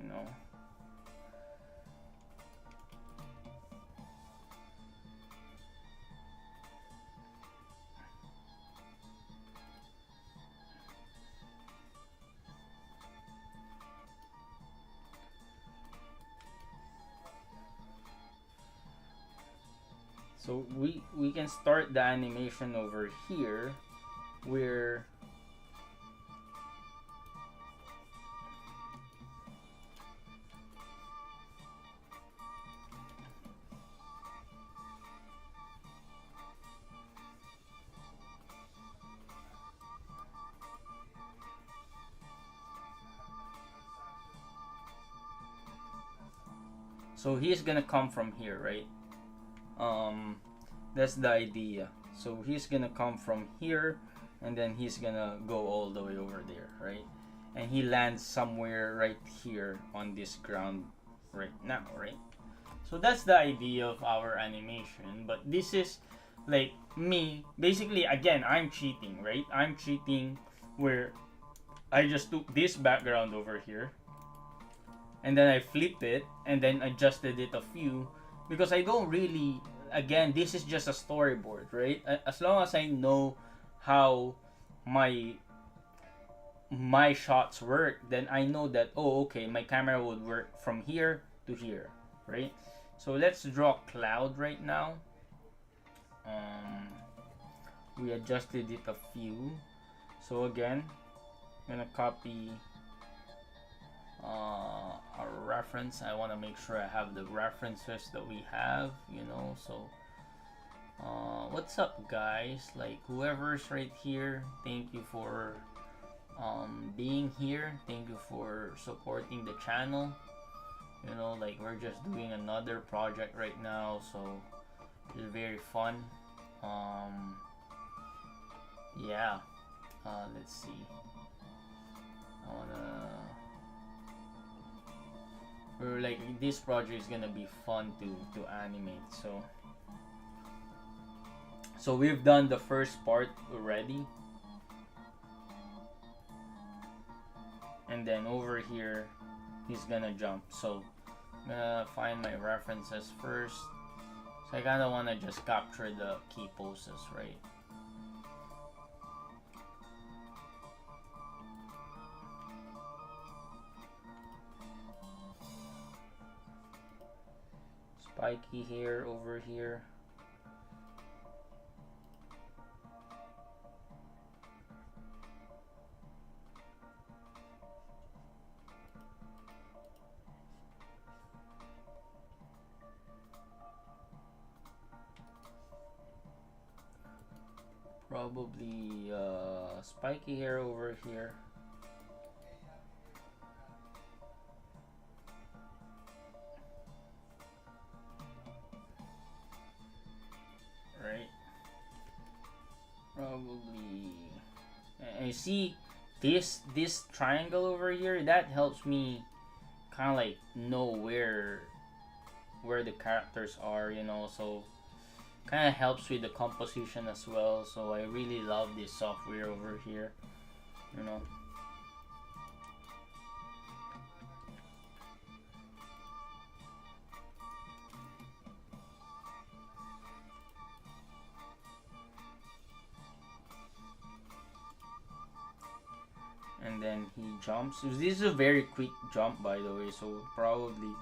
You know. So we can start the animation over here where so he's gonna come from here, right? That's the idea. So he's gonna come from here and then he's gonna go all the way over there, right? And he lands somewhere right here on this ground right now, right? So that's the idea of our animation. But this is like me, basically, again, I'm cheating, right? I'm cheating where I just took this background over here and then I flipped it and then adjusted it a few because I don't really, again, this is just a storyboard, right? As long as I know how my shots work, then I know that, oh, okay, my camera would work from here to here, right? So let's draw cloud right now. We adjusted it a few. So again, I'm gonna copy a reference. I want to make sure I have the references that we have, you know. So what's up, guys? Like, whoever's right here, thank you for being here. Thank you for supporting the channel. You know, like, we're just doing another project right now, so it's very fun. Yeah, let's see. We're like, this project is gonna be fun to animate. So we've done the first part already, and then over here he's gonna jump. So I'm gonna find my references first. So I kinda wanna just capture the key poses, right? Spiky hair over here. Probably spiky hair over here. Right? Probably. And you see this triangle over here, that helps me kind of like know where the characters are, you know. So kind of helps with the composition as well. So I really love this software over here, you know. And then he jumps. This is a very quick jump, by the way, so probably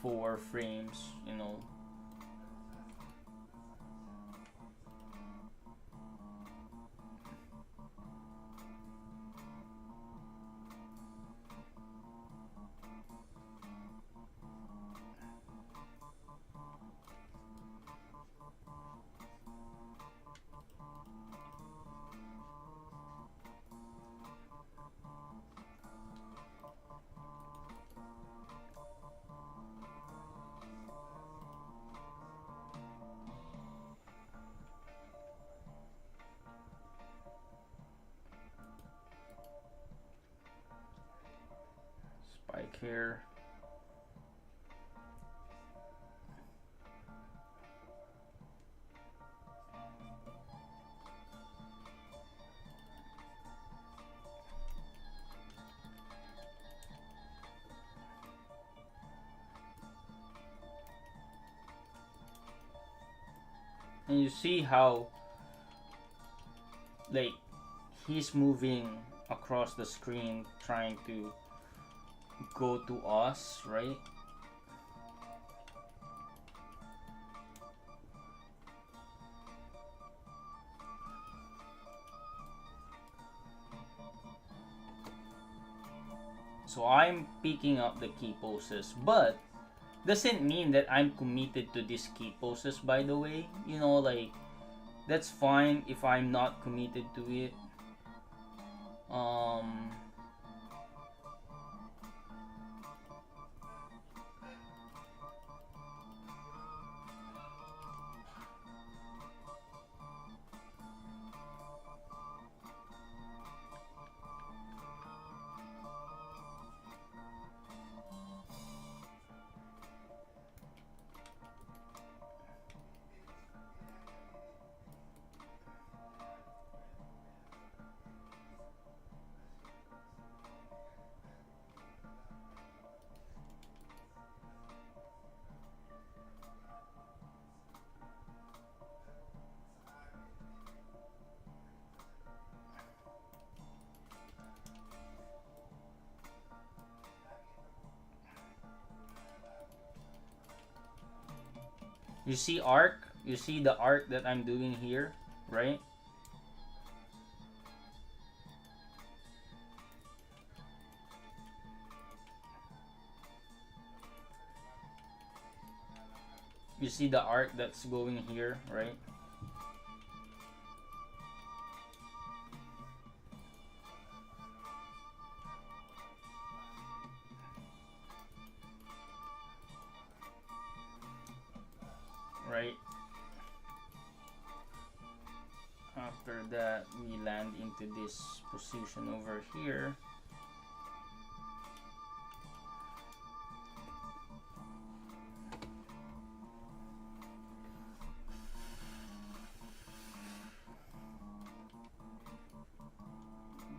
4 frames, you know. Spike here. And you see how like he's moving across the screen trying to go to us, right? So I'm picking up the key poses, but doesn't mean that I'm committed to these key poses, by the way. You know, like, that's fine if I'm not committed to it. You see arc? You see the arc that I'm doing here, right? You see the arc that's going here, right? Right? After that, we land into this position over here.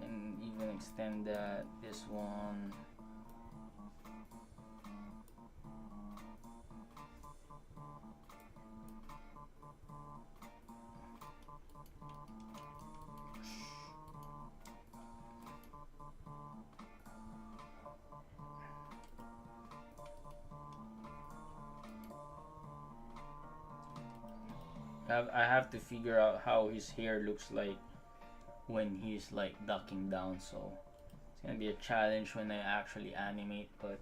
And even extend that, this one. I have to figure out how his hair looks like when he's like ducking down, so it's gonna be a challenge when I actually animate, but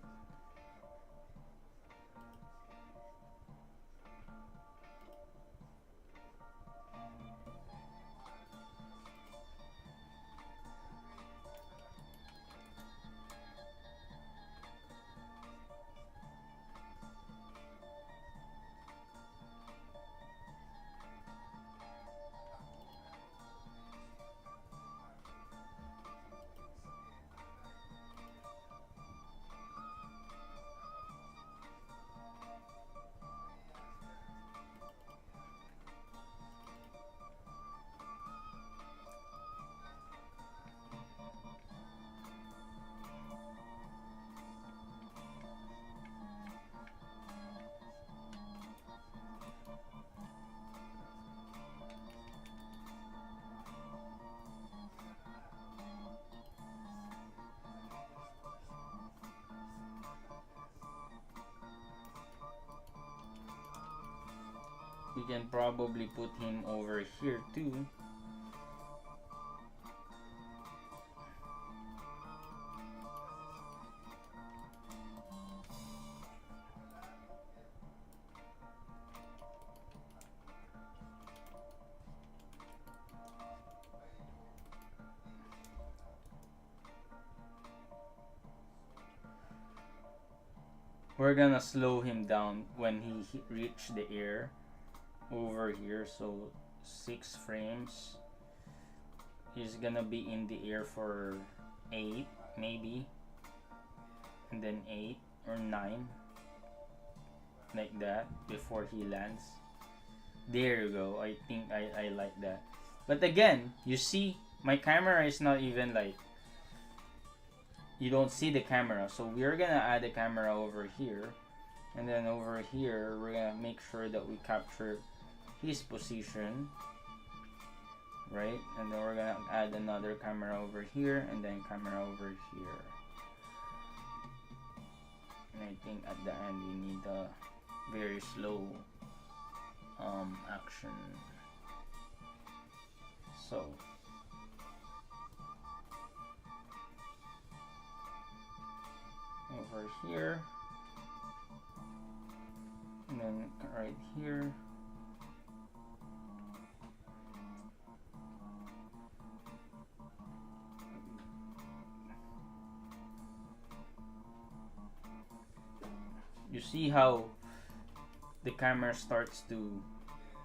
we can probably put him over here too. We're gonna slow him down when he reach the air over here, so 6 frames. He's gonna be in the air for 8 maybe, and then 8 or 9, like that, before he lands. There you go. I think I like that. But again, you see my camera is not even like, you don't see the camera, so we're gonna add the camera over here, and then over here we're gonna make sure that we capture his position, right? And then we're gonna add another camera over here, and then camera over here. And I think at the end we need a very slow action. So over here, and then right here. You see how the camera starts to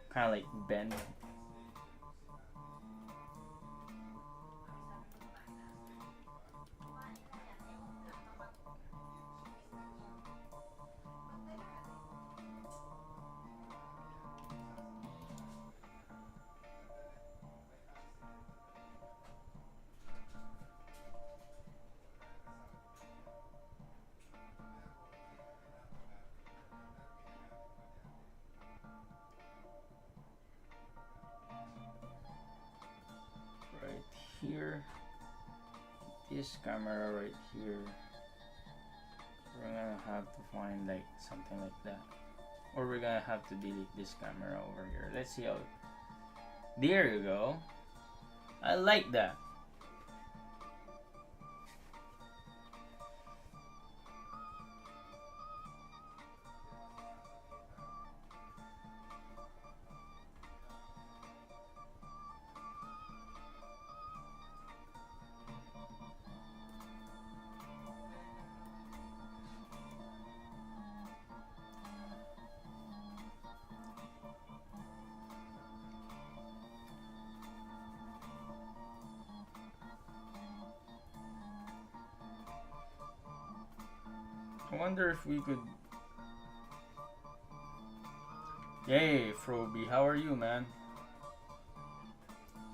kind of like bend. Here, this camera right here, we're gonna have to find like something like that, or we're gonna have to delete this camera over here. Let's see how. There you go. I like that. I wonder if we could. Yay, Froby, how are you, man?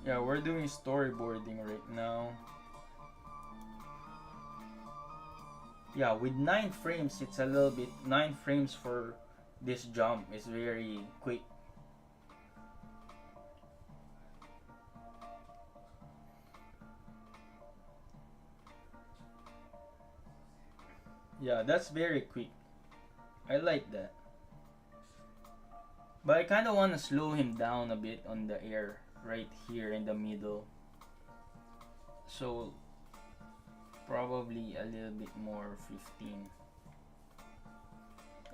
Yeah, we're doing storyboarding right now. Yeah, with 9 frames, it's a little bit. 9 frames for this jump is very quick. Yeah, that's very quick. I like that. But I kind of want to slow him down a bit on the air right here in the middle. So probably a little bit more 15.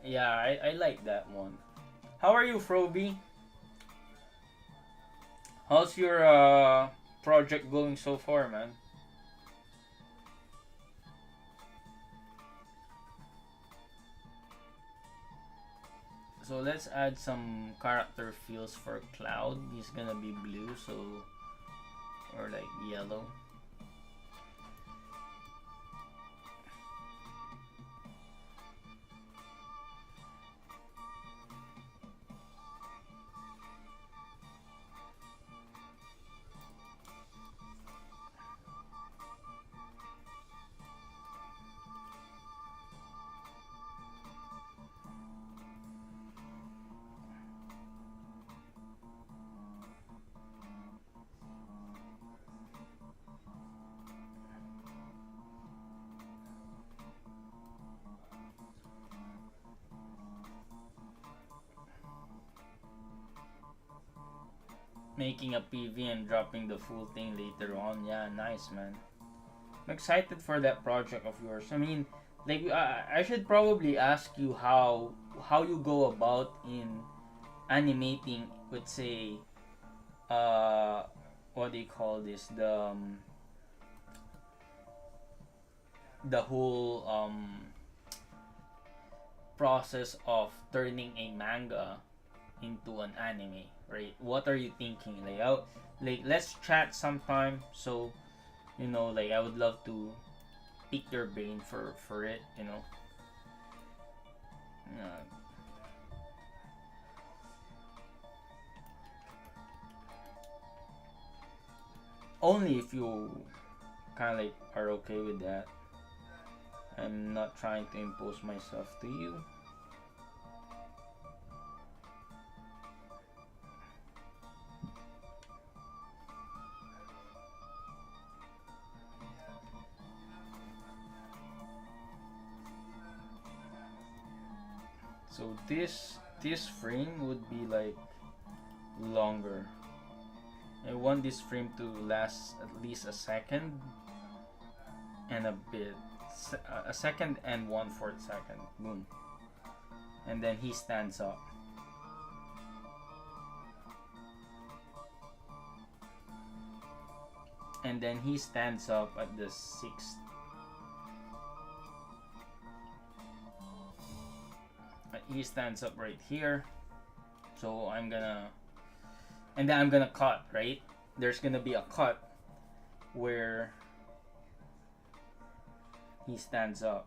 Yeah, I like that one. How are you, Froby? How's your project going so far, man? So let's add some character feels for Cloud. He's gonna be blue, so or like yellow. Making a PV and dropping the full thing later on. Yeah, nice, man. I'm excited for that project of yours. I mean, like I should probably ask you how you go about in animating. Let's say, what do you call this? The whole process of turning a manga into an anime, right? What are you thinking? Like let's chat sometime. So, like I would love to pick your brain for it. Uh, Only if you kind of like are okay with that. I'm not trying to impose myself to you. So this frame would be like longer. I want this frame to last at least a second and a bit. a second and 1/4 second. Boom. And then he stands up. And then he stands up at the 6th. He stands up right here. So I'm gonna, and then I'm gonna cut, right? There's gonna be a cut where he stands up.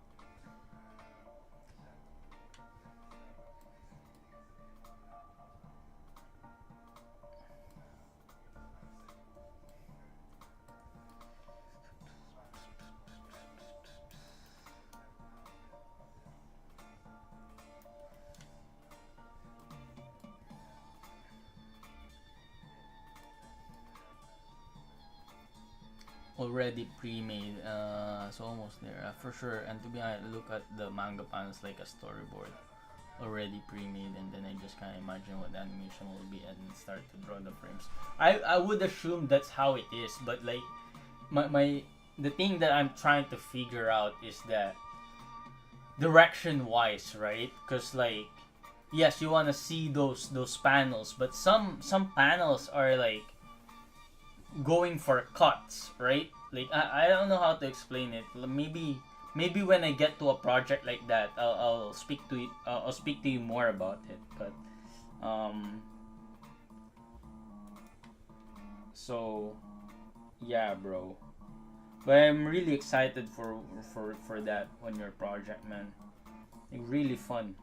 Already pre-made, so almost there, for sure. And to be honest, look at the manga panels like a storyboard, already pre-made, and then I just kind of imagine what the animation will be and start to draw the frames. I would assume that's how it is, but like the thing that I'm trying to figure out is that direction wise, right? Because like, yes, you want to see those panels, but some panels are like going for cuts, right? Like I don't know how to explain it. Maybe when I get to a project like that, I'll speak to you. I'll speak to you more about it. But so yeah, bro. But I'm really excited for that on your project, man. Like, really fun.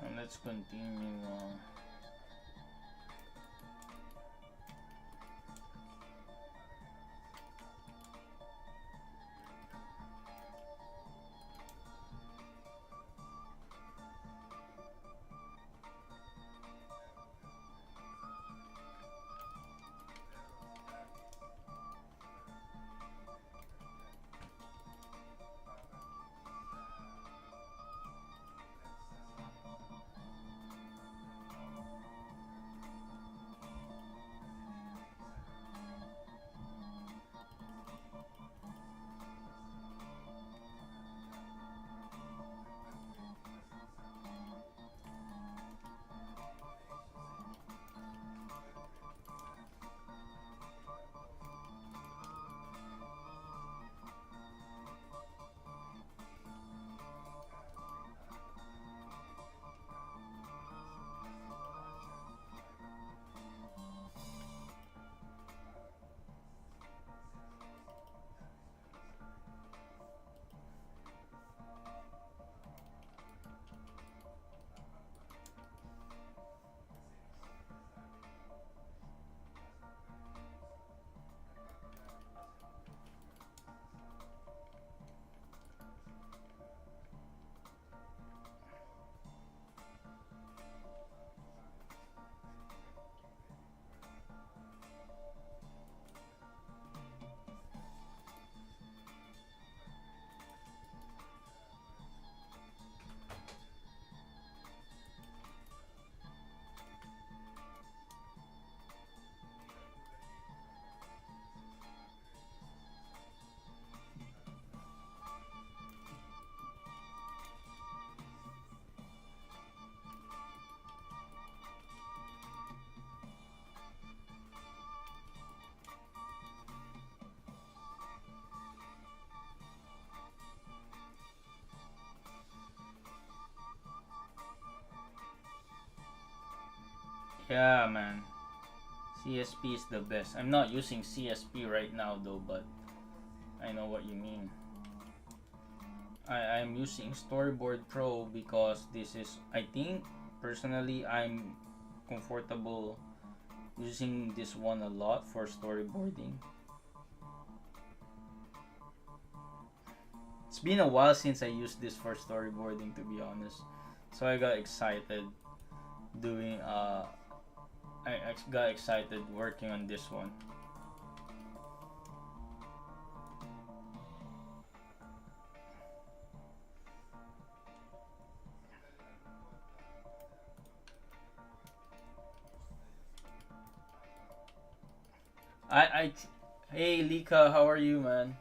And let's continue. Yeah, man. CSP is the best. I'm not using CSP right now though, but I know what you mean. I'm using Storyboard Pro because this is, I think, personally, I'm comfortable using this one a lot for storyboarding. It's been a while since I used this for storyboarding, to be honest. So I got excited doing I got excited working on this one. I hey Lika, how are you, man?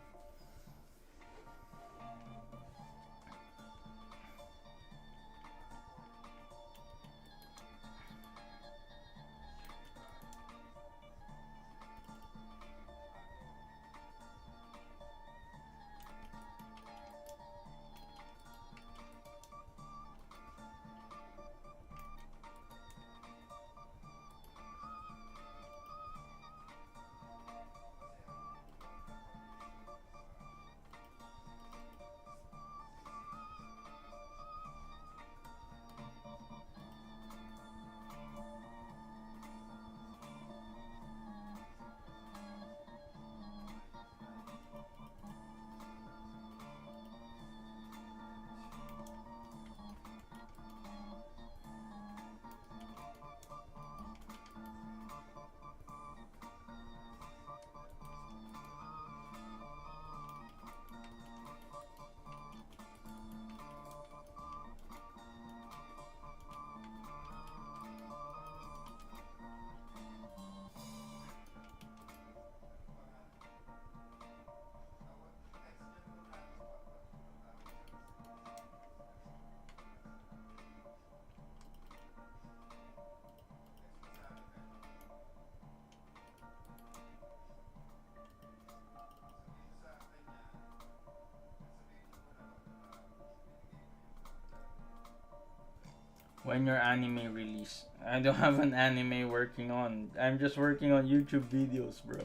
When your anime release? I don't have an anime working on. I'm just working on YouTube videos, bro.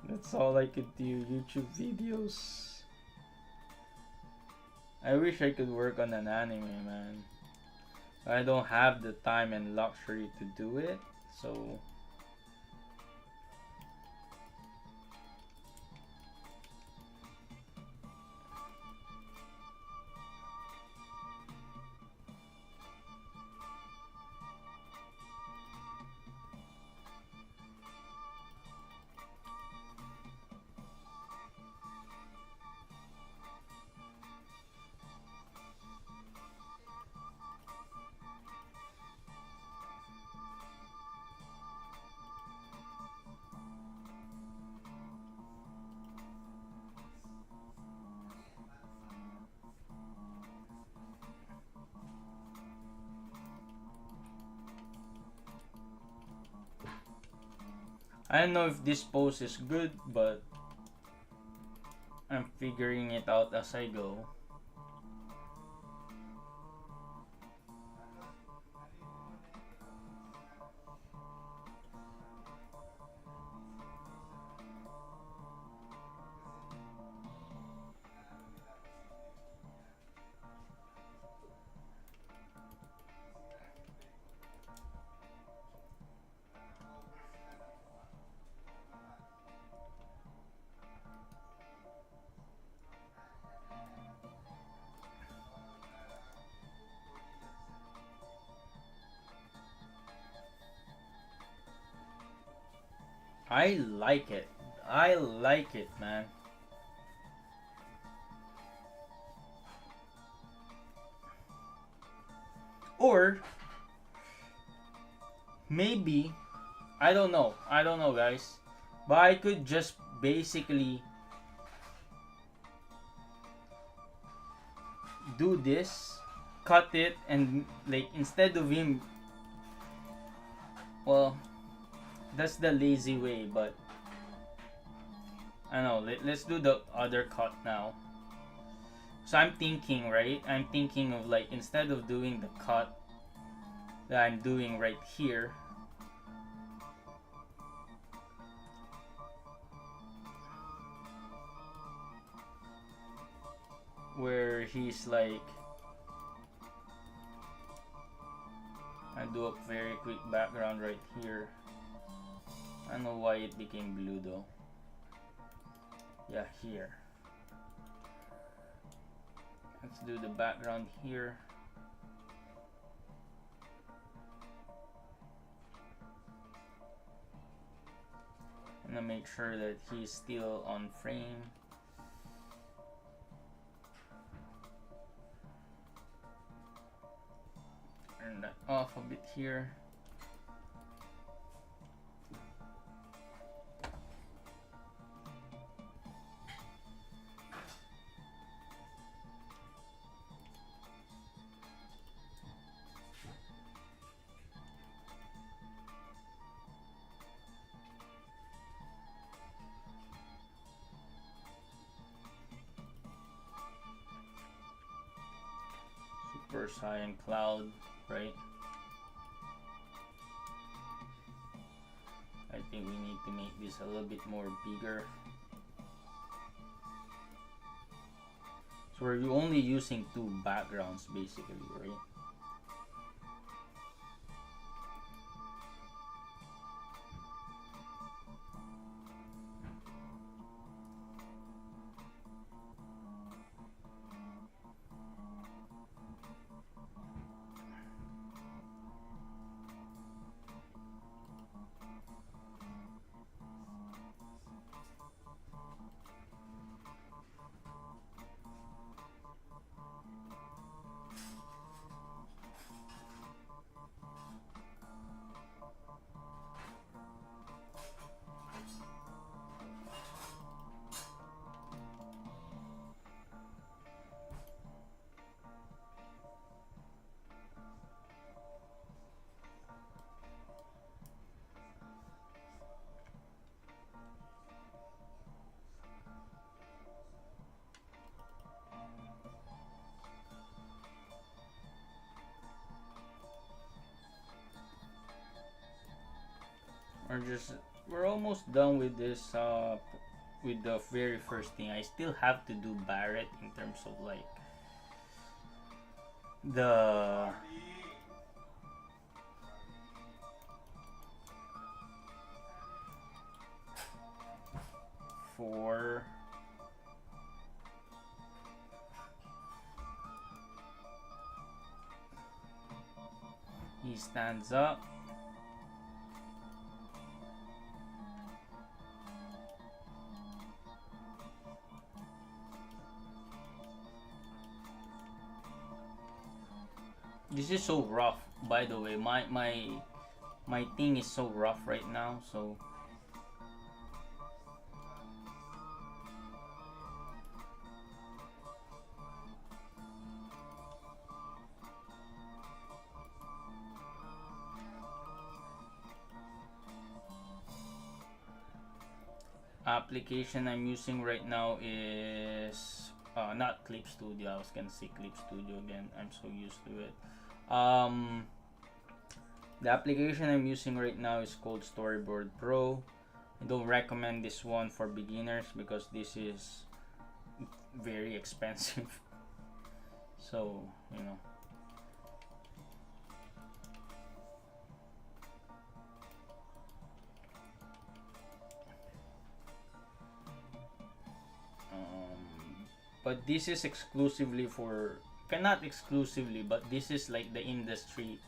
That's all I could do. YouTube videos. I wish I could work on an anime, man. I don't have the time and luxury to do it, so I don't know if this pose is good, but I'm figuring it out as I go. I like it. I like it, man. Or maybe I don't know. I don't know, guys. But I could just basically do this, cut it, and like instead of him, well, that's the lazy way, but I don't know. Let's do the other cut now. So I'm thinking, right? I'm thinking of like instead of doing the cut that I'm doing right here, where he's like do a very quick background right here. I don't know why it became blue though. Yeah, here. Let's do the background here. I'm gonna make sure that he's still on frame. Turn that off a bit here. Super cyan cloud, right? I think we need to make this a little bit more bigger. So we're only using two backgrounds basically, right? We're almost done with this with the very first thing. I still have to do Barrett in terms of like the for he stands up. This is so rough, by the way. My thing is so rough right now, so application I'm using right now is not Clip Studio. I was gonna say Clip Studio again. I'm so used to it. The application I'm using right now is called Storyboard Pro. I don't recommend this one for beginners because this is very expensive. So, you know. But this is exclusively for, not exclusively, but this is like the industry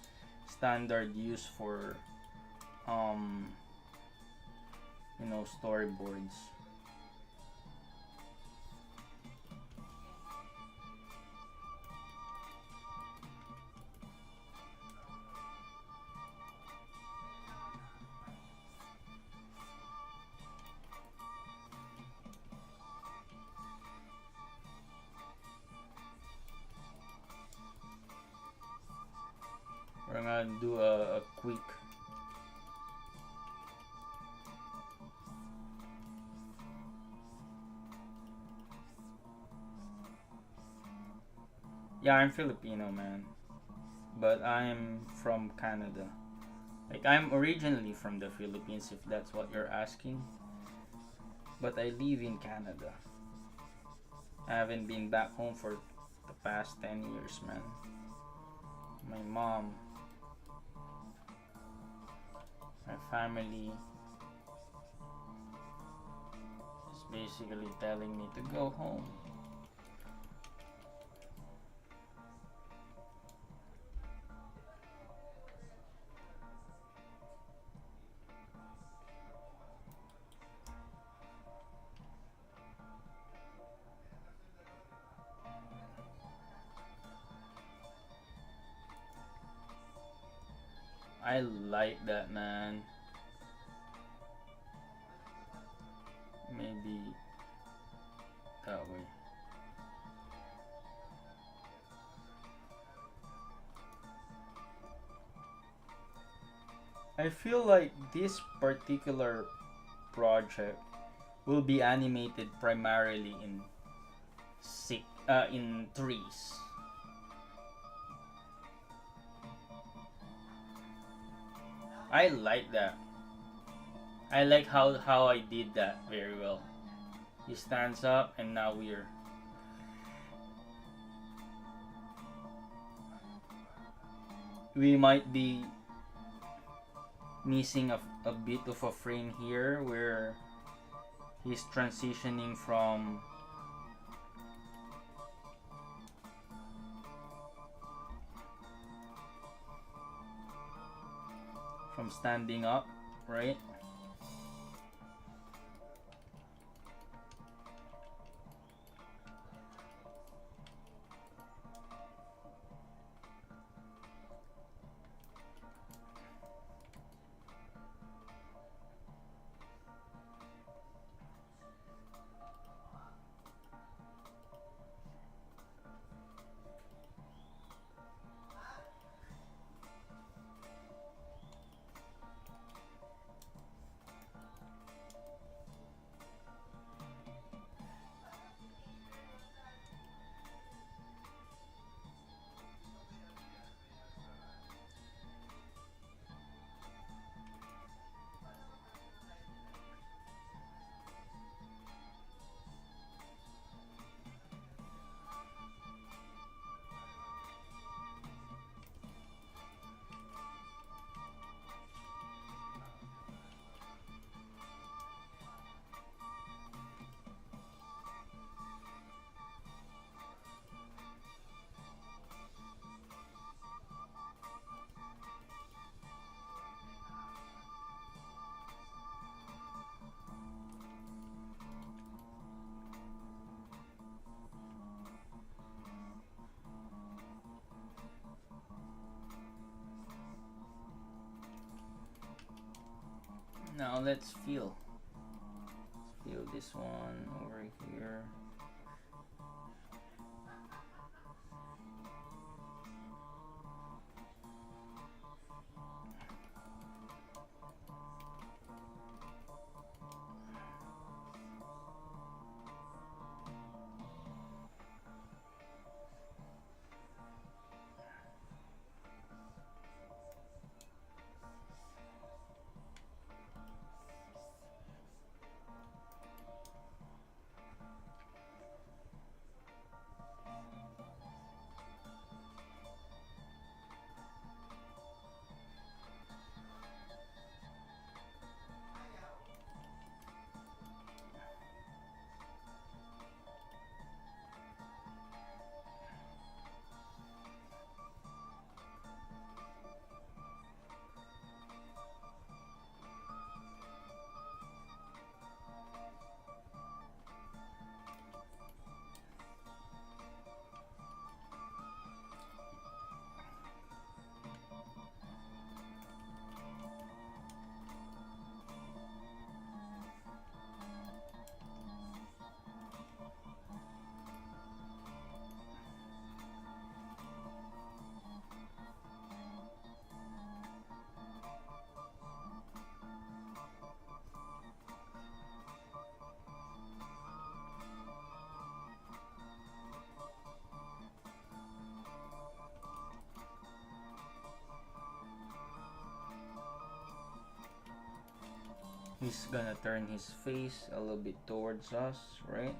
standard use for you know, storyboards. We're gonna do a quick yeah, I'm Filipino, man, but I'm from Canada. Like, I'm originally from the Philippines, if that's what you're asking, but I live in Canada. I haven't been back home for the past 10 years, man. My mom My family is basically telling me to go home. I like that, man. Maybe that way. I feel like this particular project will be animated primarily in threes. I like that. I like how I did that very well. He stands up and now we might be missing a bit of a frame here where he's transitioning from standing up, right? Now let's feel this one over here. He's gonna turn his face a little bit towards us, right?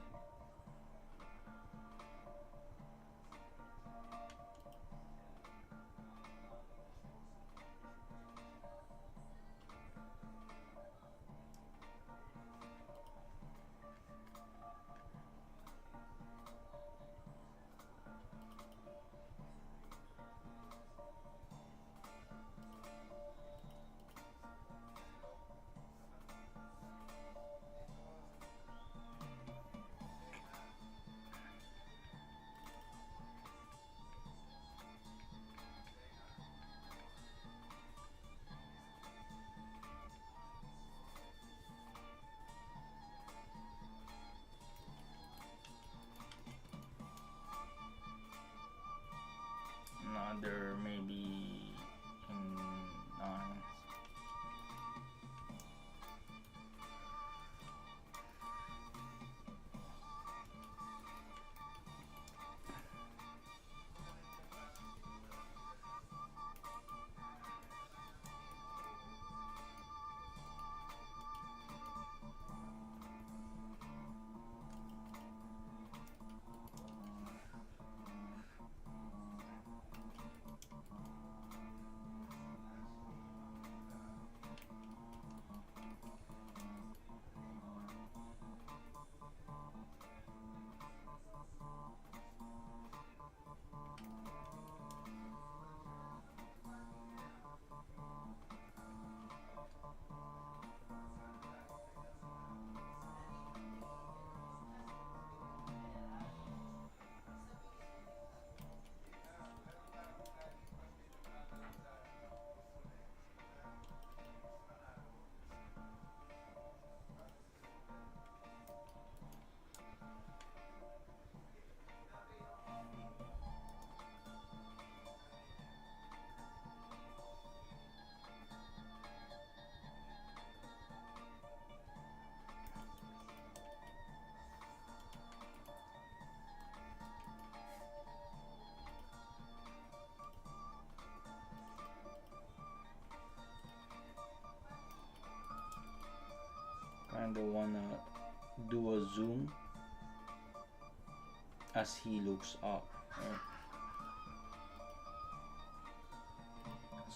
as he looks up. Right?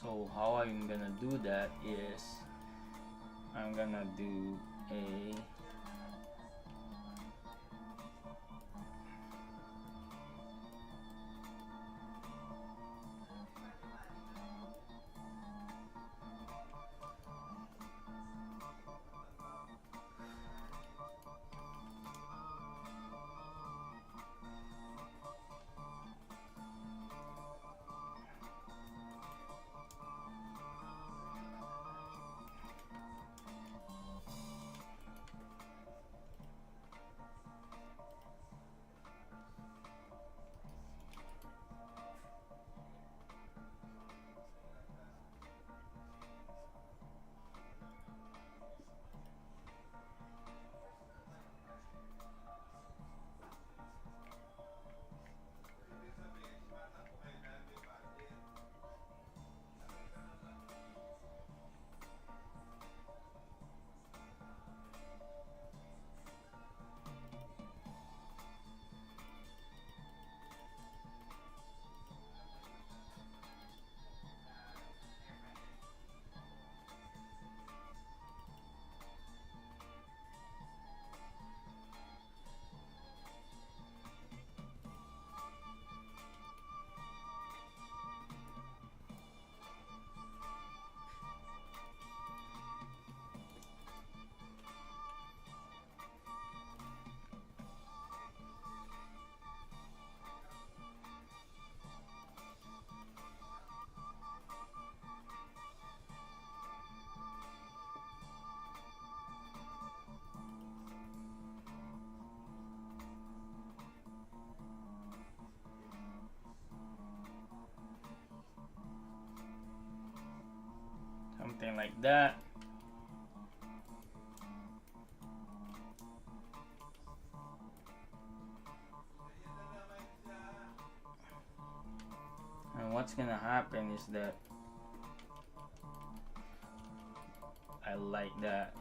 So how I'm gonna do that is I'm gonna do a something like that. And what's gonna happen is that I like that.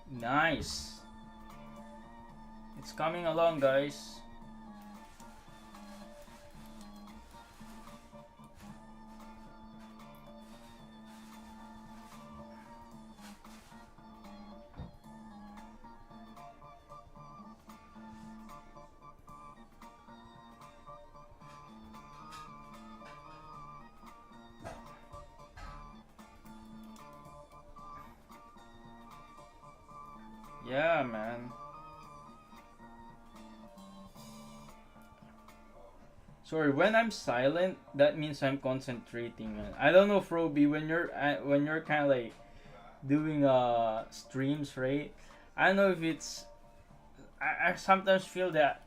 Nice. It's coming along, guys. Yeah, man. Sorry, when I'm silent, that means I'm concentrating, man. I don't know, Froby, when you're kind of like doing streams, right? I don't know if it's I sometimes feel that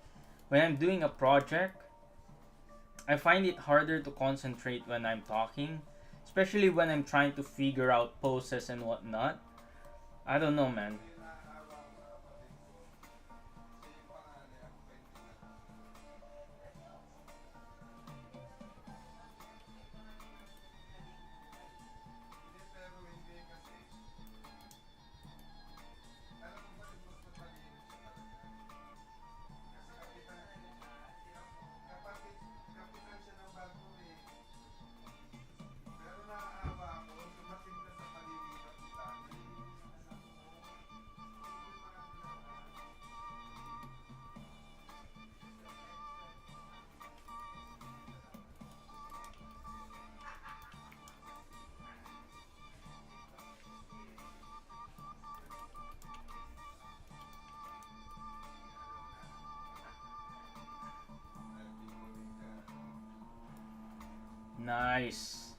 when I'm doing a project, I find it harder to concentrate when I'm talking, especially when I'm trying to figure out poses and whatnot. I don't know, man. Nice.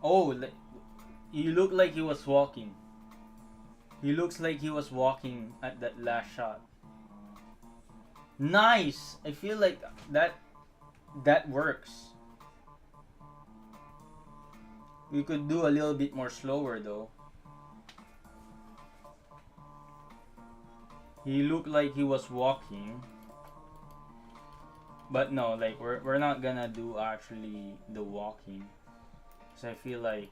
Oh, he looked like he was walking. He looks like he was walking at that last shot. Nice. I feel like that works. We could do a little bit more slower though. He looked like he was walking. But no, like we're not gonna do actually the walking. So I feel like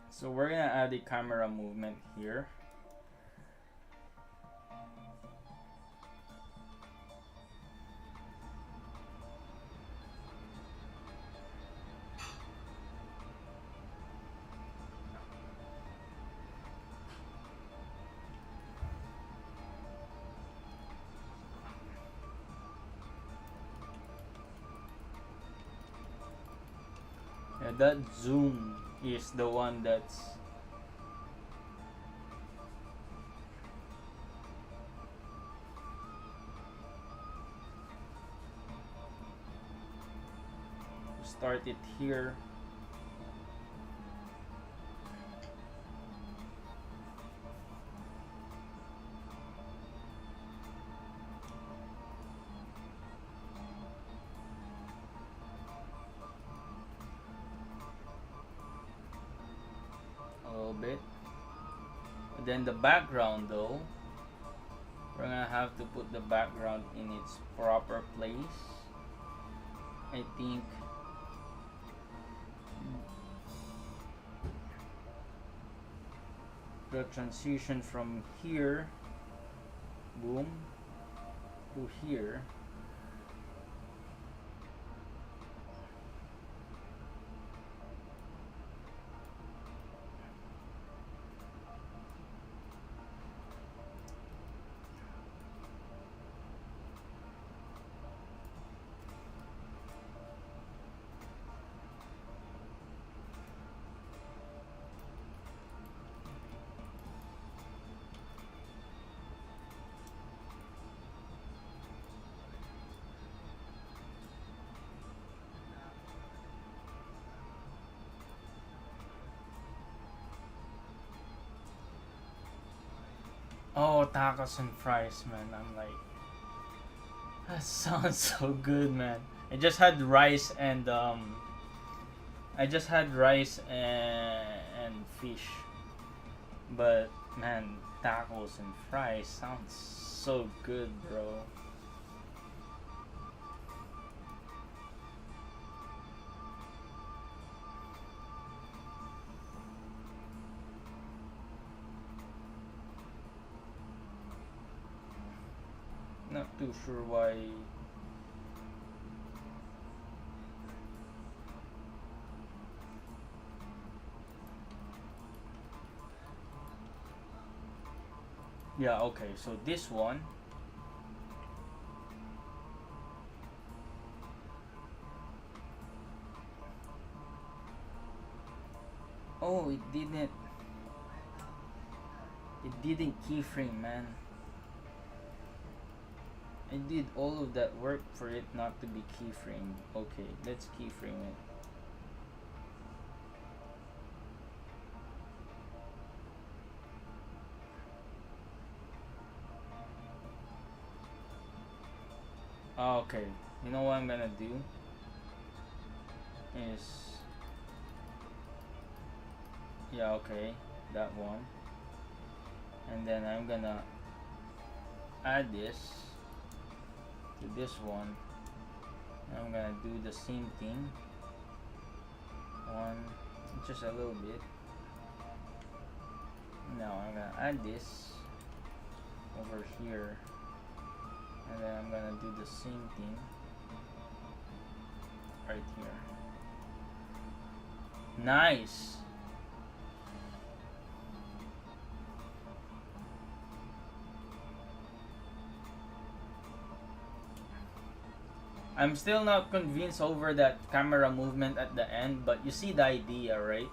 so we're gonna add a camera movement here. Yeah, that zoom is the one that's start it here. Bit. And then the background though, we're gonna have to put the background in its proper place. I think the transition from here, boom, to here. Oh, tacos and fries, man. I'm like, that sounds so good, man. I just had rice and fish. But man, tacos and fries sounds so good, bro. Not too sure why. Yeah, okay, so this one. Oh, it didn't keyframe, man. I did all of that work for it not to be keyframed. Okay, let's keyframe it. Okay, you know what I'm gonna do is, yeah, okay, that one, and then I'm gonna add this to this one. I'm gonna do the same thing, one, just a little bit. Now I'm gonna add this over here, and then I'm gonna do the same thing right here. Nice. I'm still not convinced over that camera movement at the end, but you see the idea, right?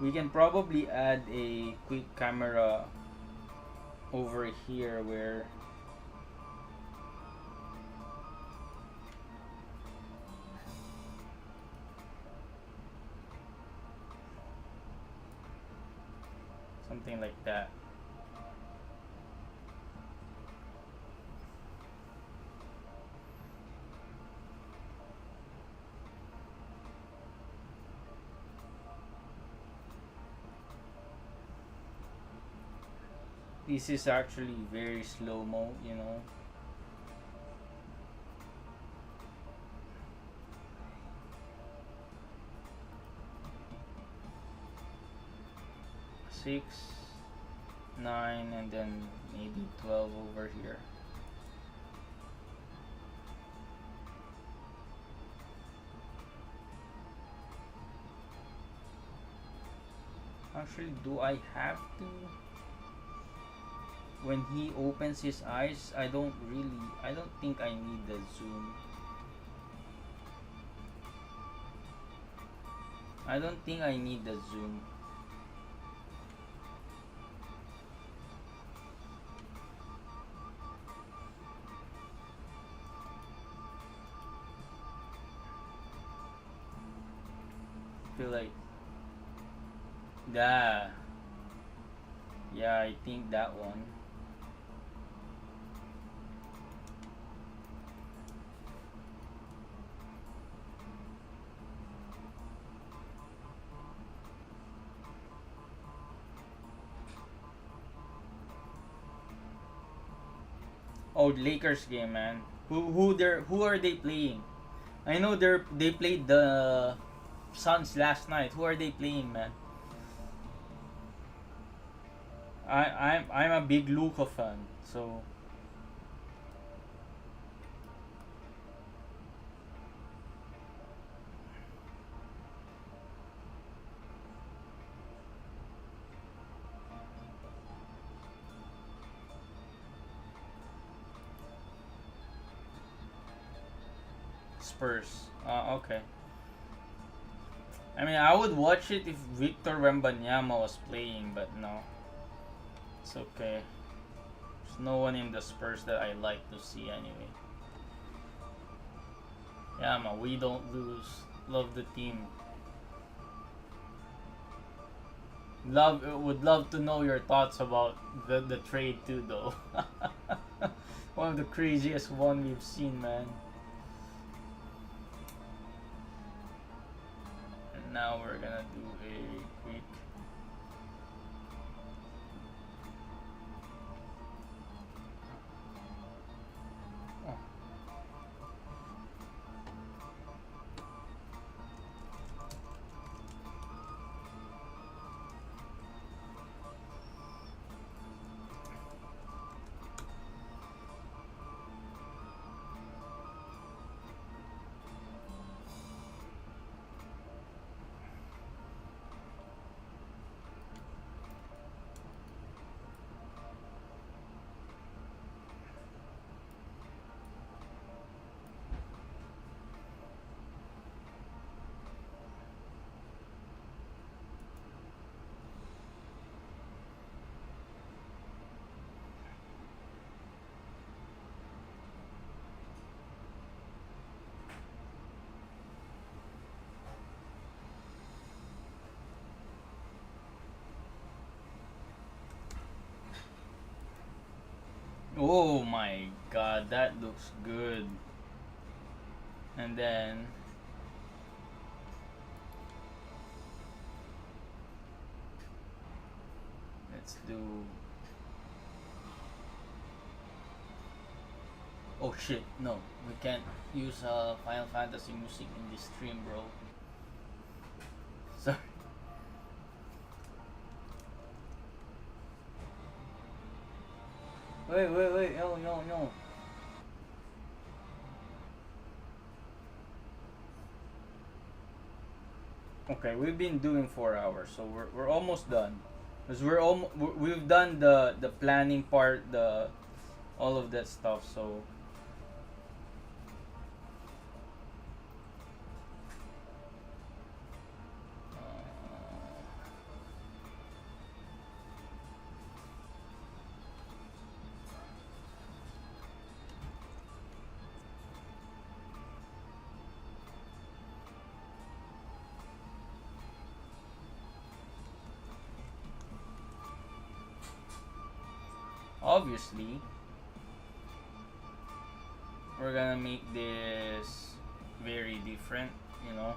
We can probably add a quick camera over here where something like that. This is actually very slow-mo, you know. Six, 9, and then maybe 12 over here. Actually, do I have to? When he opens his eyes, I don't think I need the zoom. I don't think I need the zoom. Feel like yeah, I think that one. Oh, Lakers game, man. Who are they playing? I know they played the Suns last night. Who are they playing, man? I'm a big Luka fan, so Spurs. Okay. I mean, I would watch it if Victor Wembanyama was playing, but no. It's okay. There's no one in the Spurs that I like to see anyway. Yeah, man, we don't lose. Love the team. Would love to know your thoughts about the trade too, though. One of the craziest one we've seen, man. And now we're gonna do a quick. Oh my god, that looks good. And then let's do. Oh shit, no, we can't use Final Fantasy music in this stream, bro. Sorry. Wait, no. Okay, we've been doing 4 hours, so we're almost done. Cause we've done the planning part, the all of that stuff. So obviously, we're gonna make this very different, you know.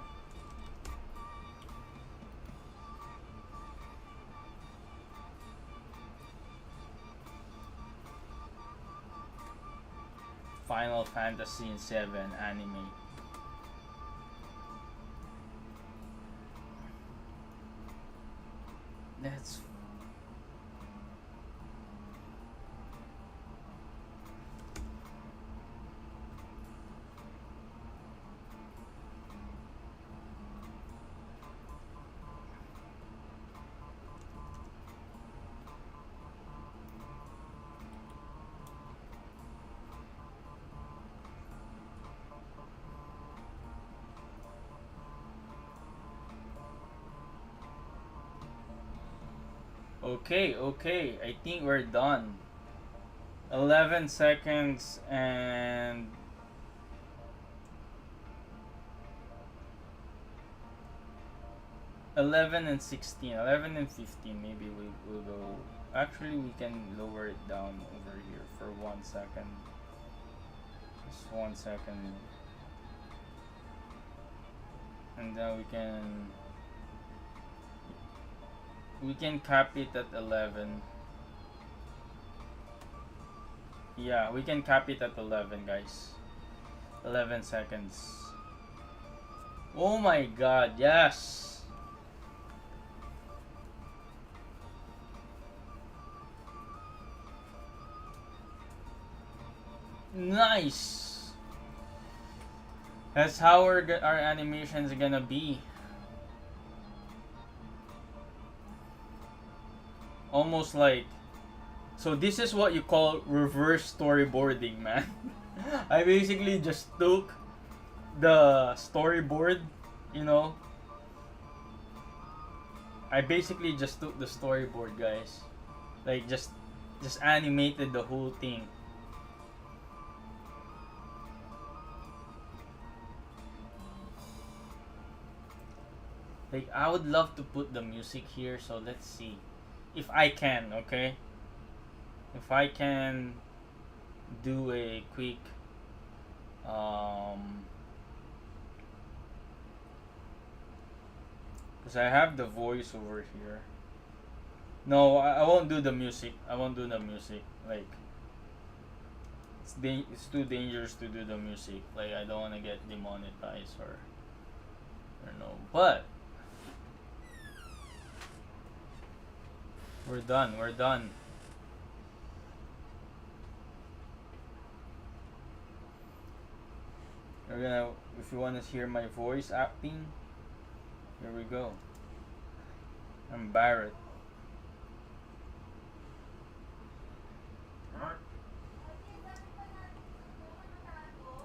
Final Fantasy VII anime. That's okay. I think we're done. 11 seconds and 11 and 16, 11 and 15. Maybe we'll go. Actually, we can lower it down over here for 1 second. Just 1 second. And then we can cap it at 11. Yeah, we can cap it at 11, guys. 11 seconds. Oh my god, yes! Nice! That's how our animation's gonna be. Almost like, so this is what you call reverse storyboarding, man. I basically just took the storyboard, you know. I basically just took the storyboard, guys. Like just animated the whole thing. Like, I would love to put the music here, so let's see if I can, okay? If I can do a quick because I have the voice over here. No, I won't do the music. I won't do the music. Like, it's too dangerous to do the music. Like, I don't want to get demonetized or no. But we're done. We're done. We're gonna, if you wanna hear my voice acting, here we go. I'm Barrett.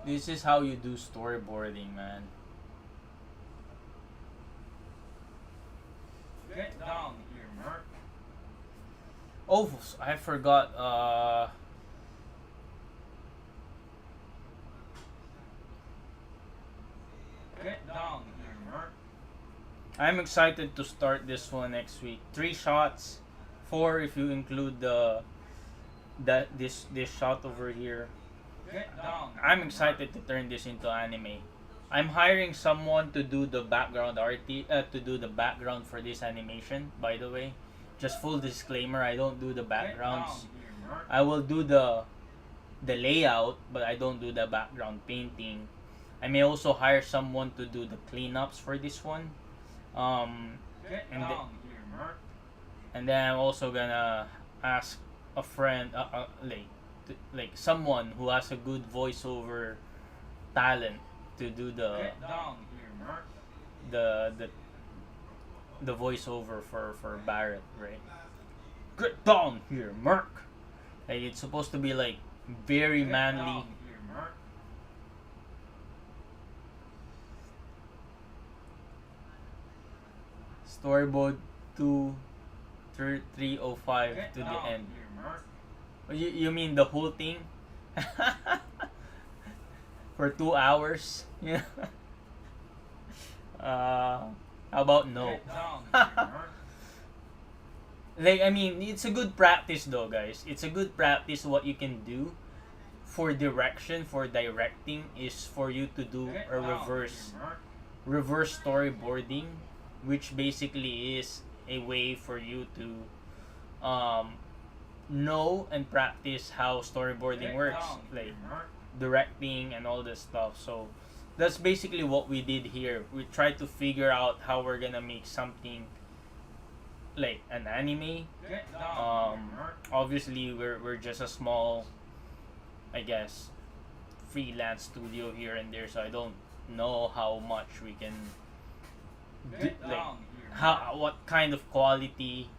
This is how you do storyboarding, man. Get down here, Merc. Oh, I forgot. Get down here, Merc. I'm excited to start this one next week. 3 shots, 4 if you include this shot over here. Get down. I'm excited to turn this into anime. I'm hiring someone to do the background to do the background for this animation, by the way. Just full disclaimer, I don't do the backgrounds. I will do the layout, but I don't do the background painting. I may also hire someone to do the cleanups for this one. And then I'm also gonna ask a friend, like someone who has a good voiceover talent to do the voiceover for Barrett, right? Get down here, Merc. Like, it's supposed to be like very manly. Storyboard 305 to the end. You mean the whole thing? For 2 hours? Yeah. How about no? Like, I mean, it's a good practice though, guys. It's a good practice. What you can do for direction, for directing, is for you to do a reverse storyboarding, which basically is a way for you to know and practice how storyboarding works, like directing and all this stuff. So that's basically what we did here. We tried to figure out how we're gonna make something like an anime. Obviously, we're just a small, I guess, freelance studio here and there, so I don't know how much we can do, like how what kind of quality.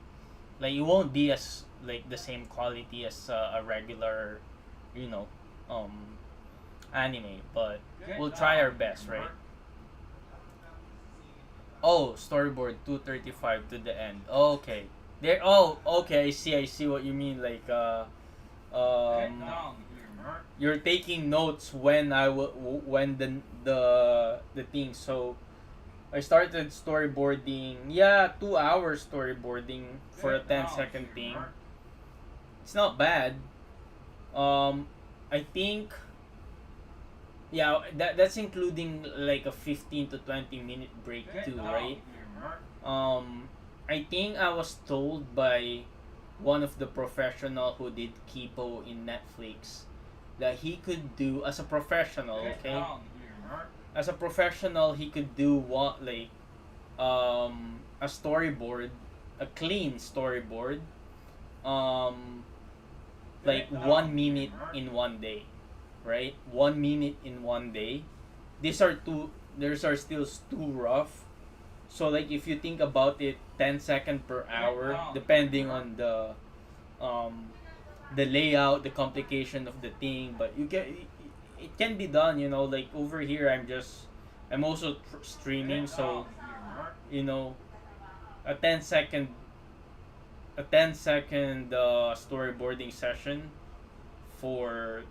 Like, it won't be as like the same quality as a regular, you know, um, anime, but we'll try our best, right? Oh, storyboard 235 to the end. Okay. There. Oh, okay. I see what you mean. Like, you're taking notes when when the thing. So I started storyboarding. Yeah, 2 hours storyboarding for a 10-second thing. It's not bad. I think, yeah, that's including like a 15 to 20 minute break too, right? I think I was told by one of the professional who did Kipo in Netflix that he could do, as a professional, okay? As a professional, he could do what, like, a storyboard, a clean storyboard, um like 1 minute in one day, right? 1 minute in one day. These are too. These are still too rough. So, like, if you think about it, 10 second per hour, depending on um the layout, the complication of the thing, but you can, it can be done. Like over here, I'm also streaming, so you know a 10 second storyboarding session for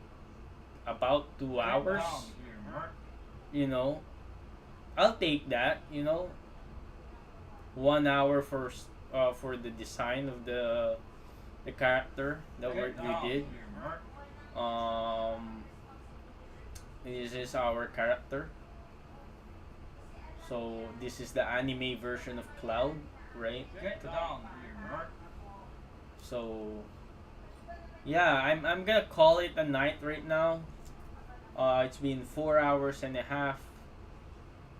about 2 hours. You know, I'll take that. 1 hour for the design of the character that we did. Um, this is our character. So this is the anime version of Cloud, right? So yeah, I'm gonna call it a night right now. It's been 4 hours and a half.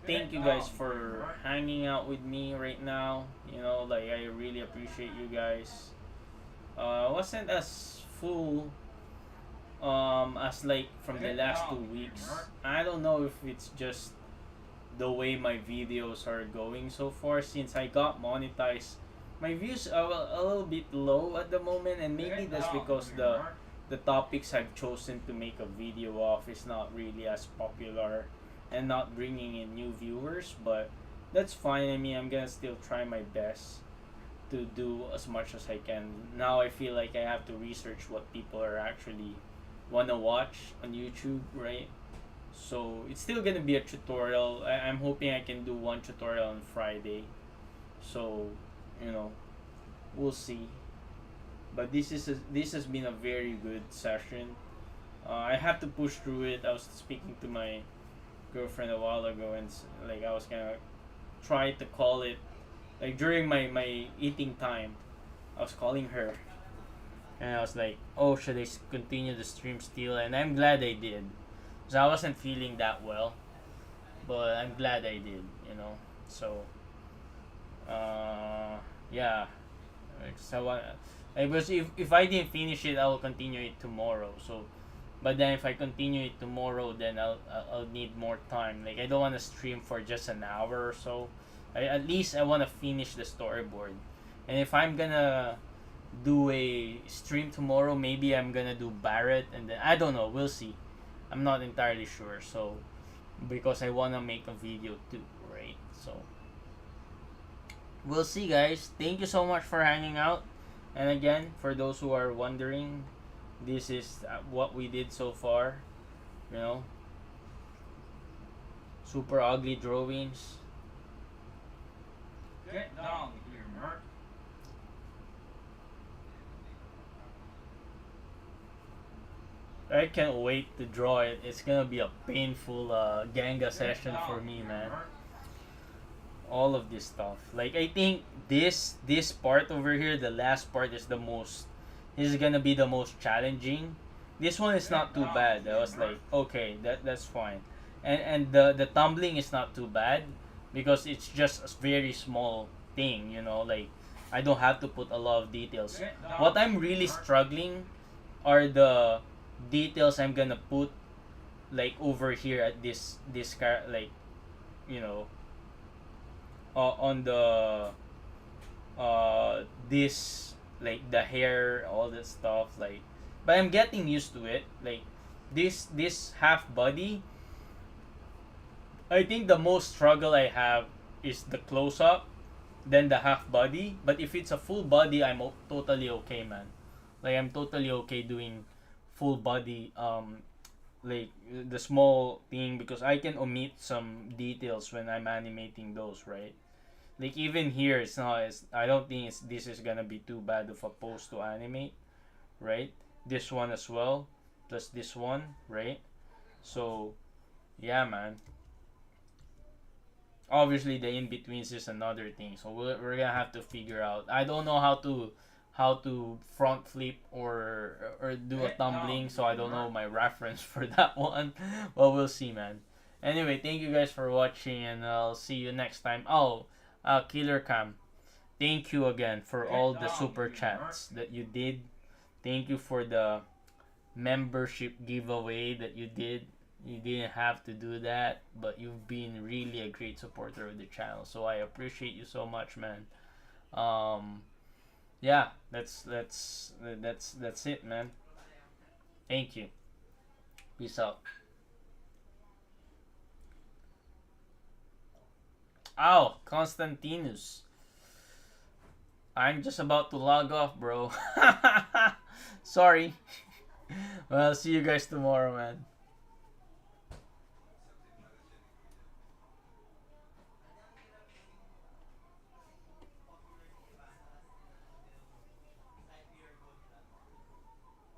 Thank you guys for hanging out with me right now. Like, I really appreciate you guys. Wasn't as full as like from the last 2 weeks. I don't know if it's just the way my videos are going so far since I got monetized. My views are a little bit low at the moment, and maybe that's because the topics I've chosen to make a video of is not really as popular and not bringing in new viewers, but that's fine. I mean, I'm gonna still try my best to do as much as I can. Now I feel like I have to research what people are actually wanna watch on YouTube, right? So it's still gonna be a tutorial. I'm hoping I can do one tutorial on Friday. So, you know, we'll see. But this has been a very good session. I have to push through it. I was speaking to my girlfriend a while ago, and like, I was gonna try to call it, like, during my eating time. I was calling her, and I was like, "Oh, should I continue the stream still?" And I'm glad I did, because I wasn't feeling that well, but I'm glad I did. So, yeah. So, because if I didn't finish it, I will continue it tomorrow. So, but then if I continue it tomorrow, then I'll need more time. Like, I don't want to stream for just an hour or so. At least I want to finish the storyboard. And if I'm gonna do a stream tomorrow, maybe I'm gonna do Barrett, and then I don't know. We'll see. I'm not entirely sure. So, because I wanna make a video too, right? So, we'll see, guys. Thank you so much for hanging out. And again, for those who are wondering, this is what we did so far. Super ugly drawings. I can't wait to draw it. It's gonna be a painful Ganga session for me, man. All of this stuff. Like I think this part over here, the last part is the most. Is gonna be the most challenging. This one is not too bad. I was like, okay, that's fine, and the tumbling is not too bad because it's just a very small thing. You know, like I don't have to put a lot of details. What I'm really struggling are the details I'm gonna put like over here at this car, like you know on the this like the hair, all that stuff, like but I'm getting used to it. Like this half body, I think the most struggle I have is the close up, then the half body. But if it's a full body, totally okay, man. Like I'm totally okay doing full body, like the small thing, because I can omit some details when I'm animating those, right? Like even here, it's not as I don't think this is gonna be too bad of a pose to animate, right? This one as well, plus this one, right? So, yeah, man. Obviously, the in betweens is another thing, so we're gonna have to figure out. I don't know how to front flip or do a tumbling, so I don't know my reference for that one. But we'll see, man. Anyway, thank you guys for watching, and I'll see you next time. Oh, Killer Cam, thank you again for all the super chats that you did. Thank you for the membership giveaway that you did. You didn't have to do that, but you've been really a great supporter of the channel. So I appreciate you so much, man. Yeah, that's it, man. Thank you. Peace out. Ow, Constantinus. I'm just about to log off, bro. Sorry. Well, see you guys tomorrow, man.